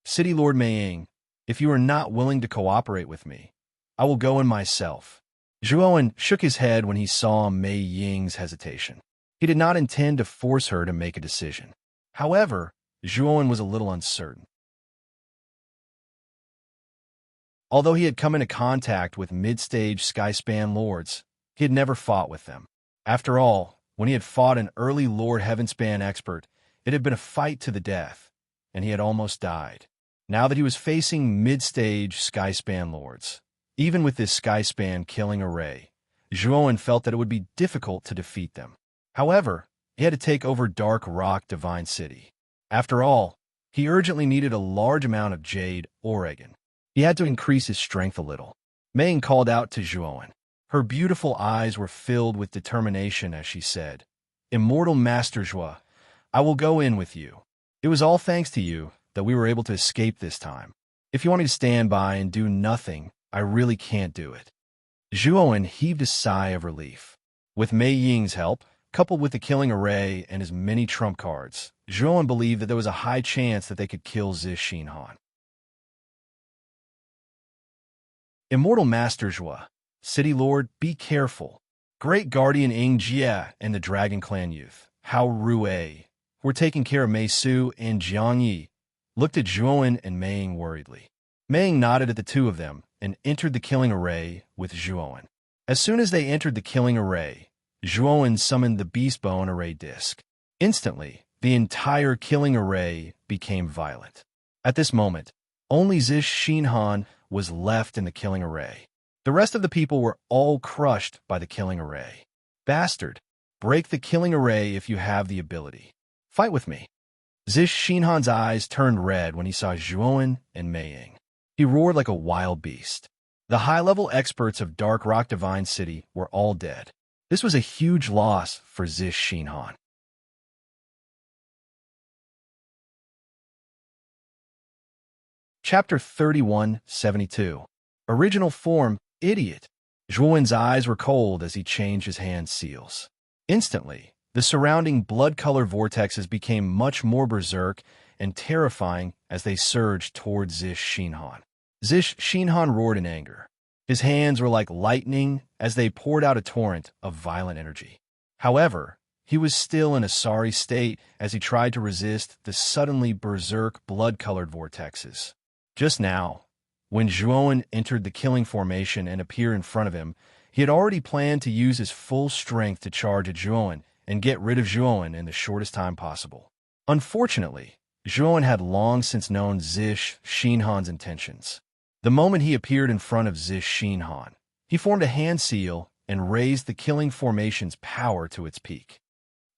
Speaker 1: City Lord Mei, if you are not willing to cooperate with me, I will go in myself. Zhuowen shook his head when he saw Mei Ying's hesitation. He did not intend to force her to make a decision. However, Zhuowen was a little uncertain. Although he had come into contact with mid-stage skyspan lords, he had never fought with them. After all, when he had fought an early Lord Heavenspan expert, it had been a fight to the death, and he had almost died. Now that he was facing mid-stage skyspan lords, even with this skyspan killing array, Zhuowen felt that it would be difficult to defeat them. However, he had to take over Dark Rock Divine City. After all, he urgently needed a large amount of jade Oregon. He had to increase his strength a little. Mei called out to Zhuowen. Her beautiful eyes were filled with determination as she said, Immortal Master Zhua, I will go in with you. It was all thanks to you that we were able to escape this time. If you want me to stand by and do nothing, I really can't do it. Zhuowen heaved a sigh of relief. With Mei Ying's help, coupled with the killing array and his many trump cards, Zhuowen believed that there was a high chance that they could kill Zish Xinhan. Immortal Master Zhua, City Lord, be careful. Great Guardian Ing Jie and the Dragon Clan youth, Hao Rue, who were taking care of Mei Su and Jiang Yi, looked at Zhuowen and Mei Ying worriedly. Mei Ying nodded at the two of them and entered the killing array with Zhuowen. As soon as they entered the killing array, Zhuowen summoned the Beast Bone Array Disc. Instantly, the entire killing array became violent. At this moment, only Zish Xinhan was left in the killing array. The rest of the people were all crushed by the killing array. Bastard, break the killing array if you have the ability. Fight with me. Zish Xinhan's eyes turned red when he saw Zhuowen and Mei Ying. He roared like a wild beast. The high-level experts of Dark Rock Divine City were all dead. This was a huge loss for Zish Xinhan. Chapter 3172. Original Form, Idiot. Zhuowen's eyes were cold as he changed his hand seals. Instantly, the surrounding blood-colored vortexes became much more berserk and terrifying as they surged towards Zish Xinhan. Zish Xinhan roared in anger. His hands were like lightning as they poured out a torrent of violent energy. However, he was still in a sorry state as he tried to resist the suddenly berserk blood-colored vortexes. Just now, when Zhuowen entered the killing formation and appeared in front of him, he had already planned to use his full strength to charge at Zhuowen and get rid of Zhuowen in the shortest time possible. Unfortunately, Zhuowen had long since known Zish Xinhan's intentions. The moment he appeared in front of Zish Xinhan, he formed a hand seal and raised the killing formation's power to its peak.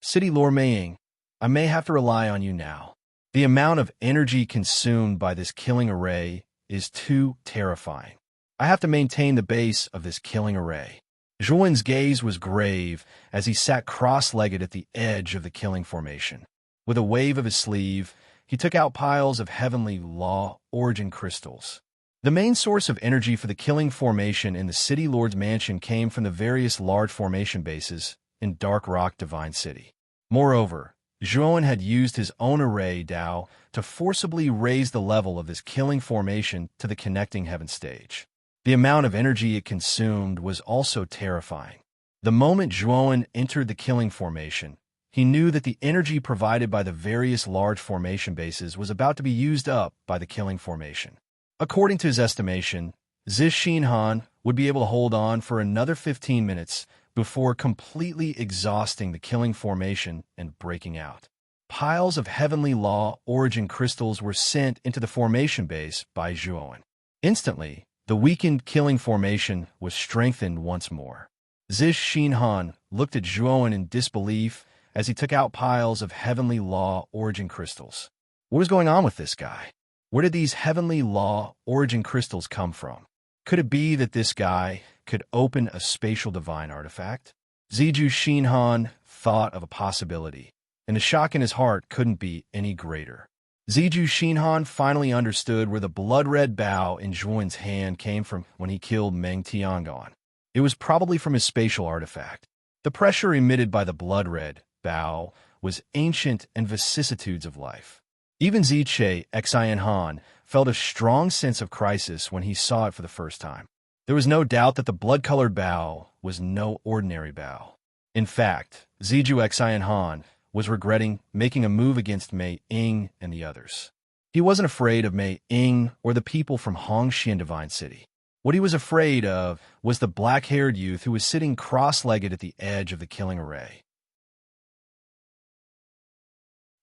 Speaker 1: City Lord Mei Ying, I may have to rely on you now. The amount of energy consumed by this killing array is too terrifying. I have to maintain the base of this killing array. Zhuowen's gaze was grave as he sat cross-legged at the edge of the killing formation. With a wave of his sleeve, he took out piles of heavenly law origin crystals. The main source of energy for the killing formation in the City Lord's mansion came from the various large formation bases in Dark Rock Divine City. Moreover, Zhuowen had used his own array Dao to forcibly raise the level of this killing formation to the connecting heaven stage. The amount of energy it consumed was also terrifying. The moment Zhuowen entered the killing formation, he knew that the energy provided by the various large formation bases was about to be used up by the killing formation. According to his estimation, Zish Xinhan would be able to hold on for another 15 minutes before completely exhausting the killing formation and breaking out. Piles of heavenly law origin crystals were sent into the formation base by Zhuowen. Instantly, the weakened killing formation was strengthened once more. Zish Xinhan looked at Zhuowen in disbelief as he took out piles of heavenly law origin crystals. What was going on with this guy? Where did these heavenly law origin crystals come from? Could it be that this guy could open a spatial divine artifact? Ziju Xinhan thought of a possibility, and the shock in his heart couldn't be any greater. Ziju Xinhan finally understood where the blood-red bow in Zhuowen's hand came from when he killed Meng Tiangong. It was probably from his spatial artifact. The pressure emitted by the blood-red bow was ancient and vicissitudes of life. Even Ziche Xianhan felt a strong sense of crisis when he saw it for the first time. There was no doubt that the blood-colored bow was no ordinary bow. In fact, Ziju Xianhan was regretting making a move against Mei Ying and the others. He wasn't afraid of Mei Ying or the people from Hongxian Divine City. What he was afraid of was the black-haired youth who was sitting cross-legged at the edge of the killing array.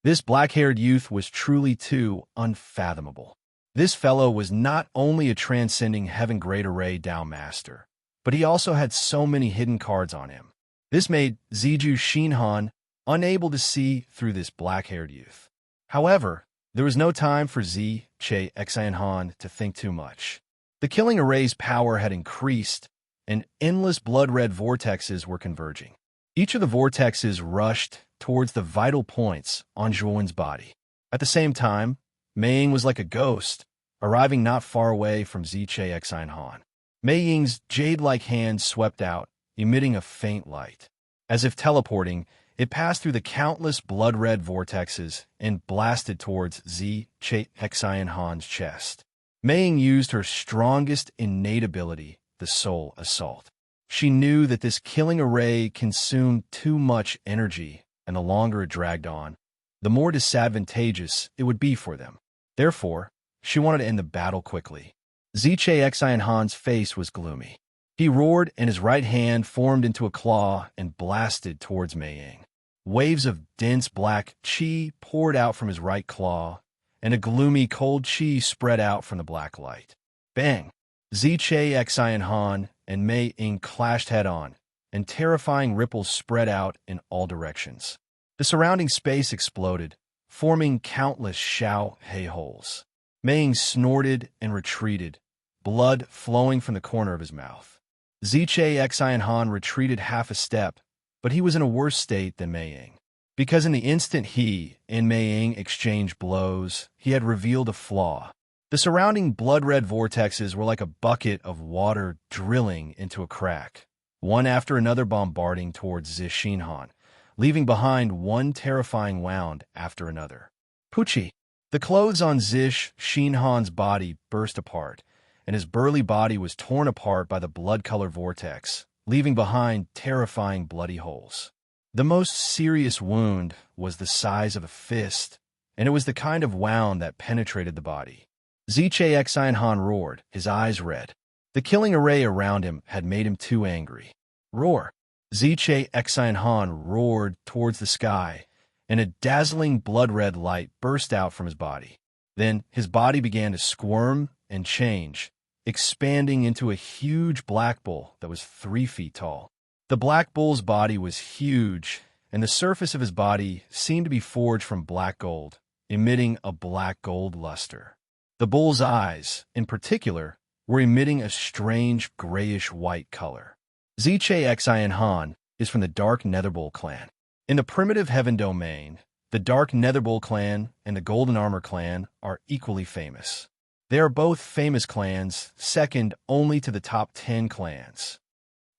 Speaker 1: This black-haired youth was truly too unfathomable. This fellow was not only a transcending Heaven Great Array Dao Master, but he also had so many hidden cards on him. This made Ziju Xinhan unable to see through this black-haired youth. However, there was no time for Ziche Xianhan to think too much. The killing array's power had increased, and endless blood-red vortexes were converging. Each of the vortexes rushed towards the vital points on Zhuowen's body. At the same time, Mei Ying was like a ghost, arriving not far away from Ziche Xianhan. Mei Ying's jade-like hand swept out, emitting a faint light. As if teleporting, it passed through the countless blood-red vortexes and blasted towards Ziche Xianhan's chest. Mei Ying used her strongest innate ability, the Soul Assault. She knew that this killing array consumed too much energy, and the longer it dragged on, the more disadvantageous it would be for them. Therefore, she wanted to end the battle quickly. Han's face was gloomy. He roared, and his right hand formed into a claw and blasted towards Mei Ying. Waves of dense black qi poured out from his right claw, and a gloomy cold qi spread out from the black light. Bang! Han and Mei Ying clashed head-on, and terrifying ripples spread out in all directions. The surrounding space exploded, forming countless Xiao He holes. Mei Ying snorted and retreated, blood flowing from the corner of his mouth. Han retreated half a step, but he was in a worse state than Mei Ying. Because in the instant he and Mei Ying exchanged blows, he had revealed a flaw. The surrounding blood-red vortexes were like a bucket of water drilling into a crack, one after another bombarding towards Han, leaving behind one terrifying wound after another. Pucci! The clothes on Han's body burst apart, and his burly body was torn apart by the blood-colored vortex, leaving behind terrifying bloody holes. The most serious wound was the size of a fist, and it was the kind of wound that penetrated the body. Han roared, his eyes red. The killing array around him had made him too angry. Roar! Han roared towards the sky, and a dazzling blood-red light burst out from his body. Then his body began to squirm and change, expanding into a huge black bull that was 3 feet tall. The black bull's body was huge, and the surface of his body seemed to be forged from black gold, emitting a black gold luster. The bull's eyes, in particular, were emitting a strange grayish-white color. Han is from the Dark Netherbull clan. In the primitive Heaven domain, the Dark Netherbull clan and the Golden Armor clan are equally famous. They are both famous clans, second only to the top 10 clans.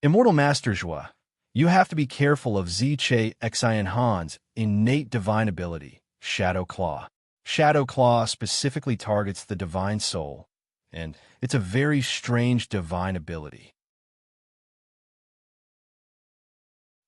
Speaker 1: Immortal Master Zhua, you have to be careful of Han's innate divine ability, Shadow Claw. Shadow Claw specifically targets the divine soul, and it's a very strange divine ability.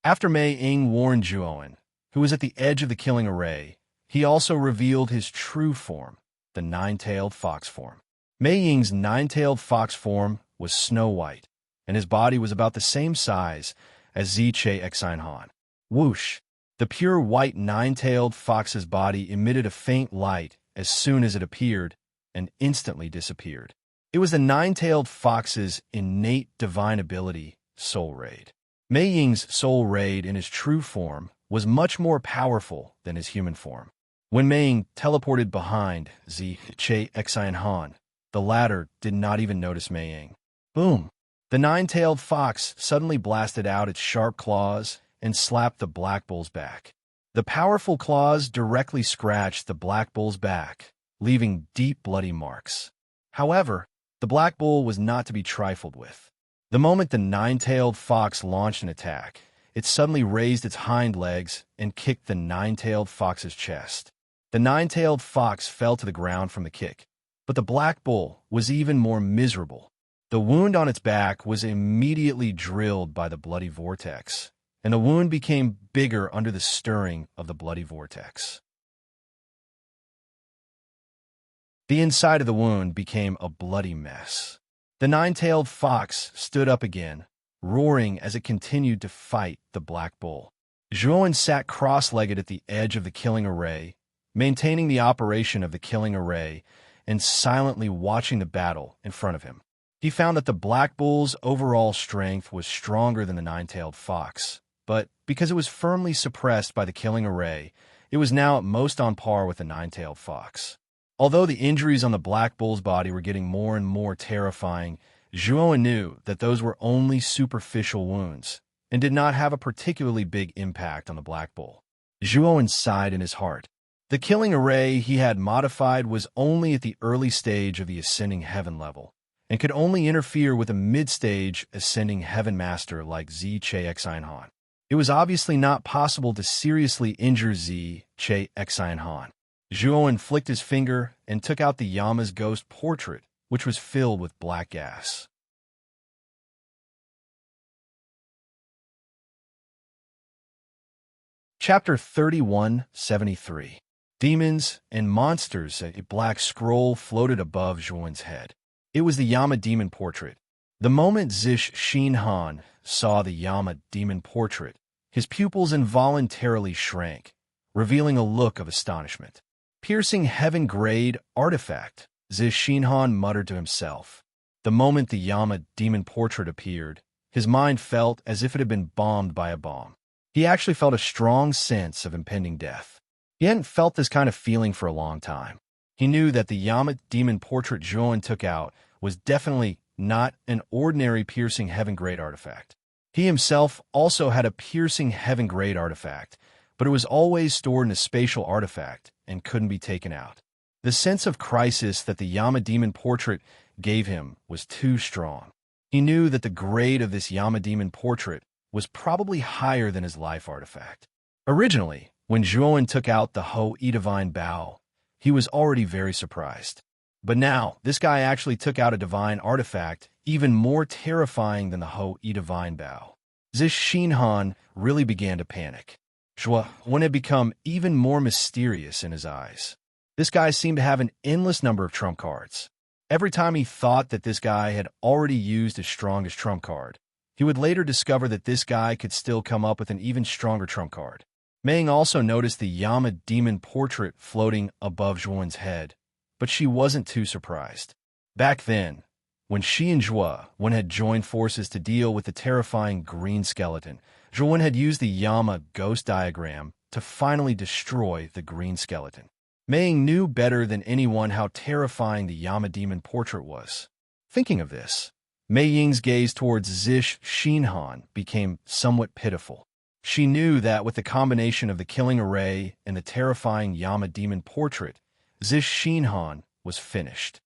Speaker 1: After Mei Ying warned Zhuowen, who was at the edge of the killing array, he also revealed his true form, the nine-tailed fox form. Mei Ying's nine-tailed fox form was snow white, and his body was about the same size as Han. Whoosh! The pure white nine-tailed fox's body emitted a faint light as soon as it appeared and instantly disappeared. It was the nine-tailed fox's innate divine ability, Soul Raid. Mei Ying's Soul Raid in his true form was much more powerful than his human form. When Mei Ying teleported behind Han, the latter did not even notice Mei Ying. Boom! The nine-tailed fox suddenly blasted out its sharp claws and slapped the black bull's back. The powerful claws directly scratched the black bull's back, leaving deep bloody marks. However, the black bull was not to be trifled with. The moment the nine-tailed fox launched an attack, it suddenly raised its hind legs and kicked the nine-tailed fox's chest. The nine-tailed fox fell to the ground from the kick, but the black bull was even more miserable. The wound on its back was immediately drilled by the bloody vortex, and the wound became bigger under the stirring of the bloody vortex. The inside of the wound became a bloody mess. The nine-tailed fox stood up again, roaring as it continued to fight the black bull. Zhuowen sat cross-legged at the edge of the killing array, maintaining the operation of the killing array and silently watching the battle in front of him. He found that the black bull's overall strength was stronger than the nine-tailed fox, but because it was firmly suppressed by the killing array, it was now at most on par with the nine-tailed fox. Although the injuries on the black bull's body were getting more and more terrifying, Zhuowen knew that those were only superficial wounds and did not have a particularly big impact on the black bull. Zhuowen sighed in his heart. The killing array he had modified was only at the early stage of the ascending heaven level, and could only interfere with a mid-stage ascending heaven master like Han. It was obviously not possible to seriously injure Han. Zhuowen flicked his finger and took out the Yama's ghost portrait, which was filled with black gas. Chapter 3173. Demons and monsters, a black scroll floated above Zhuan's head. It was the Yama demon portrait. The moment Zish Xinhan saw the Yama demon portrait, his pupils involuntarily shrank, revealing a look of astonishment. Piercing heaven-grade artifact, Zish Xinhan muttered to himself. The moment the Yama demon portrait appeared, his mind felt as if it had been bombed by a bomb. He actually felt a strong sense of impending death. He hadn't felt this kind of feeling for a long time. He knew that the Yama demon portrait Zhuan took out was definitely not an ordinary piercing heaven-grade artifact. He himself also had a piercing heaven-grade artifact, but it was always stored in a spatial artifact and couldn't be taken out. The sense of crisis that the Yama demon portrait gave him was too strong. He knew that the grade of this Yama demon portrait was probably higher than his life artifact. Originally, when Zhuan took out the Ho-E Divine Bow, he was already very surprised. But now, this guy actually took out a divine artifact even more terrifying than the Ho-E Divine Bow. Zish Xinhan really began to panic. Zhuan had become even more mysterious in his eyes. This guy seemed to have an endless number of trump cards. Every time he thought that this guy had already used his strongest trump card, he would later discover that this guy could still come up with an even stronger trump card. Meng also noticed the Yama demon portrait floating above Zhuan's head, but she wasn't too surprised. Back then, when she and Zhuan had joined forces to deal with the terrifying green skeleton, Zhuan had used the Yama ghost diagram to finally destroy the green skeleton. Meng knew better than anyone how terrifying the Yama demon portrait was. Thinking of this, Mei Ying's gaze towards Zish Xinhan became somewhat pitiful. She knew that with the combination of the killing array and the terrifying Yama demon portrait, Zish Xinhan was finished.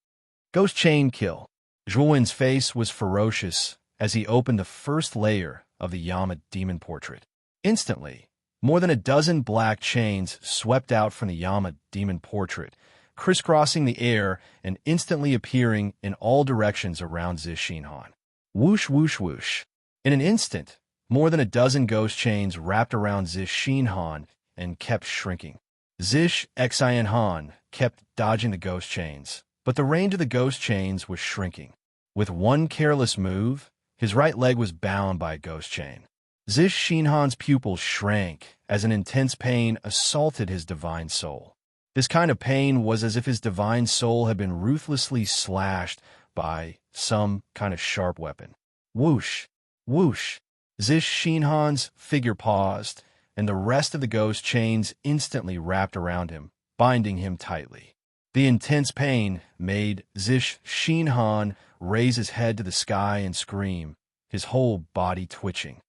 Speaker 1: Ghost Chain Kill. Zhuan's face was ferocious as he opened the first layer of the Yama demon portrait. Instantly, more than a dozen black chains swept out from the Yama demon portrait, crisscrossing the air and instantly appearing in all directions around Zish Xinhan. Whoosh, whoosh, whoosh. In an instant, more than a dozen ghost chains wrapped around Zish Xinhan and kept shrinking. Zish Xinhan kept dodging the ghost chains, but the range of the ghost chains was shrinking. With one careless move, his right leg was bound by a ghost chain. Zish Xinhan's pupils shrank as an intense pain assaulted his divine soul. This kind of pain was as if his divine soul had been ruthlessly slashed by some kind of sharp weapon. Whoosh, whoosh. Zish Xinhan's figure paused, and the rest of the ghost chains instantly wrapped around him, binding him tightly. The intense pain made Zish Xinhan raise his head to the sky and scream, his whole body twitching.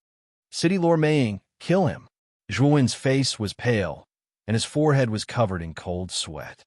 Speaker 1: City Lord Mei, kill him. Zhuan's face was pale, and his forehead was covered in cold sweat.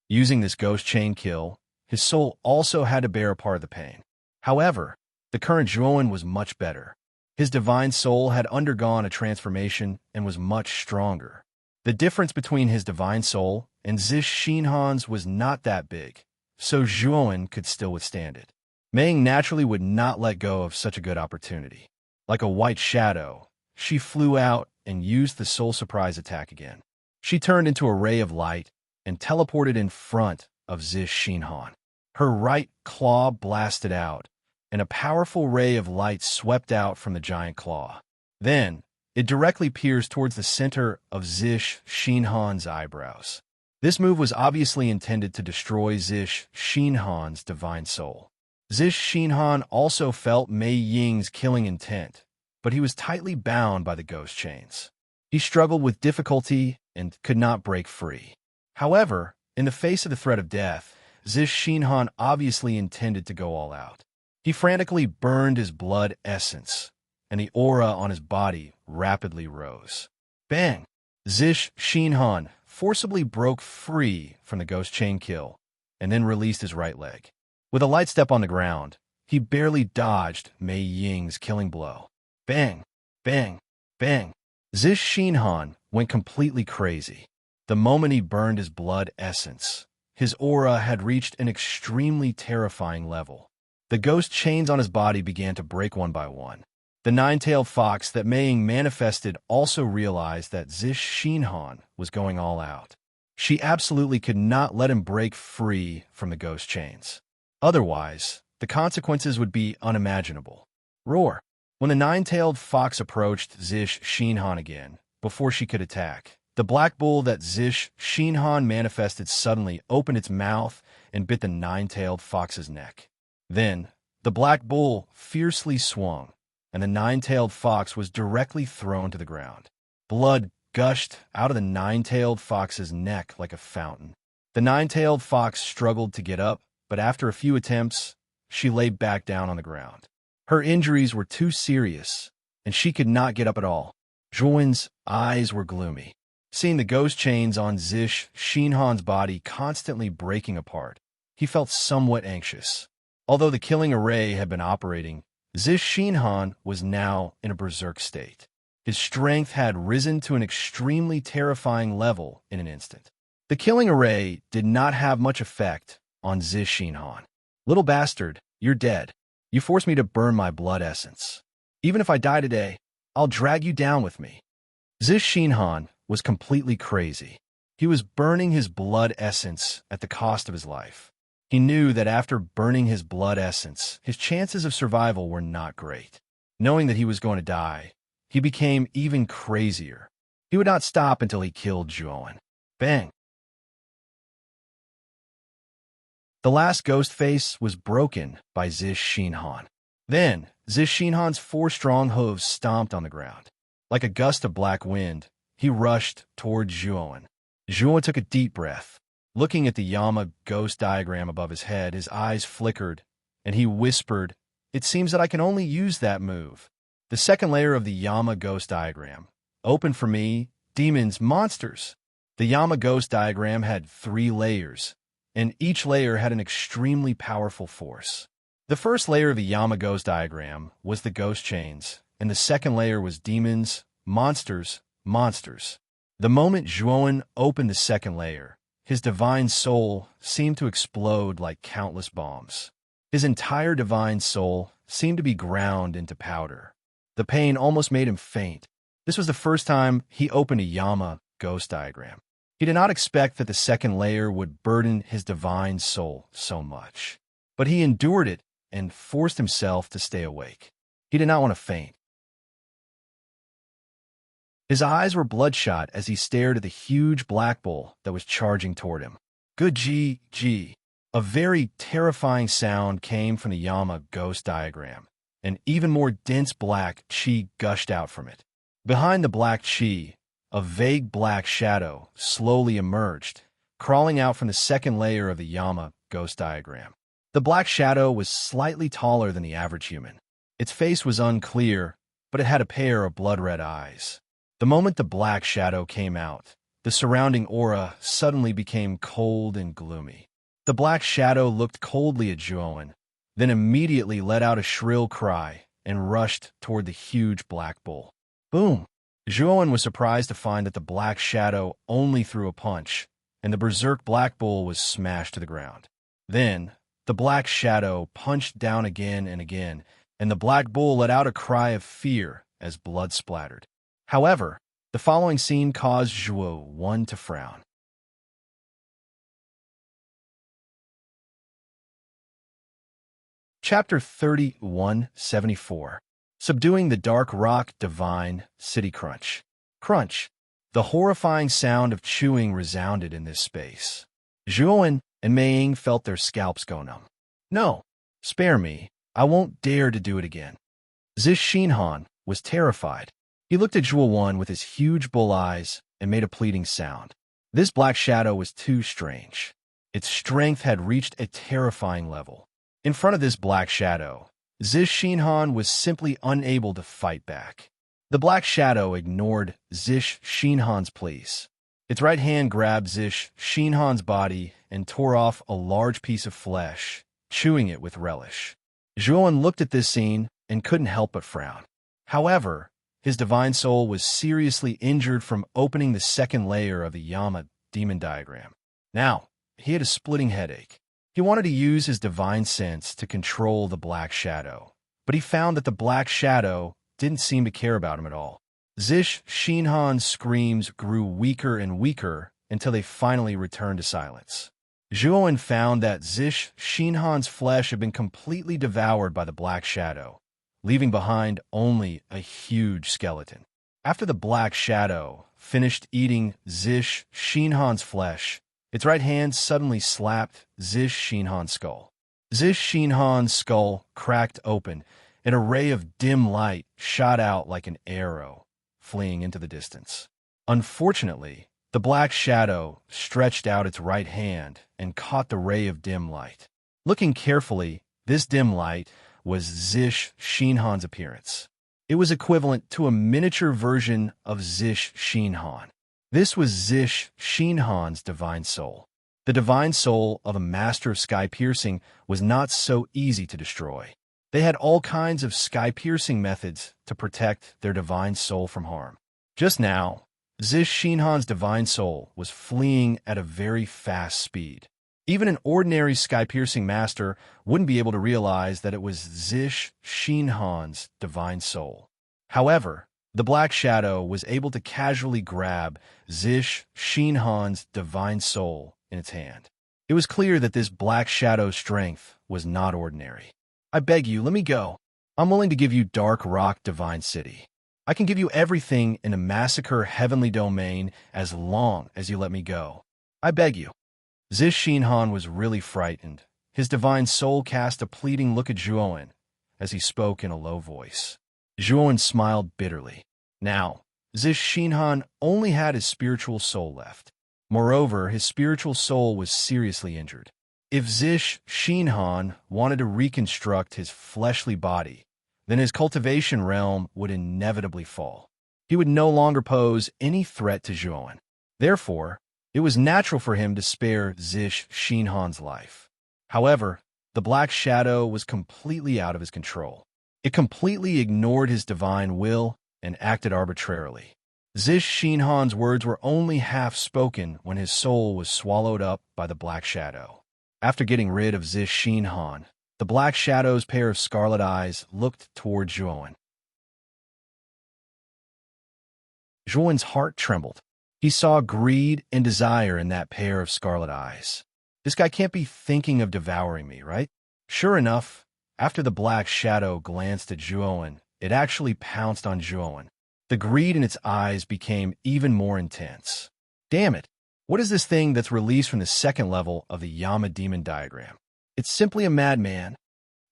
Speaker 1: Using this ghost chain kill, his soul also had to bear a part of the pain. However, the current Zhuan was much better. His divine soul had undergone a transformation and was much stronger. The difference between his divine soul and Zish Xinhan's was not that big, so Zhuan could still withstand it. Meng naturally would not let go of such a good opportunity. Like a white shadow, she flew out and used the soul surprise attack again. She turned into a ray of light and teleported in front of Zish Xinhan. Her right claw blasted out, and a powerful ray of light swept out from the giant claw. Then, it directly pierced towards the center of Zish Xinhan's eyebrows. This move was obviously intended to destroy Zish Xinhan's divine soul. Zish Xinhan also felt Mei Ying's killing intent, but he was tightly bound by the ghost chains. He struggled with difficulty and could not break free. However, in the face of the threat of death, Zish Xinhan obviously intended to go all out. He frantically burned his blood essence, and the aura on his body rapidly rose. Bang! Zish Xinhan forcibly broke free from the ghost chain kill, and then released his right leg. With a light step on the ground, he barely dodged Mei Ying's killing blow. Bang! Bang! Bang! Zish Xinhan went completely crazy. The moment he burned his blood essence, his aura had reached an extremely terrifying level. The ghost chains on his body began to break one by one. The nine-tailed fox that Mei manifested also realized that Zish Shinhan was going all out. She absolutely could not let him break free from the ghost chains. Otherwise, the consequences would be unimaginable. Roar! When the nine-tailed fox approached Zish Shinhan again, before she could attack, the black bull that Zish Shinhan manifested suddenly opened its mouth and bit the nine-tailed fox's neck. Then, the black bull fiercely swung, and the nine-tailed fox was directly thrown to the ground. Blood gushed out of the nine-tailed fox's neck like a fountain. The nine-tailed fox struggled to get up, but after a few attempts, she lay back down on the ground. Her injuries were too serious, and she could not get up at all. Zhuowen's eyes were gloomy, seeing the ghost chains on Zish Shinhan's body constantly breaking apart. He felt somewhat anxious. Although the killing array had been operating, Zish Shinhan was now in a berserk state. His strength had risen to an extremely terrifying level in an instant. The killing array did not have much effect on Zish Shinhan. Little bastard, you're dead. You forced me to burn my blood essence. Even if I die today, I'll drag you down with me. Zish Shinhan was completely crazy. He was burning his blood essence at the cost of his life. He knew that after burning his blood essence, his chances of survival were not great. Knowing that he was going to die, he became even crazier. He would not stop until he killed Zhuowen. Bang! The last ghost face was broken by Zish Shinhan. Then, Zish Shinhan's 4 strong hooves stomped on the ground. Like a gust of black wind, he rushed toward Zhuowen. Zhuowen took a deep breath. Looking at the Yama ghost diagram above his head, his eyes flickered, and he whispered, "It seems that I can only use that move." The second layer of the Yama ghost diagram. Open for me, demons, monsters. The Yama ghost diagram had 3 layers, and each layer had an extremely powerful force. The first layer of the Yama ghost diagram was the ghost chains, and the second layer was demons, monsters, monsters. The moment Zhuowen opened the second layer, his divine soul seemed to explode like countless bombs. His entire divine soul seemed to be ground into powder. The pain almost made him faint. This was the first time he opened a Yama ghost diagram. He did not expect that the second layer would burden his divine soul so much. But he endured it and forced himself to stay awake. He did not want to faint. His eyes were bloodshot as he stared at the huge black bull that was charging toward him. Good G. A very terrifying sound came from the Yama ghost diagram. An even more dense black chi gushed out from it. Behind the black chi, a vague black shadow slowly emerged, crawling out from the second layer of the Yama ghost diagram. The black shadow was slightly taller than the average human. Its face was unclear, but it had a pair of blood-red eyes. The moment the black shadow came out, the surrounding aura suddenly became cold and gloomy. The black shadow looked coldly at Zhuowen, then immediately let out a shrill cry and rushed toward the huge black bull. Boom! Zhuowen was surprised to find that the black shadow only threw a punch, and the berserk black bull was smashed to the ground. Then, the black shadow punched down again and again, and the black bull let out a cry of fear as blood splattered. However, the following scene caused Zhuowen to frown. Chapter 3174. Subduing the Dark Rock Divine City Crunch. Crunch. The horrifying sound of chewing resounded in this space. Zhuowen and Mei felt their scalps go numb. No, spare me. I won't dare to do it again. Zish Shinhan was terrified. He looked at Zhuowen with his huge bull eyes and made a pleading sound. This black shadow was too strange. Its strength had reached a terrifying level. In front of this black shadow, Zish Shinhan was simply unable to fight back. The black shadow ignored Zish Shinhan's pleas. Its right hand grabbed Zish Shinhan's body and tore off a large piece of flesh, chewing it with relish. Zhuowen looked at this scene and couldn't help but frown. However, his divine soul was seriously injured from opening the second layer of the Yama demon diagram. Now, he had a splitting headache. He wanted to use his divine sense to control the black shadow, but he found that the black shadow didn't seem to care about him at all. Zish Shinhan's screams grew weaker and weaker until they finally returned to silence. Zhuowen found that Zish Shinhan's flesh had been completely devoured by the Black Shadow, leaving behind only a huge skeleton. After the Black Shadow finished eating Zish Shinhan's flesh, its right hand suddenly slapped Zish Shinhan's skull. Zish Shinhan's skull cracked open. An ray of dim light shot out like an arrow, fleeing into the distance. Unfortunately, the Black Shadow stretched out its right hand and caught the ray of dim light. Looking carefully, this dim light was Zish Shinhan's appearance. It was equivalent to a miniature version of Zish Shinhan. This was Zish Shinhan's divine soul. The divine soul of a master of sky-piercing was not so easy to destroy. They had all kinds of sky-piercing methods to protect their divine soul from harm. Just now, Zish Shinhan's divine soul was fleeing at a very fast speed. Even an ordinary sky-piercing master wouldn't be able to realize that it was Zish Shinhan's divine soul. However, the Black Shadow was able to casually grab Zish Shinhan's divine soul in its hand. It was clear that this Black Shadow's strength was not ordinary. "I beg you, let me go. I'm willing to give you Dark Rock Divine City. I can give you everything in the Massacre Heavenly Domain as long as you let me go. I beg you." Zish Shinhan was really frightened. His divine soul cast a pleading look at Zhuowen as he spoke in a low voice. Zhuowen smiled bitterly. Now, Zish Shinhan only had his spiritual soul left. Moreover, his spiritual soul was seriously injured. If Zish Shinhan wanted to reconstruct his fleshly body, then his cultivation realm would inevitably fall. He would no longer pose any threat to Zhuowen. Therefore, it was natural for him to spare Zish Shinhan's life. However, the Black Shadow was completely out of his control. It completely ignored his divine will and acted arbitrarily. Zish Shinhan's words were only half spoken when his soul was swallowed up by the Black Shadow. After getting rid of Zish Shinhan, the Black Shadow's pair of scarlet eyes looked toward Zhuowen. Zhuowen's heart trembled. He saw greed and desire in that pair of scarlet eyes. This guy can't be thinking of devouring me, right? Sure enough, after the Black Shadow glanced at Zhuowen, it actually pounced on Zhuowen. The greed in its eyes became even more intense. Damn it! What is this thing that's released from the second level of the Yama demon diagram? It's simply a madman.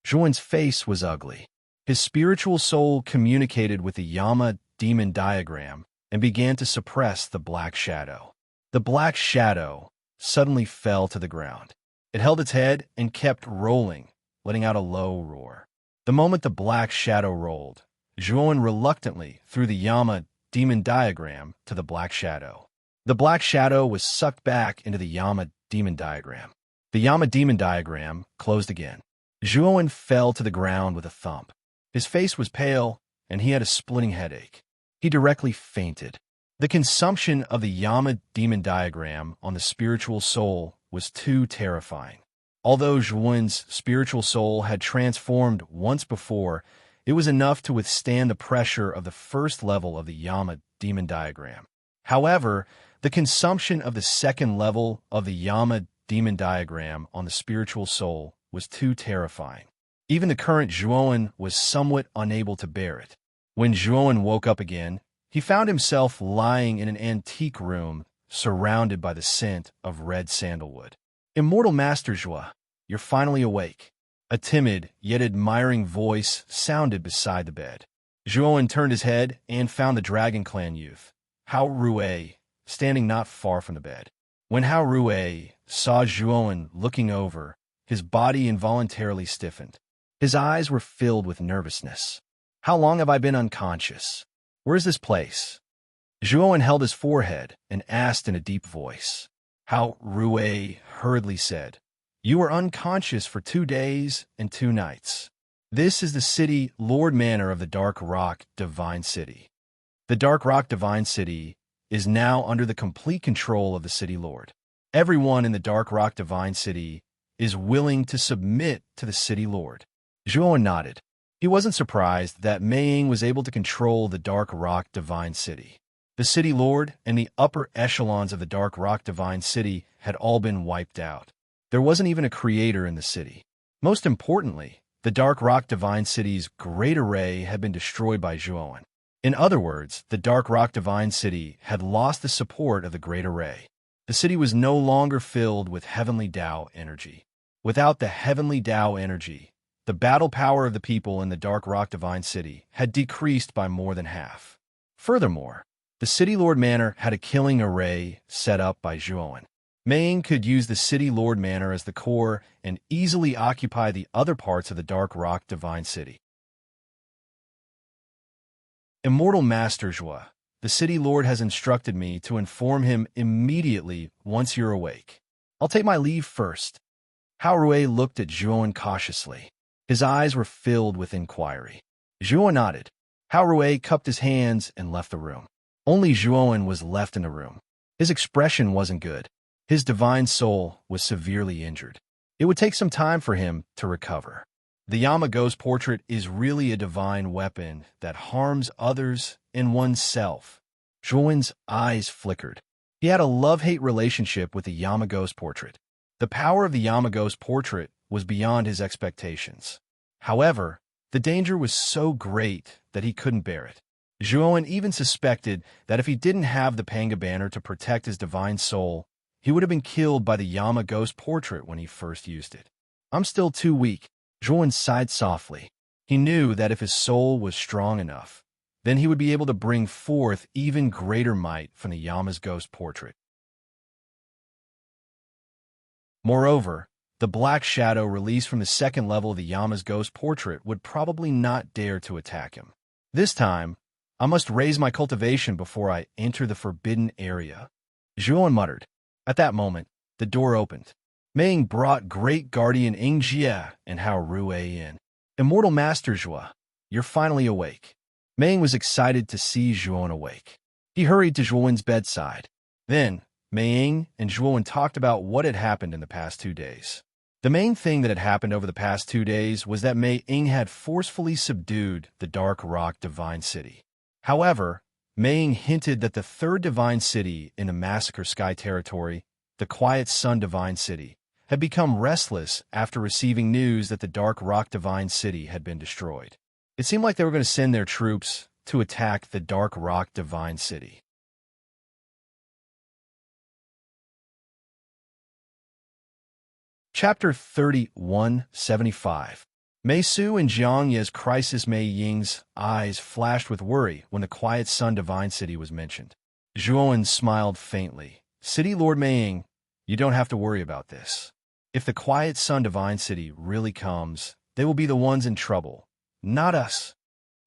Speaker 1: Zhuowen's face was ugly. His spiritual soul communicated with the Yama demon diagram and began to suppress the Black Shadow. The Black Shadow suddenly fell to the ground. It held its head and kept rolling, letting out a low roar. The moment the Black Shadow rolled, Zhuowen reluctantly threw the Yama demon diagram to the Black Shadow. The Black Shadow was sucked back into the Yama demon diagram. The Yama demon diagram closed again. Zhuowen fell to the ground with a thump. His face was pale, and he had a splitting headache. He directly fainted. The consumption of the Yama demon diagram on the spiritual soul was too terrifying. Although Zhuowen's spiritual soul had transformed once before, it was enough to withstand the pressure of the first level of the Yama demon diagram. However, the consumption of the second level of the Yama demon diagram on the spiritual soul was too terrifying. Even the current Zhuowen was somewhat unable to bear it. When Zhuowen woke up again, he found himself lying in an antique room surrounded by the scent of red sandalwood. "Immortal Master Zhuo, you're finally awake." A timid yet admiring voice sounded beside the bed. Zhuowen turned his head and found the Dragon Clan youth, Hao Rui, standing not far from the bed. When Hao Rui saw Zhuowen looking over, his body involuntarily stiffened. His eyes were filled with nervousness. "How long have I been unconscious? Where's this place?" Zhuowen held his forehead and asked in a deep voice. Hao Rui hurriedly said, "You were unconscious for 2 days and 2 nights. This is the city Lord Manor of the Dark Rock Divine City. The Dark Rock Divine City is now under the complete control of the City Lord. Everyone in the Dark Rock Divine City is willing to submit to the City Lord." Zhuowen nodded. He wasn't surprised that Mei Ying was able to control the Dark Rock Divine City. The City Lord and the upper echelons of the Dark Rock Divine City had all been wiped out. There wasn't even a creator in the city. Most importantly, the Dark Rock Divine City's great array had been destroyed by Zhuowen. In other words, the Dark Rock Divine City had lost the support of the Great Array. The city was no longer filled with Heavenly Tao energy. Without the Heavenly Tao energy, the battle power of the people in the Dark Rock Divine City had decreased by more than half. Furthermore, the City Lord Manor had a killing array set up by Zhuowen. Mei Ying could use the City Lord Manor as the core and easily occupy the other parts of the Dark Rock Divine City. Immortal Master Zhua, the City Lord has instructed me to inform him immediately once you're awake. I'll take my leave first. Hao Rui looked at Zhuowen cautiously. His eyes were filled with inquiry. Zhuowen nodded. Hao Rui cupped his hands and left the room. Only Zhuowen was left in the room. His expression wasn't good. His divine soul was severely injured. It would take some time for him to recover. The Yamago's portrait is really a divine weapon that harms others and oneself. Zhuowen's eyes flickered. He had a love-hate relationship with the Yamago's portrait. The power of the Yamago's portrait was beyond his expectations. However, the danger was so great that he couldn't bear it. Zhuowen even suspected that if he didn't have the Panga banner to protect his divine soul, he would have been killed by the Yamago's portrait when he first used it. I'm still too weak. Zhuowen sighed softly. He knew that if his soul was strong enough, then he would be able to bring forth even greater might from the Yamago's portrait. Moreover, the black shadow released from the second level of the Yamago's portrait would probably not dare to attack him. This time, I must raise my cultivation before I enter the forbidden area. Zhuowen muttered. At that moment, the door opened. Mei Ying brought Great Guardian Ing Jie and Hao Rui in. Immortal Master Zhua, you're finally awake. Mei Ying was excited to see Zhuowen awake. He hurried to Zhuowen's bedside. Then, Mei Ying and Zhuowen talked about what had happened in the past 2 days. The main thing that had happened over the past 2 days was that Mei Ying had forcefully subdued the Dark Rock Divine City. However, Mei Ying hinted that the third Divine City in the Massacre Sky territory, the Quiet Sun Divine City, had become restless after receiving news that the Dark Rock Divine City had been destroyed. It seemed like they were going to send their troops to attack the Dark Rock Divine City. Chapter 3175. Mei Su and Jiang Ye's crisis. Mei Ying's eyes flashed with worry when the Quiet Sun Divine City was mentioned. Zhuowen smiled faintly. City Lord Mei Ying, you don't have to worry about this. If the Quiet Sun Divine City really comes, they will be the ones in trouble, not us.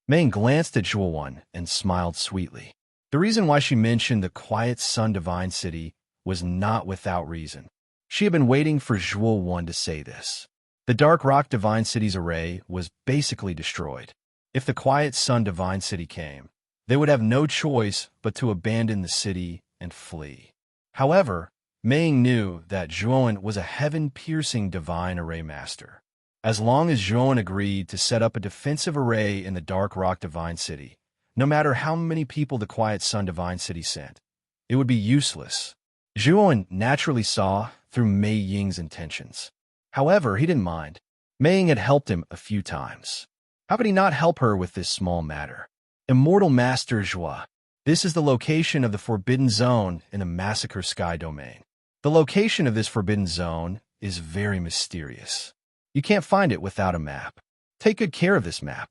Speaker 1: Mei Ying glanced at Zhuowen and smiled sweetly. The reason why she mentioned the Quiet Sun Divine City was not without reason. She had been waiting for Zhuowen to say this. The Dark Rock Divine City's array was basically destroyed. If the Quiet Sun Divine City came, they would have no choice but to abandon the city and flee. However, Mei Ying knew that Zhuowen was a heaven-piercing divine array master. As long as Zhuowen agreed to set up a defensive array in the Dark Rock Divine City, no matter how many people the Quiet Sun Divine City sent, it would be useless. Zhuowen naturally saw through Mei Ying's intentions. However, he didn't mind. Mei Ying had helped him a few times. How could he not help her with this small matter? Immortal Master Zhua. This is the location of the Forbidden Zone in the Massacre Sky domain. The location of this Forbidden Zone is very mysterious. You can't find it without a map. Take good care of this map.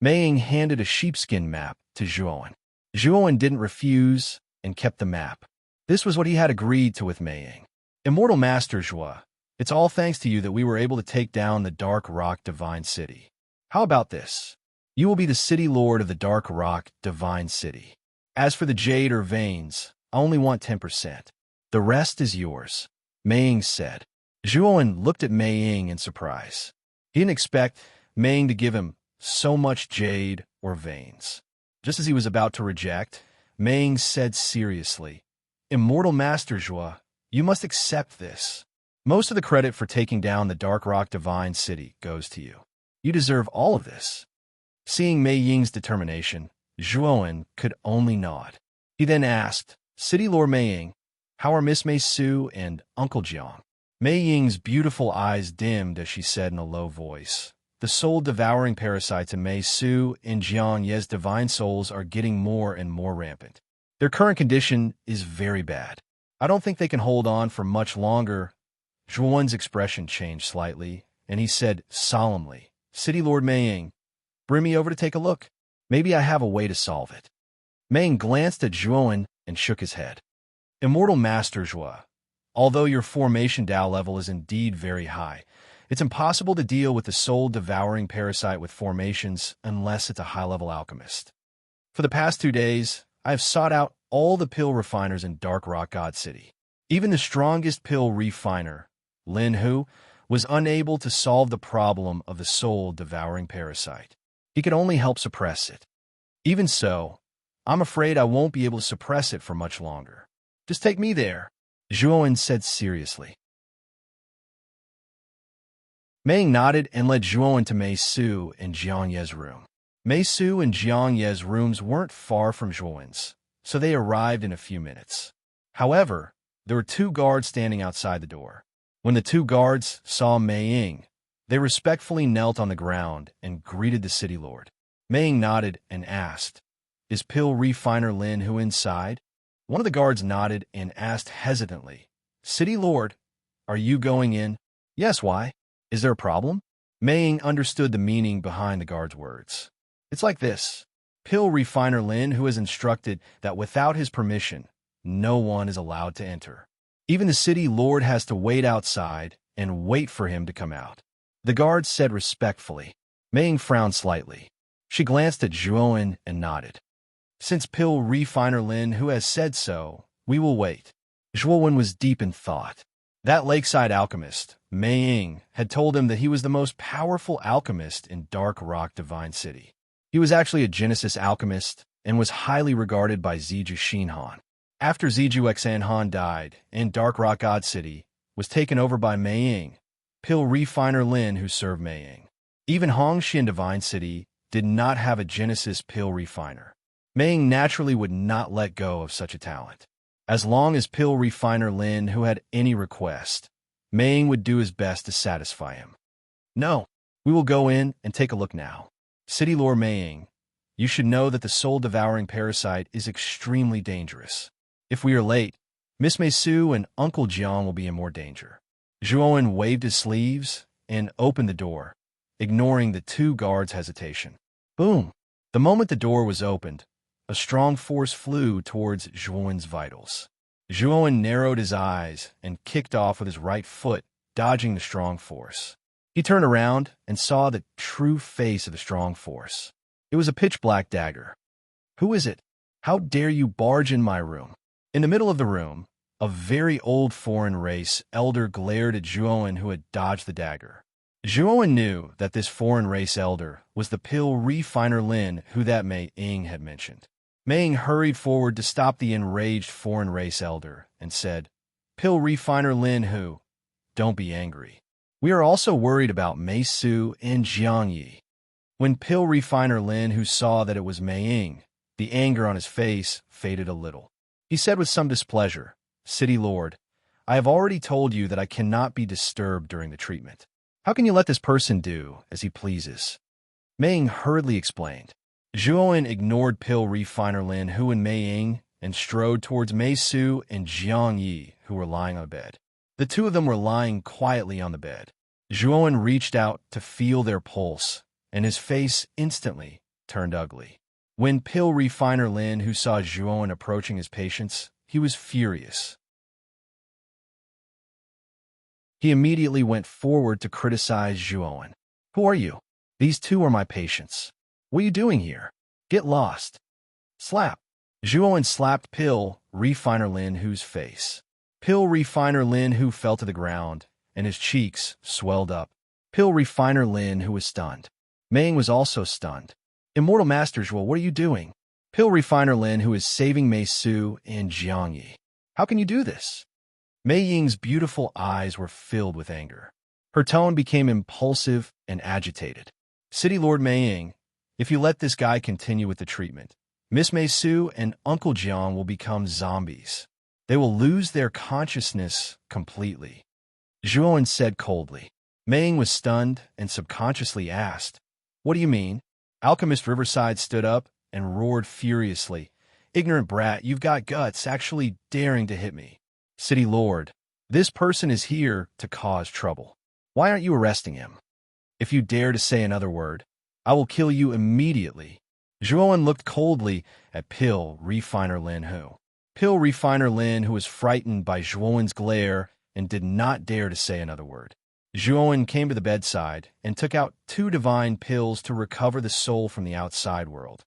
Speaker 1: Mei Ying handed a sheepskin map to Zhuowen. Zhuowen didn't refuse and kept the map. This was what he had agreed to with Mei Ying. Immortal Master Zhua, it's all thanks to you that we were able to take down the Dark Rock Divine City. How about this? You will be the City Lord of the Dark Rock Divine City. As for the jade or veins, I only want 10%. The rest is yours, Mei Ying said. Zhuowen looked at Mei Ying in surprise. He didn't expect Mei Ying to give him so much jade or veins. Just as he was about to reject, Mei Ying said seriously, Immortal Master Zhua, you must accept this. Most of the credit for taking down the Dark Rock Divine City goes to you. You deserve all of this. Seeing Mei Ying's determination, Zhuowen could only nod. He then asked, City Lord Mei Ying, how are Miss Mei Su and Uncle Jiang? Mei Ying's beautiful eyes dimmed as she said in a low voice, the soul-devouring parasites in Mei Su and Jiang Ye's divine souls are getting more and more rampant. Their current condition is very bad. I don't think they can hold on for much longer. Zhuowen's expression changed slightly, and he said solemnly, City Lord Mei Ying, bring me over to take a look. Maybe I have a way to solve it. Mei Ying glanced at Zhuowen and shook his head. Immortal Master Zhuo, although your formation Tao level is indeed very high, it's impossible to deal with the soul-devouring parasite with formations unless it's a high-level alchemist. For the past 2 days, I have sought out all the pill refiners in Dark Rock God City. Even the strongest pill refiner, Lin Hu, was unable to solve the problem of the soul-devouring parasite. He could only help suppress it. Even so, I'm afraid I won't be able to suppress it for much longer. Just take me there, Zhuowen said seriously. Mei Ying nodded and led Zhuowen to Mei Su and Jiang Ye's room. Mei Su and Jiang Ye's rooms weren't far from Zhuowen's, so they arrived in a few minutes. However, there were 2 guards standing outside the door. When the 2 guards saw Mei Ying, they respectfully knelt on the ground and greeted the city lord. Mei Ying nodded and asked, Is pill refiner Lin Hu inside? One of the guards nodded and asked hesitantly, City lord, are you going in? Yes, why? Is there a problem? Mei Ying understood the meaning behind the guard's words. It's like this. Pill refiner Lin Hu has instructed that without his permission, no one is allowed to enter. Even the city lord has to wait outside and wait for him to come out. The guard said respectfully. Mei Ying frowned slightly. She glanced at Zhuowen and nodded. Since pill refiner Lin Hu has said so, we will wait. Zhuowen was deep in thought. That lakeside alchemist, Mei Ying, had told him that he was the most powerful alchemist in Dark Rock Divine City. He was actually a Genesis alchemist and was highly regarded by Ziju Xinhan. After Ziju Xanhan died and Dark Rock God City was taken over by Mei Ying, pill refiner Lin Hu served Mei Ying. Even Hongxian Divine City did not have a Genesis pill refiner. Mei Ying naturally would not let go of such a talent. As long as pill refiner Lin Hu had any request, Mei Ying would do his best to satisfy him. No, we will go in and take a look now. City Lord Mei Ying, you should know that the soul-devouring parasite is extremely dangerous. If we are late, Miss Mei Su and Uncle Jiang will be in more danger. Zhuowen waved his sleeves and opened the door, ignoring the 2 guards' hesitation. Boom! The moment the door was opened, a strong force flew towards Zhuowen's vitals. Zhuowen narrowed his eyes and kicked off with his right foot, dodging the strong force. He turned around and saw the true face of the strong force. It was a pitch-black dagger. Who is it? How dare you barge in my room? In the middle of the room, a very old foreign race elder glared at Zhuowen, who had dodged the dagger. Zhuowen knew that this foreign race elder was the pill refiner Lin Hu that Mei Ying had mentioned. Mei Ying hurried forward to stop the enraged foreign race elder and said, Pill refiner Lin Hu, don't be angry. We are also worried about Mei Su and Jiang Yi. When pill refiner Lin Hu saw that it was Mei Ying, the anger on his face faded a little. He said with some displeasure, City Lord, I have already told you that I cannot be disturbed during the treatment. How can you let this person do as he pleases? Mei Ying hurriedly explained. Zhuowen ignored pill refiner Lin Hu and Mei Ying and strode towards Mei Su and Jiang Yi, who were lying on a bed. The 2 of them were lying quietly on the bed. Zhuowen reached out to feel their pulse, and his face instantly turned ugly. When pill refiner Lin Hu saw Zhuowen approaching his patients, he was furious. He immediately went forward to criticize Zhuowen. Who are you? These 2 are my patients. What are you doing here? Get lost. Slap. Zhuowen slapped pill refiner Lin Hu's face. Pill refiner Lin Hu fell to the ground, and his cheeks swelled up. Pill refiner Lin Hu was stunned. Mei Ying was also stunned. Immortal Master Zhuo, what are you doing? Pill refiner Lin Hu is saving Mei Su and Jiang Yi. How can you do this? Mei Ying's beautiful eyes were filled with anger. Her tone became impulsive and agitated. City Lord Mei Ying, If you let this guy continue with the treatment, Miss Mei Su and Uncle Jiang will become zombies. They will lose their consciousness completely. Zhuowen said coldly. Mei Ying was stunned and subconsciously asked, "What do you mean?" Alchemist Riverside stood up and roared furiously. "Ignorant brat, you've got guts, actually daring to hit me. City Lord, this person is here to cause trouble. Why aren't you arresting him? If you dare to say another word, I will kill you immediately." Zhuowen looked coldly at Pill Refiner Lin Hu. Pill Refiner Lin, who was frightened by Zhuowen's glare and did not dare to say another word. Zhuowen came to the bedside and took out 2 divine pills to recover the soul from the outside world.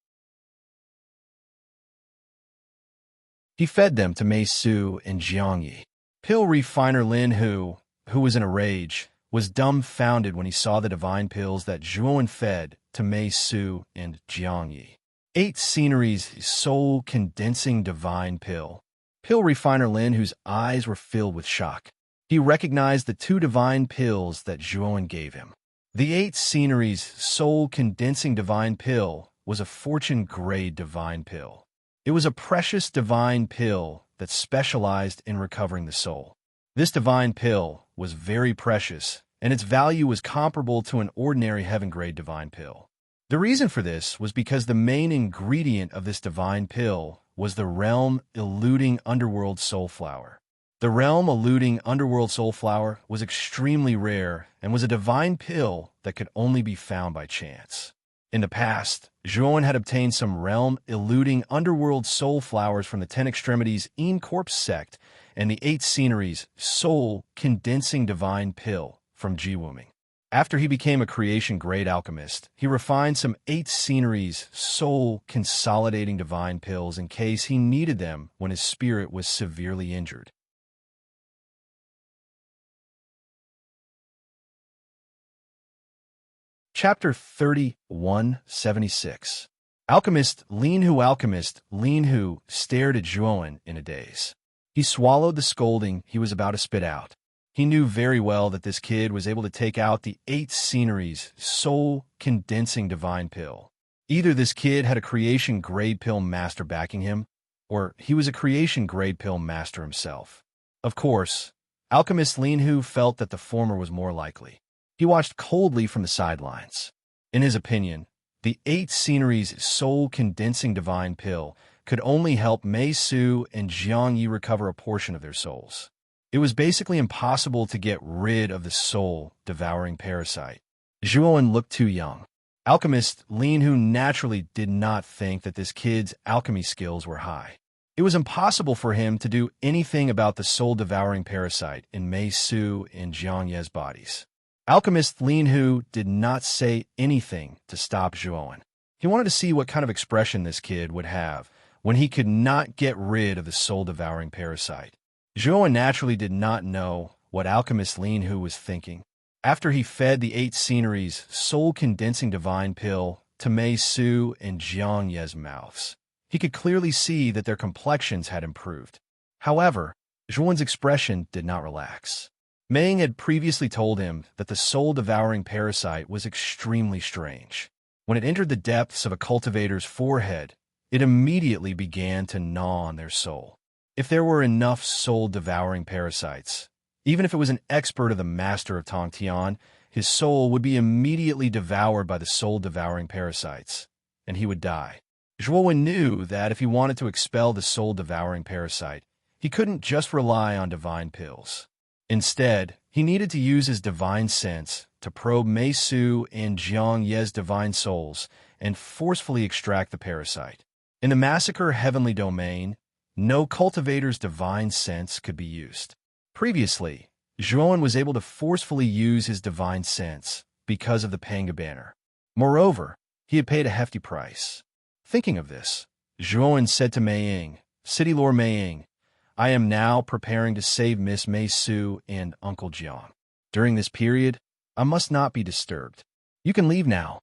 Speaker 1: He fed them to Mei Su and Jiang Yi. Pill Refiner Lin Hu was in a rage, was dumbfounded when he saw the divine pills that Zhuowen fed to Mei Su and Jiang Yi. 8 Sceneries soul-condensing divine pill. Pill Refiner Lin, whose eyes were filled with shock. He recognized the 2 divine pills that Zhuowen gave him. The 8 Sceneries soul-condensing divine pill was a fortune-grade divine pill. It was a precious divine pill that specialized in recovering the soul. This divine pill was very precious, and its value was comparable to an ordinary heaven-grade divine pill. The reason for this was because the main ingredient of this divine pill was the realm-eluding underworld soul flower. The realm-eluding underworld soul flower was extremely rare and was a divine pill that could only be found by chance. In the past, Zhuowen had obtained some realm-eluding underworld soul flowers from the 10 Extremities En Corpse sect and the 8 Sceneries soul-condensing divine pill from Jiwuming. After he became a creation-grade alchemist, he refined some 8 Sceneries soul-consolidating divine pills in case he needed them when his spirit was severely injured. Chapter 3176. Alchemist Lin Hu stared at Zhuowen in a daze. He swallowed the scolding he was about to spit out. He knew very well that this kid was able to take out the 8 Sceneries soul-condensing divine pill. Either this kid had a creation-grade pill master backing him, or he was a creation-grade pill master himself. Of course, Alchemist Lin Hu felt that the former was more likely. He watched coldly from the sidelines. In his opinion, the 8 Sceneries soul-condensing divine pill could only help Mei Su and Jiang Yi recover a portion of their souls. It was basically impossible to get rid of the soul-devouring parasite. Zhuowen looked too young. Alchemist Lin Hu naturally did not think that this kid's alchemy skills were high. It was impossible for him to do anything about the soul-devouring parasite in Mei Su and Jiang Yi's bodies. Alchemist Lin Hu did not say anything to stop Zhuowen. He wanted to see what kind of expression this kid would have when he could not get rid of the soul-devouring parasite. Zhuowen naturally did not know what Alchemist Lin Hu was thinking. After he fed the 8 Sceneries soul-condensing divine pill to Mei Su and Jiang Yi's mouths, he could clearly see that their complexions had improved. However, Zhuowen's expression did not relax. Mei Ying had previously told him that the soul-devouring parasite was extremely strange. When it entered the depths of a cultivator's forehead, it immediately began to gnaw on their soul. If there were enough soul-devouring parasites, even if it was an expert of the master of Tongtian, his soul would be immediately devoured by the soul-devouring parasites, and he would die. Zhuowen knew that if he wanted to expel the soul-devouring parasite, he couldn't just rely on divine pills. Instead, he needed to use his divine sense to probe Mei Su and Jiang Yi's divine souls and forcefully extract the parasite. In the Massacre Heavenly Domain, no cultivator's divine sense could be used. Previously, Zhuowen was able to forcefully use his divine sense because of the Panga banner. Moreover, he had paid a hefty price. Thinking of this, Zhuowen said to Mei Ying, "City Lord Mei Ying, I am now preparing to save Miss Mei Su and Uncle Jiang. During this period, I must not be disturbed. You can leave now."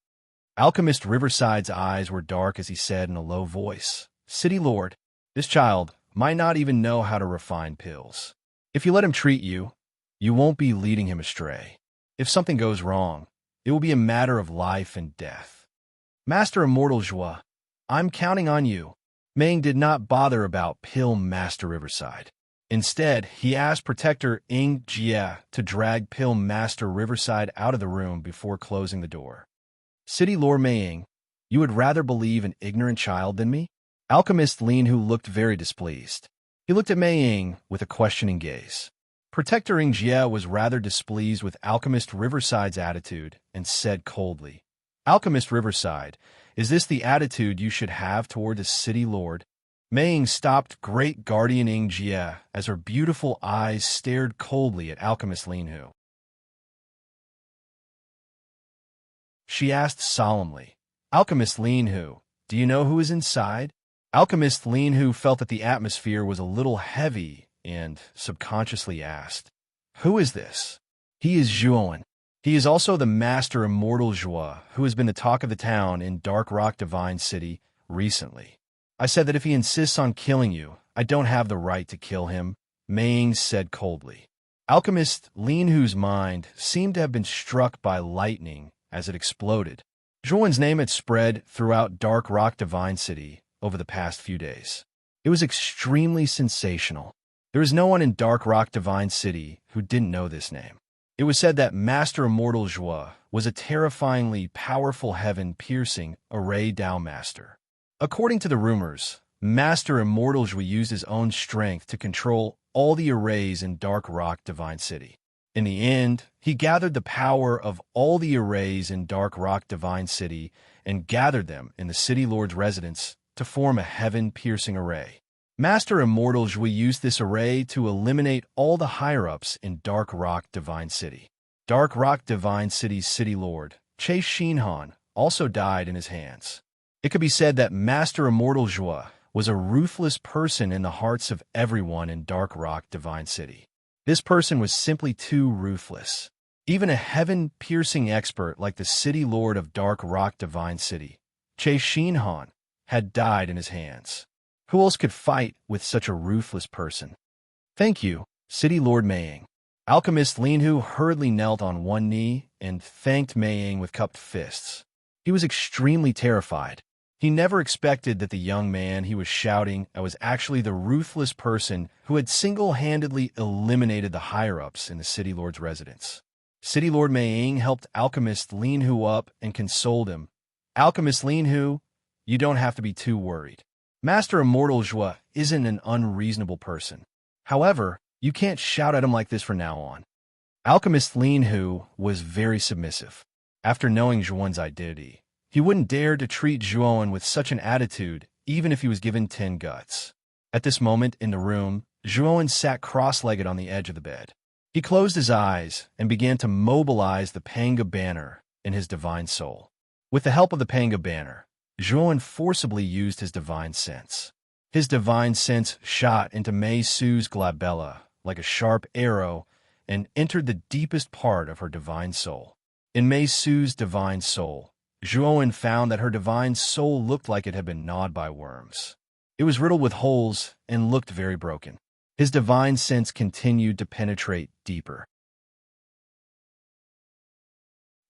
Speaker 1: Alchemist Riverside's eyes were dark as he said in a low voice, "City Lord, this child might not even know how to refine pills. If you let him treat you, you won't be leading him astray. If something goes wrong, it will be a matter of life and death." Master Immortal Joie, I'm counting on you. Meng did not bother about Pill Master Riverside. Instead, he asked Protector Ing Jie to drag Pill Master Riverside out of the room before closing the door. City Lord Mei, you would rather believe an ignorant child than me? Alchemist Lin Hu looked very displeased. He looked at Mei Ying with a questioning gaze. Protector Ing Jie was rather displeased with Alchemist Riverside's attitude and said coldly, Alchemist Riverside, is this the attitude you should have toward a city lord? Mei Ying stopped Great Guardian Ing Jie as her beautiful eyes stared coldly at Alchemist Lin Hu. She asked solemnly, Alchemist Lin Hu, do you know who is inside? Alchemist Lin Hu felt that the atmosphere was a little heavy and subconsciously asked, Who is this? He is Zhuowen. He is also the Master Immortal Joie, who has been the talk of the town in Dark Rock Divine City recently. I said that if he insists on killing you, I don't have the right to kill him, Mei Ying said coldly. Alchemist Lin Hu's mind seemed to have been struck by lightning as it exploded. Zhuowen's name had spread throughout Dark Rock Divine City over the past few days. It was extremely sensational. There is no one in Dark Rock Divine City who didn't know this name. It was said that Master Immortal Joie was a terrifyingly powerful heaven-piercing array Dao master. According to the rumors, Master Immortal Joie used his own strength to control all the arrays in Dark Rock Divine City. In the end, he gathered the power of all the arrays in Dark Rock Divine City and gathered them in the City Lord's residence to form a heaven-piercing array. Master Immortal Joie used this array to eliminate all the higher-ups in Dark Rock Divine City. Dark Rock Divine City's City Lord, Che Xinhan, also died in his hands. It could be said that Master Immortal Joie was a ruthless person in the hearts of everyone in Dark Rock Divine City. This person was simply too ruthless. Even a heaven-piercing expert like the City Lord of Dark Rock Divine City, Che Xinhan, had died in his hands. Who else could fight with such a ruthless person? Thank you, City Lord Mei Ying. Alchemist Lin Hu hurriedly knelt on one knee and thanked Mei Ying with cupped fists. He was extremely terrified. He never expected that the young man he was shouting at was actually the ruthless person who had single-handedly eliminated the higher-ups in the City Lord's residence. City Lord Mei Ying helped Alchemist Lin Hu up and consoled him. Alchemist Lin Hu, you don't have to be too worried. Master Immortal Joie isn't an unreasonable person. However, you can't shout at him like this from now on. Alchemist Lin Hu was very submissive. After knowing Zhuowen's identity, he wouldn't dare to treat Zhuowen with such an attitude even if he was given 10 guts. At this moment in the room, Zhuowen sat cross-legged on the edge of the bed. He closed his eyes and began to mobilize the Panga banner in his divine soul. With the help of the Panga banner, Zhuowen forcibly used his divine sense. His divine sense shot into Mei Su's glabella like a sharp arrow and entered the deepest part of her divine soul. In Mei Su's divine soul, Zhuowen found that her divine soul looked like it had been gnawed by worms. It was riddled with holes and looked very broken. His divine sense continued to penetrate deeper.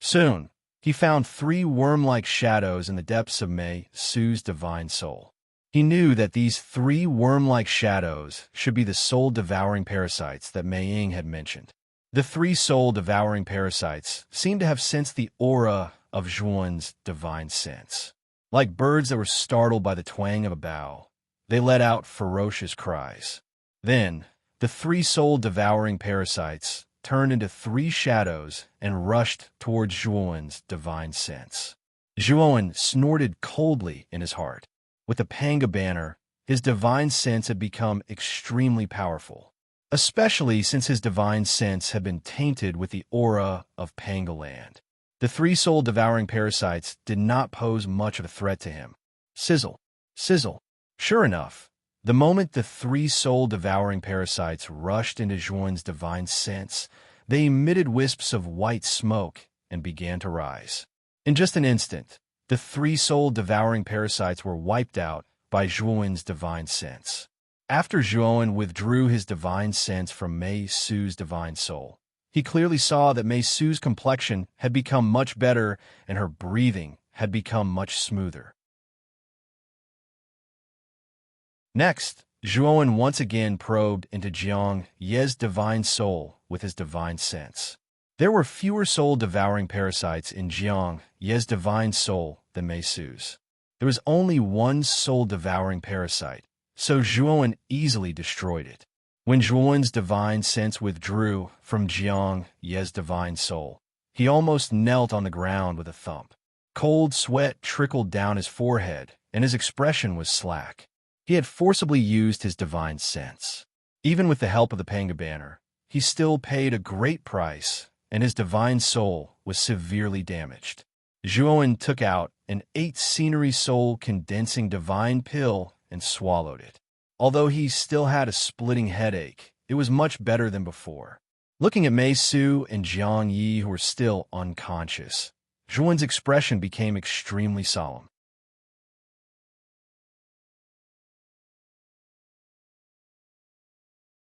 Speaker 1: Soon, he found 3 worm-like shadows in the depths of Mei Su's divine soul. He knew that these 3 worm-like shadows should be the soul-devouring parasites that Mei Ying had mentioned. The 3 soul-devouring parasites seemed to have sensed the aura of Zhuowen's divine sense. Like birds that were startled by the twang of a bow, they let out ferocious cries. Then, the 3 soul-devouring parasites turned into 3 shadows and rushed towards Zhuowen's divine sense. Zhuowen snorted coldly in his heart. With the Panga banner, his divine sense had become extremely powerful, especially since his divine sense had been tainted with the aura of Pangaland. The 3 soul-devouring parasites did not pose much of a threat to him. Sizzle, sizzle. Sure enough, the moment the 3 soul-devouring parasites rushed into Zhuowen's divine sense, they emitted wisps of white smoke and began to rise. In just an instant, the 3 soul-devouring parasites were wiped out by Zhuowen's divine sense. After Zhuowen withdrew his divine sense from Mei Su's divine soul, he clearly saw that Mei Su's complexion had become much better and her breathing had become much smoother. Next, Zhuowen once again probed into Jiang Ye's divine soul with his divine sense. There were fewer soul-devouring parasites in Jiang Ye's divine soul than Mei Su's. There was only one soul-devouring parasite, so Zhuowen easily destroyed it. When Zhuowen's divine sense withdrew from Jiang Ye's divine soul, he almost knelt on the ground with a thump. Cold sweat trickled down his forehead, and his expression was slack. He had forcibly used his divine sense. Even with the help of the Panga banner, he still paid a great price, and his divine soul was severely damaged. Zhuowen took out an 8 soul condensing divine pill and swallowed it. Although he still had a splitting headache, it was much better than before. Looking at Mei Su and Jiang Yi, who were still unconscious, Zhuowen's expression became extremely solemn.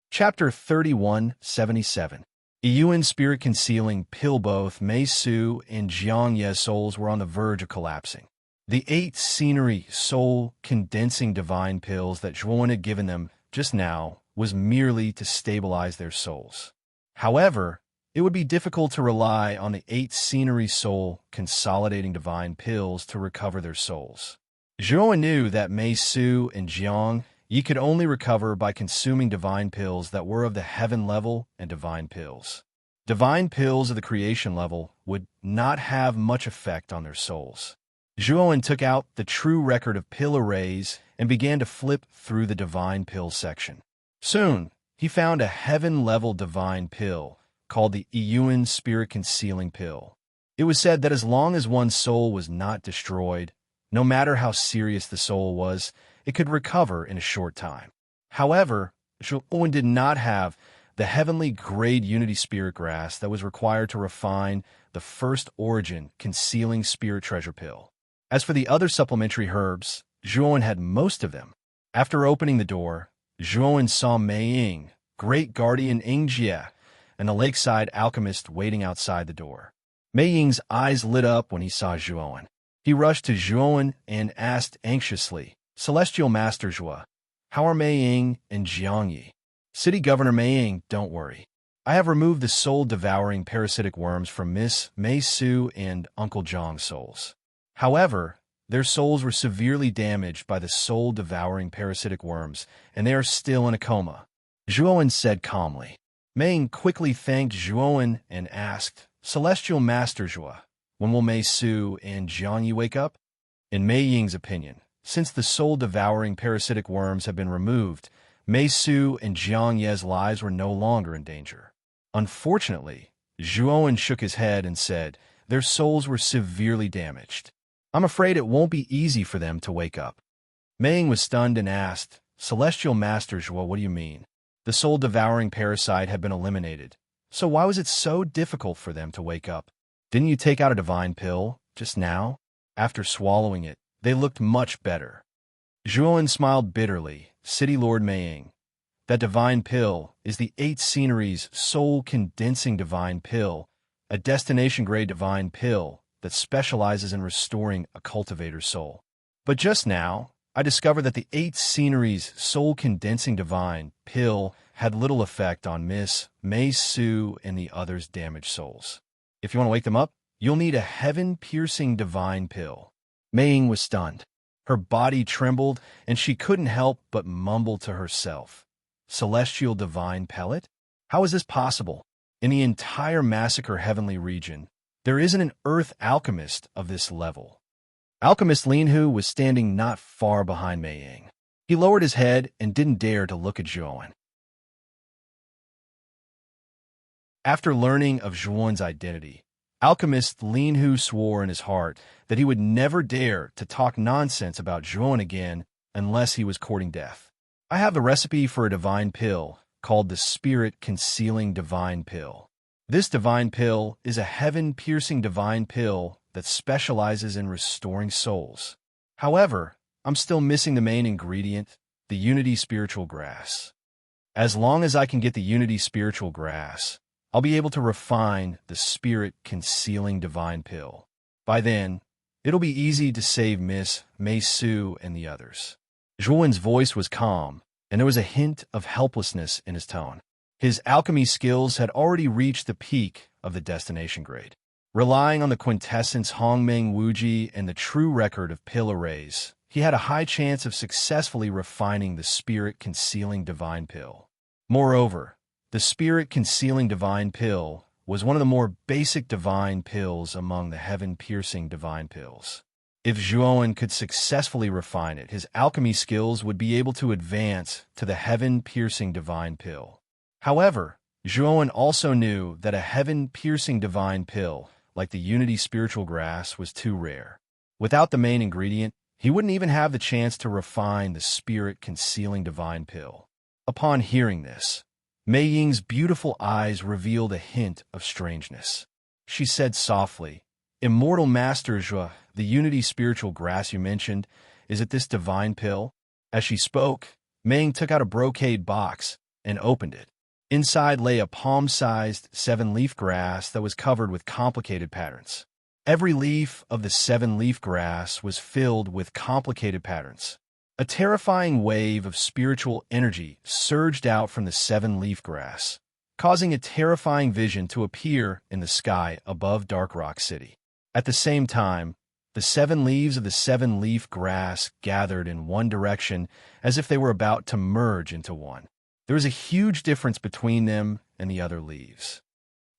Speaker 1: Chapter 3177. Yuan's spirit-concealing pill. Both Mei Su and Jiang Ye's souls were on the verge of collapsing. The 8 soul-condensing divine pills that Zhuowen had given them just now was merely to stabilize their souls. However, it would be difficult to rely on the 8 soul-consolidating divine pills to recover their souls. Zhuowen knew that Mei Su and Jiang Yi could only recover by consuming divine pills that were of the heaven level and divine pills. Divine pills of the creation level would not have much effect on their souls. Zhuowen took out the true record of pill arrays and began to flip through the divine pill section. Soon, he found a heaven-level divine pill called the Yuan spirit-concealing pill. It was said that as long as one's soul was not destroyed, no matter how serious the soul was, it could recover in a short time. However, Zhuowen did not have the heavenly grade unity spirit grass that was required to refine the first origin concealing spirit treasure pill. As for the other supplementary herbs, Zhuowen had most of them. After opening the door, Zhuowen saw Mei Ying, great guardian Yingjie, and the lakeside alchemist waiting outside the door. Mei Ying's eyes lit up when he saw Zhuowen. He rushed to Zhuowen and asked anxiously, "Celestial Master Zhuo, how are Mei Ying and Jiang Yi?" "City Governor Mei Ying, don't worry. I have removed the soul-devouring parasitic worms from Miss Mei Su and Uncle Zhang's souls. However, their souls were severely damaged by the soul-devouring parasitic worms, and they are still in a coma," Zhuowen said calmly. Mei Ying quickly thanked Zhuowen and asked, "Celestial Master Zhuo, when will Mei Su and Jiang Yi wake up?" In Mei Ying's opinion, since the soul-devouring parasitic worms had been removed, Mei Su and Jiang Ye's lives were no longer in danger. Unfortunately, Zhuowen shook his head and said, "Their souls were severely damaged. I'm afraid it won't be easy for them to wake up." Mei Ying was stunned and asked, "Celestial Master Zhuo, what do you mean? The soul-devouring parasite had been eliminated, so why was it so difficult for them to wake up? Didn't you take out a divine pill just now?" After swallowing it, they looked much better. Zhuowen smiled bitterly. "City Lord Mei Ying, that divine pill is the 8 sceneries soul-condensing divine pill, a destination-grade divine pill that specializes in restoring a cultivator's soul. But just now, I discovered that the 8 sceneries soul-condensing divine pill had little effect on Miss Mei Su and the others' damaged souls. If you want to wake them up, you'll need a heaven-piercing divine pill." Mei Ying was stunned. Her body trembled, and she couldn't help but mumble to herself, "Celestial divine pellet? How is this possible? In the entire Massacre Heavenly region, there isn't an earth alchemist of this level." Alchemist Lin Hu was standing not far behind Mei Ying. He lowered his head and didn't dare to look at Zhuowen. After learning of Zhuowen's identity, Alchemist Lin Hu swore in his heart that he would never dare to talk nonsense about Zhuowen again unless he was courting death. "I have the recipe for a divine pill called the Spirit-Concealing Divine Pill. This divine pill is a heaven-piercing divine pill that specializes in restoring souls. However, I'm still missing the main ingredient, the Unity Spiritual Grass. As long as I can get the Unity Spiritual Grass, I'll be able to refine the Spirit-Concealing Divine Pill. By then, It'll be easy to save Miss Mei Su and the others. Zhuowen's voice was calm, and there was a hint of helplessness in his tone. His alchemy skills had already reached the peak of the destination grade. Relying on the quintessence Hongmeng Wuji and the true record of pill arrays, he had a high chance of successfully refining the spirit-concealing divine pill. Moreover, the spirit-concealing divine pill was one of the more basic divine pills among the heaven-piercing divine pills. If Zhuowen could successfully refine it, his alchemy skills would be able to advance to the heaven-piercing divine pill. However, Zhuowen also knew that a heaven-piercing divine pill, like the Unity Spiritual Grass, was too rare. Without the main ingredient, he wouldn't even have the chance to refine the spirit-concealing divine pill. Upon hearing this, Mei Ying's beautiful eyes revealed a hint of strangeness. She said softly, "Immortal Master Zhua, the Unity Spiritual Grass you mentioned, is it this divine pill?" As she spoke, Mei Ying took out a brocade box and opened it. Inside lay a palm-sized 7-leaf grass that was covered with complicated patterns. Every leaf of the 7-leaf grass was filled with complicated patterns. A terrifying wave of spiritual energy surged out from the 7-leaf grass, causing a terrifying vision to appear in the sky above Dark Rock City. At the same time, the 7 leaves of the 7-leaf grass gathered in one direction as if they were about to merge into one. There was a huge difference between them and the other leaves.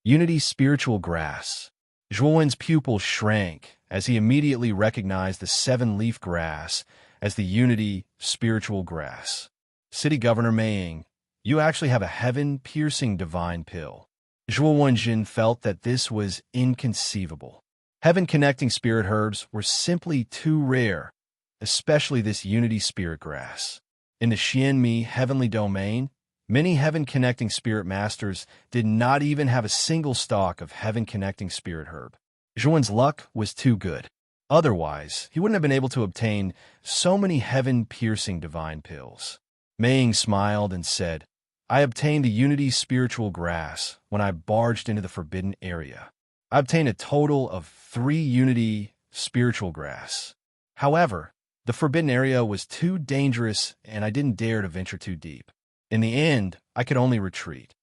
Speaker 1: Unity Spiritual Grass. Zhuowen's pupil shrank as he immediately recognized the 7-leaf grass as the Unity Spiritual Grass. City Governor Mei Ying, you actually have a heaven-piercing divine pill. Zhuo Wenjin felt that this was inconceivable. Heaven-connecting spirit herbs were simply too rare, especially this Unity Spirit Grass. In the Xianmi Heavenly Domain, many heaven-connecting spirit masters did not even have a single stalk of heaven-connecting spirit herb. Zhuowen's luck was too good. Otherwise, he wouldn't have been able to obtain so many heaven-piercing divine pills. Mei Ying smiled and said, "I obtained the Unity Spiritual Grass when I barged into the Forbidden Area. I obtained a total of 3 Unity Spiritual Grass. However, the Forbidden Area was too dangerous and I didn't dare to venture too deep. In the end, I could only retreat."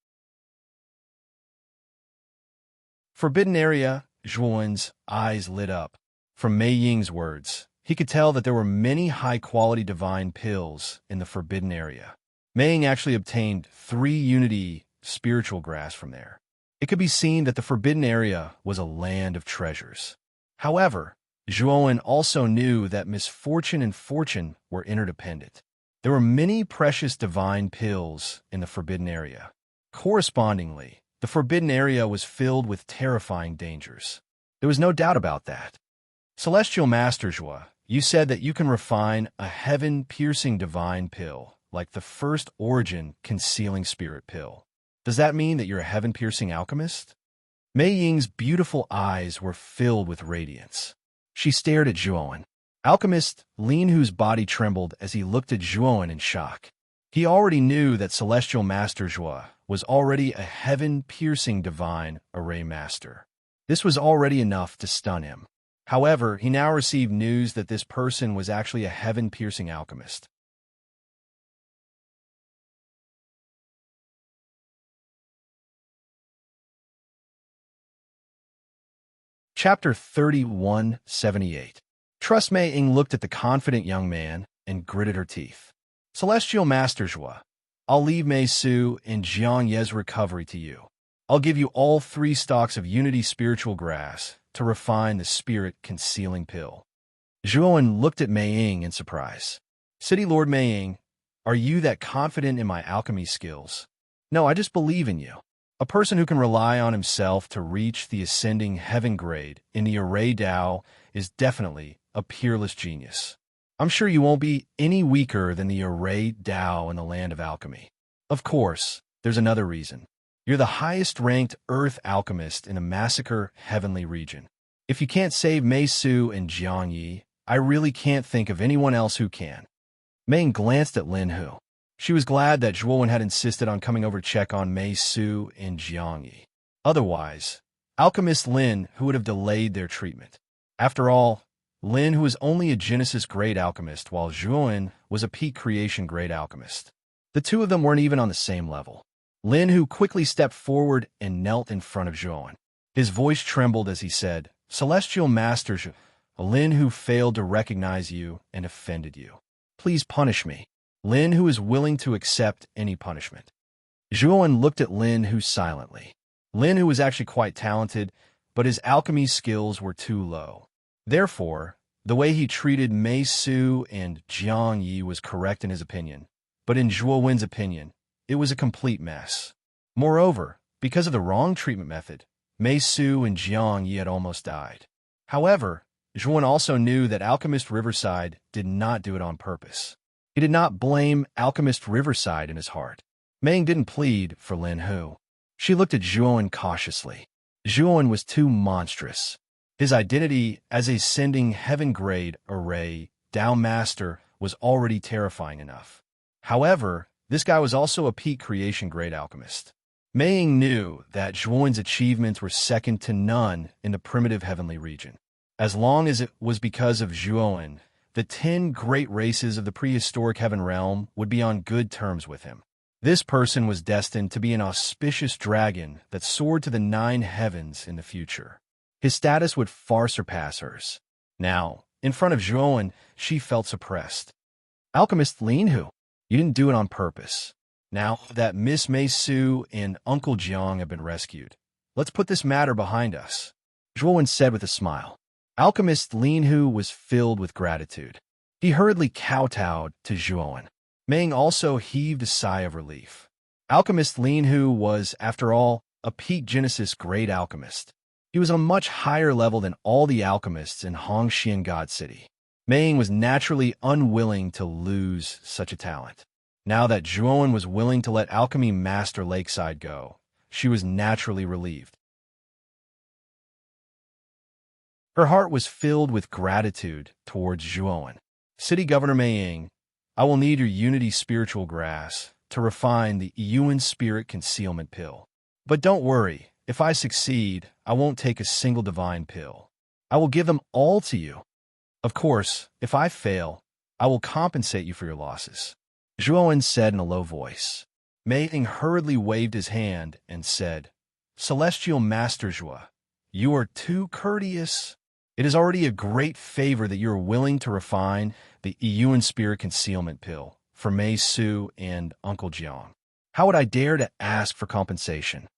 Speaker 1: Forbidden Area. Zhuowen's eyes lit up. From Mei Ying's words, he could tell that there were many high-quality divine pills in the Forbidden Area. Mei Ying actually obtained 3 Unity Spiritual Grass from there. It could be seen that the Forbidden Area was a land of treasures. However, Zhuowen also knew that misfortune and fortune were interdependent. There were many precious divine pills in the Forbidden Area. Correspondingly, the Forbidden Area was filled with terrifying dangers. There was no doubt about that. Celestial Master Zhua, you said that you can refine a heaven-piercing divine pill, like the first origin concealing spirit pill. Does that mean that you're a heaven-piercing alchemist? Mei Ying's beautiful eyes were filled with radiance. She stared at Zhuowen. Alchemist Lin Hu's body trembled as he looked at Zhuowen in shock. He already knew that Celestial Master Zhua was already a heaven-piercing divine array master. This was already enough to stun him. However, he now received news that this person was actually a heaven-piercing alchemist. Chapter 3178. Trust Mei Ying looked at the confident young man and gritted her teeth. Celestial Master Zhua, I'll leave Mei Su and Jiang Ye's recovery to you. I'll give you all 3 stalks of Unity Spiritual Grass to refine the spirit-concealing pill. Zhuowen looked at Mei Ying in surprise. City Lord Mei Ying, are you that confident in my alchemy skills? No, I just believe in you. A person who can rely on himself to reach the ascending heaven grade in the Array Tao is definitely a peerless genius. I'm sure you won't be any weaker than the Array Tao in the land of alchemy. Of course, there's another reason. You're the highest-ranked Earth alchemist in the Massacre Heavenly region. If you can't save Mei Su and Jiang Yi, I really can't think of anyone else who can. Mei Ying glanced at Lin Hu. She was glad that Zhuowen had insisted on coming over to check on Mei Su and Jiang Yi. Otherwise, Alchemist Lin Hu would have delayed their treatment. After all, Lin, who was only a Genesis-grade alchemist, while Zhuowen was a peak creation-grade alchemist. The two of them weren't even on the same level. Lin, who quickly stepped forward and knelt in front of Zhuowen. His voice trembled as he said, "Celestial Master Zhu, Lin, who failed to recognize you and offended you. Please punish me." Lin, who is willing to accept any punishment. Zhuowen looked at Lin, who silently. Lin, who was actually quite talented, but his alchemy skills were too low. Therefore, the way he treated Mei Su and Jiang Yi was correct in his opinion, but in Zhuowen's opinion, it was a complete mess. Moreover, because of the wrong treatment method, Mei Su and Jiang Yi had almost died. However, Zhuowen also knew that Alchemist Riverside did not do it on purpose. He did not blame Alchemist Riverside in his heart. Meng didn't plead for Lin Hu. She looked at Zhuowen cautiously. Zhuowen was too monstrous. His identity as a sending heaven-grade array Dao Master was already terrifying enough. However, this guy was also a peak creation-grade alchemist. Meng knew that Zhuowen's achievements were second to none in the primitive heavenly region. As long as it was because of Zhuowen, the 10 great races of the prehistoric heaven realm would be on good terms with him. This person was destined to be an auspicious dragon that soared to the 9 heavens in the future. His status would far surpass hers. Now, in front of Zhuowen, she felt suppressed. Alchemist Lin Hu, you didn't do it on purpose. Now that Miss Mei Su and Uncle Jiang have been rescued, let's put this matter behind us, Zhuowen said with a smile. Alchemist Lin Hu was filled with gratitude. He hurriedly kowtowed to Zhuowen. Meng also heaved a sigh of relief. Alchemist Lin Hu was, after all, a peak Genesis grade alchemist. He was on a much higher level than all the alchemists in Hongxian God City. Meng was naturally unwilling to lose such a talent. Now that Zhuowen was willing to let Alchemy Master Lakeside go, she was naturally relieved. Her heart was filled with gratitude towards Zhuowen. City Governor Mei, I will need your Unity Spiritual Grass to refine the Yuan Spirit Concealment Pill. But don't worry, if I succeed, I won't take a single divine pill. I will give them all to you. Of course, if I fail, I will compensate you for your losses, Zhuowen said in a low voice. Mei Ying hurriedly waved his hand and said, Celestial Master Zhua, you are too courteous. It is already a great favor that you are willing to refine the Yuan Spirit Concealment Pill for Mei Su and Uncle Jiang. How would I dare to ask for compensation?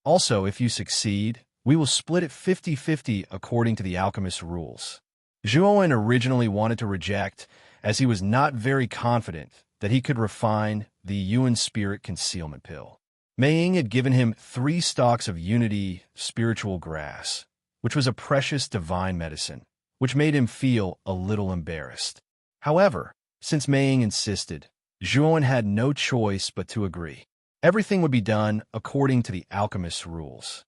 Speaker 1: Also, if you succeed, we will split it 50-50 according to the alchemist's rules. Zhuowen originally wanted to reject, as he was not very confident that he could refine the Yuan Spirit Concealment Pill. Mei Ying had given him 3 stalks of Unity Spiritual Grass, which was a precious divine medicine, which made him feel a little embarrassed. However, since Mei Ying insisted, Zhuowen had no choice but to agree. Everything would be done according to the alchemist's rules.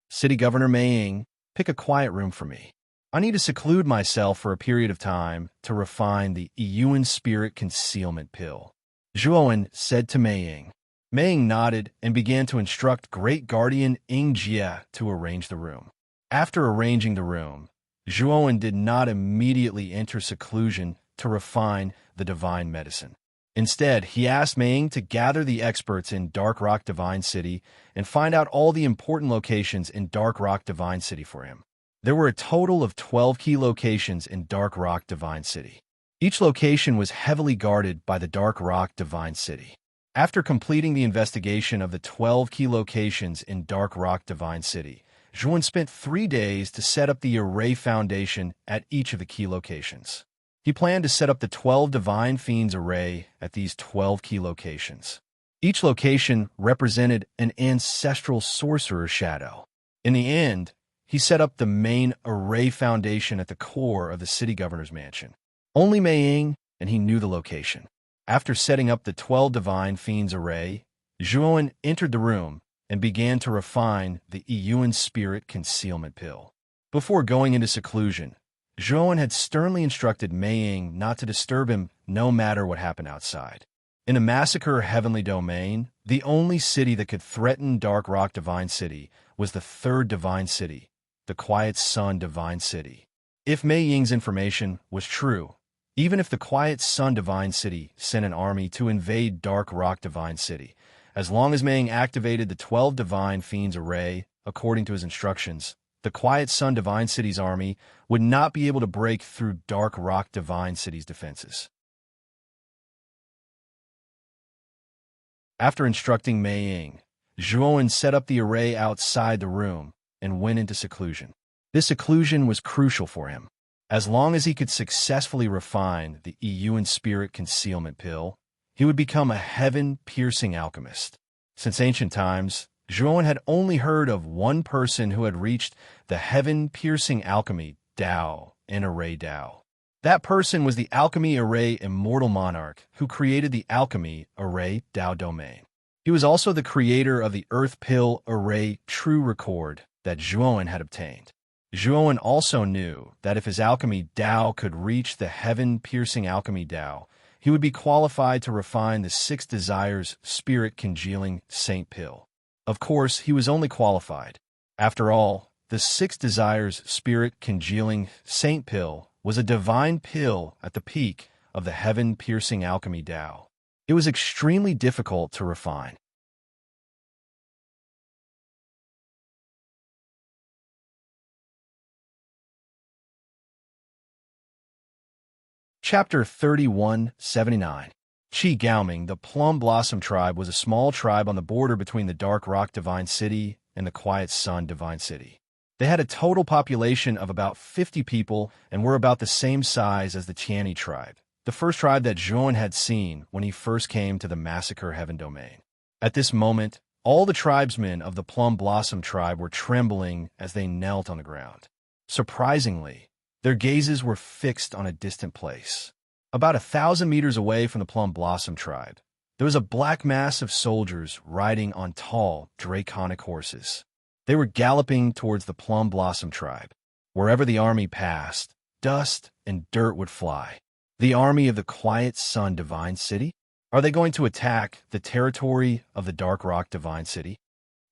Speaker 1: City Governor Mei Ying, pick a quiet room for me. I need to seclude myself for a period of time to refine the Yuan Spirit Concealment Pill, Zhuowen said to Mei Ying. Mei Ying nodded and began to instruct Great Guardian Ying Jie to arrange the room. After arranging the room, Zhuowen did not immediately enter seclusion to refine the divine medicine. Instead, he asked Mei Ying to gather the experts in Dark Rock Divine City and find out all the important locations in Dark Rock Divine City for him. There were a total of 12 key locations in Dark Rock Divine City. Each location was heavily guarded by the Dark Rock Divine City. After completing the investigation of the 12 key locations in Dark Rock Divine City, Zhuowen spent 3 days to set up the Array Foundation at each of the key locations. He planned to set up the 12 Divine Fiends Array at these 12 key locations. Each location represented an ancestral sorcerer's shadow. In the end, he set up the main Array Foundation at the core of the city governor's mansion. Only Mei Ying and he knew the location. After setting up the 12 Divine Fiends Array, Zhuowen entered the room and began to refine the Yuan Spirit Concealment Pill. Before going into seclusion, Zhuowen had sternly instructed Mei Ying not to disturb him no matter what happened outside. In a massacre heavenly domain, the only city that could threaten Dark Rock Divine City was the 3rd Divine City, the Quiet Sun Divine City. If Mei Ying's information was true, even if the Quiet Sun Divine City sent an army to invade Dark Rock Divine City, as long as Mei Ying activated the 12 Divine Fiends array according to his instructions, the Quiet Sun Divine City's army would not be able to break through Dark Rock Divine City's defenses. After instructing Mei Ying, Zhuowen set up the array outside the room and went into seclusion. This seclusion was crucial for him. As long as he could successfully refine the Yuan Spirit Concealment Pill, he would become a heaven-piercing alchemist. Since ancient times, Zhuowen had only heard of one person who had reached the heaven-piercing alchemy Dao in Array Dao. That person was the Alchemy Array Immortal Monarch who created the Alchemy Array Dao Domain. He was also the creator of the Earth Pill Array True Record that Zhuowen had obtained. Zhuowen also knew that if his alchemy Dao could reach the heaven-piercing alchemy Dao, he would be qualified to refine the 6 Desires Spirit-Congealing Saint Pill. Of course, he was only qualified. After all, the 6 Desires Spirit-Congealing Saint Pill was a divine pill at the peak of the heaven-piercing alchemy Dao. It was extremely difficult to refine. Chapter 3179. Qi Gaoming, the Plum Blossom Tribe, was a small tribe on the border between the Dark Rock Divine City and the Quiet Sun Divine City. They had a total population of about 50 people and were about the same size as the Tiani tribe, the first tribe that Zhuowen had seen when he first came to the Massacre Heaven Domain. At this moment, all the tribesmen of the Plum Blossom Tribe were trembling as they knelt on the ground. Surprisingly, their gazes were fixed on a distant place. About 1,000 meters away from the Plum Blossom Tribe, there was a black mass of soldiers riding on tall, draconic horses. They were galloping towards the Plum Blossom Tribe. Wherever the army passed, dust and dirt would fly. The army of the Quiet Sun Divine City? Are they going to attack the territory of the Dark Rock Divine City?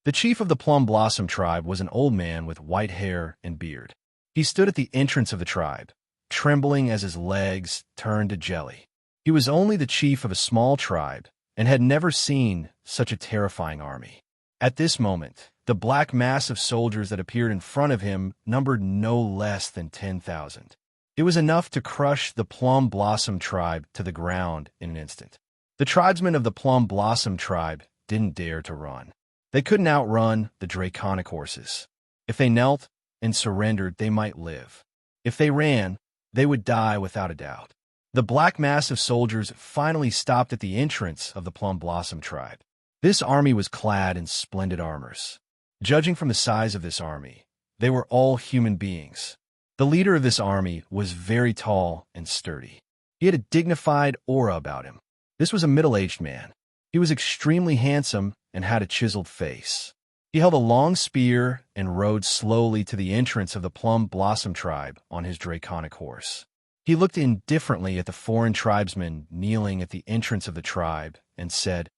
Speaker 1: The chief of the Plum Blossom Tribe was an old man with white hair and beard. He stood at the entrance of the tribe, trembling as his legs turned to jelly. He was only the chief of a small tribe and had never seen such a terrifying army. At this moment, the black mass of soldiers that appeared in front of him numbered no less than 10,000. It was enough to crush the Plum Blossom Tribe to the ground in an instant. The tribesmen of the Plum Blossom Tribe didn't dare to run. They couldn't outrun the draconic horses. If they knelt and surrendered, they might live. If they ran, they would die without a doubt. The black mass of soldiers finally stopped at the entrance of the Plum Blossom Tribe. This army was clad in splendid armors. Judging from the size of this army, they were all human beings. The leader of this army was very tall and sturdy. He had a dignified aura about him. This was a middle-aged man. He was extremely handsome and had a chiseled face. He held a long spear and rode slowly to the entrance of the Plum Blossom Tribe on his draconic horse. He looked indifferently at the foreign tribesmen kneeling at the entrance of the tribe and said,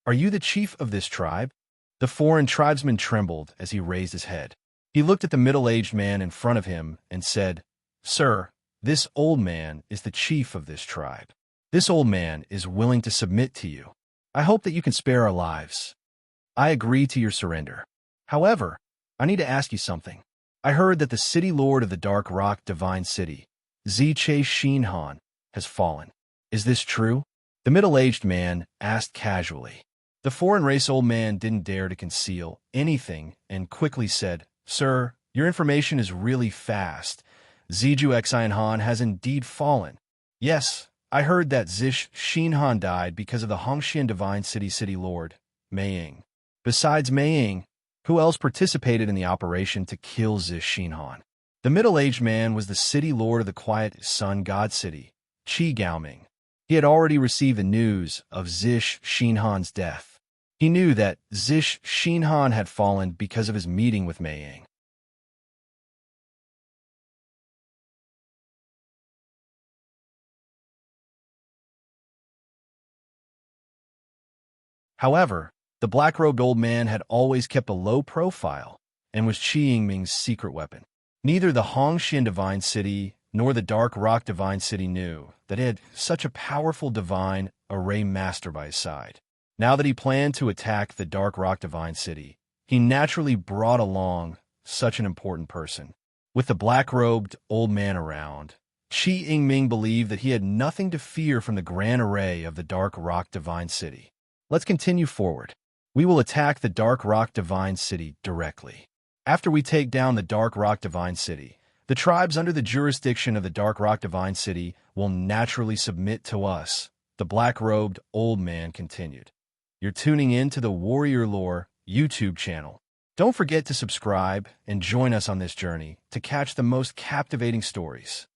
Speaker 1: "Are you the chief of this tribe?" The foreign tribesman trembled as he raised his head. He looked at the middle-aged man in front of him and said, "Sir, this old man is the chief of this tribe. This old man is willing to submit to you. I hope that you can spare our lives. I agree to your surrender. However, I need to ask you something. I heard that the city lord of the Dark Rock Divine City, Ziche Shinhan, has fallen. Is this true?" The middle-aged man asked casually. The foreign race old man didn't dare to conceal anything and quickly said, "Sir, your information is really fast. Ziju Xianhan has indeed fallen. Yes, I heard that Zish Shinhan died because of the Hongxian Divine City Lord, Mei Ying. Besides Mei Ying, who else participated in the operation to kill Zish Shinhan?" The middle-aged man was the city lord of the Quiet Sun God City, Qi Gaoming. He had already received the news of Zish Shinhan's death. He knew that Zish Shinhan had fallen because of his meeting with Mei Ying. However, the black-robed old man had always kept a low profile and was Qi Yingming's secret weapon. Neither the Hongshan Divine City nor the Dark Rock Divine City knew that he had such a powerful divine array master by his side. Now that he planned to attack the Dark Rock Divine City, he naturally brought along such an important person. With the black-robed old man around, Qi Yingming believed that he had nothing to fear from the grand array of the Dark Rock Divine City. Let's continue forward. We will attack the Dark Rock Divine City directly. After we take down the Dark Rock Divine City, the tribes under the jurisdiction of the Dark Rock Divine City will naturally submit to us, the black-robed old man continued. You're tuning in to the Warrior Lore YouTube channel. Don't forget to subscribe and join us on this journey to catch the most captivating stories.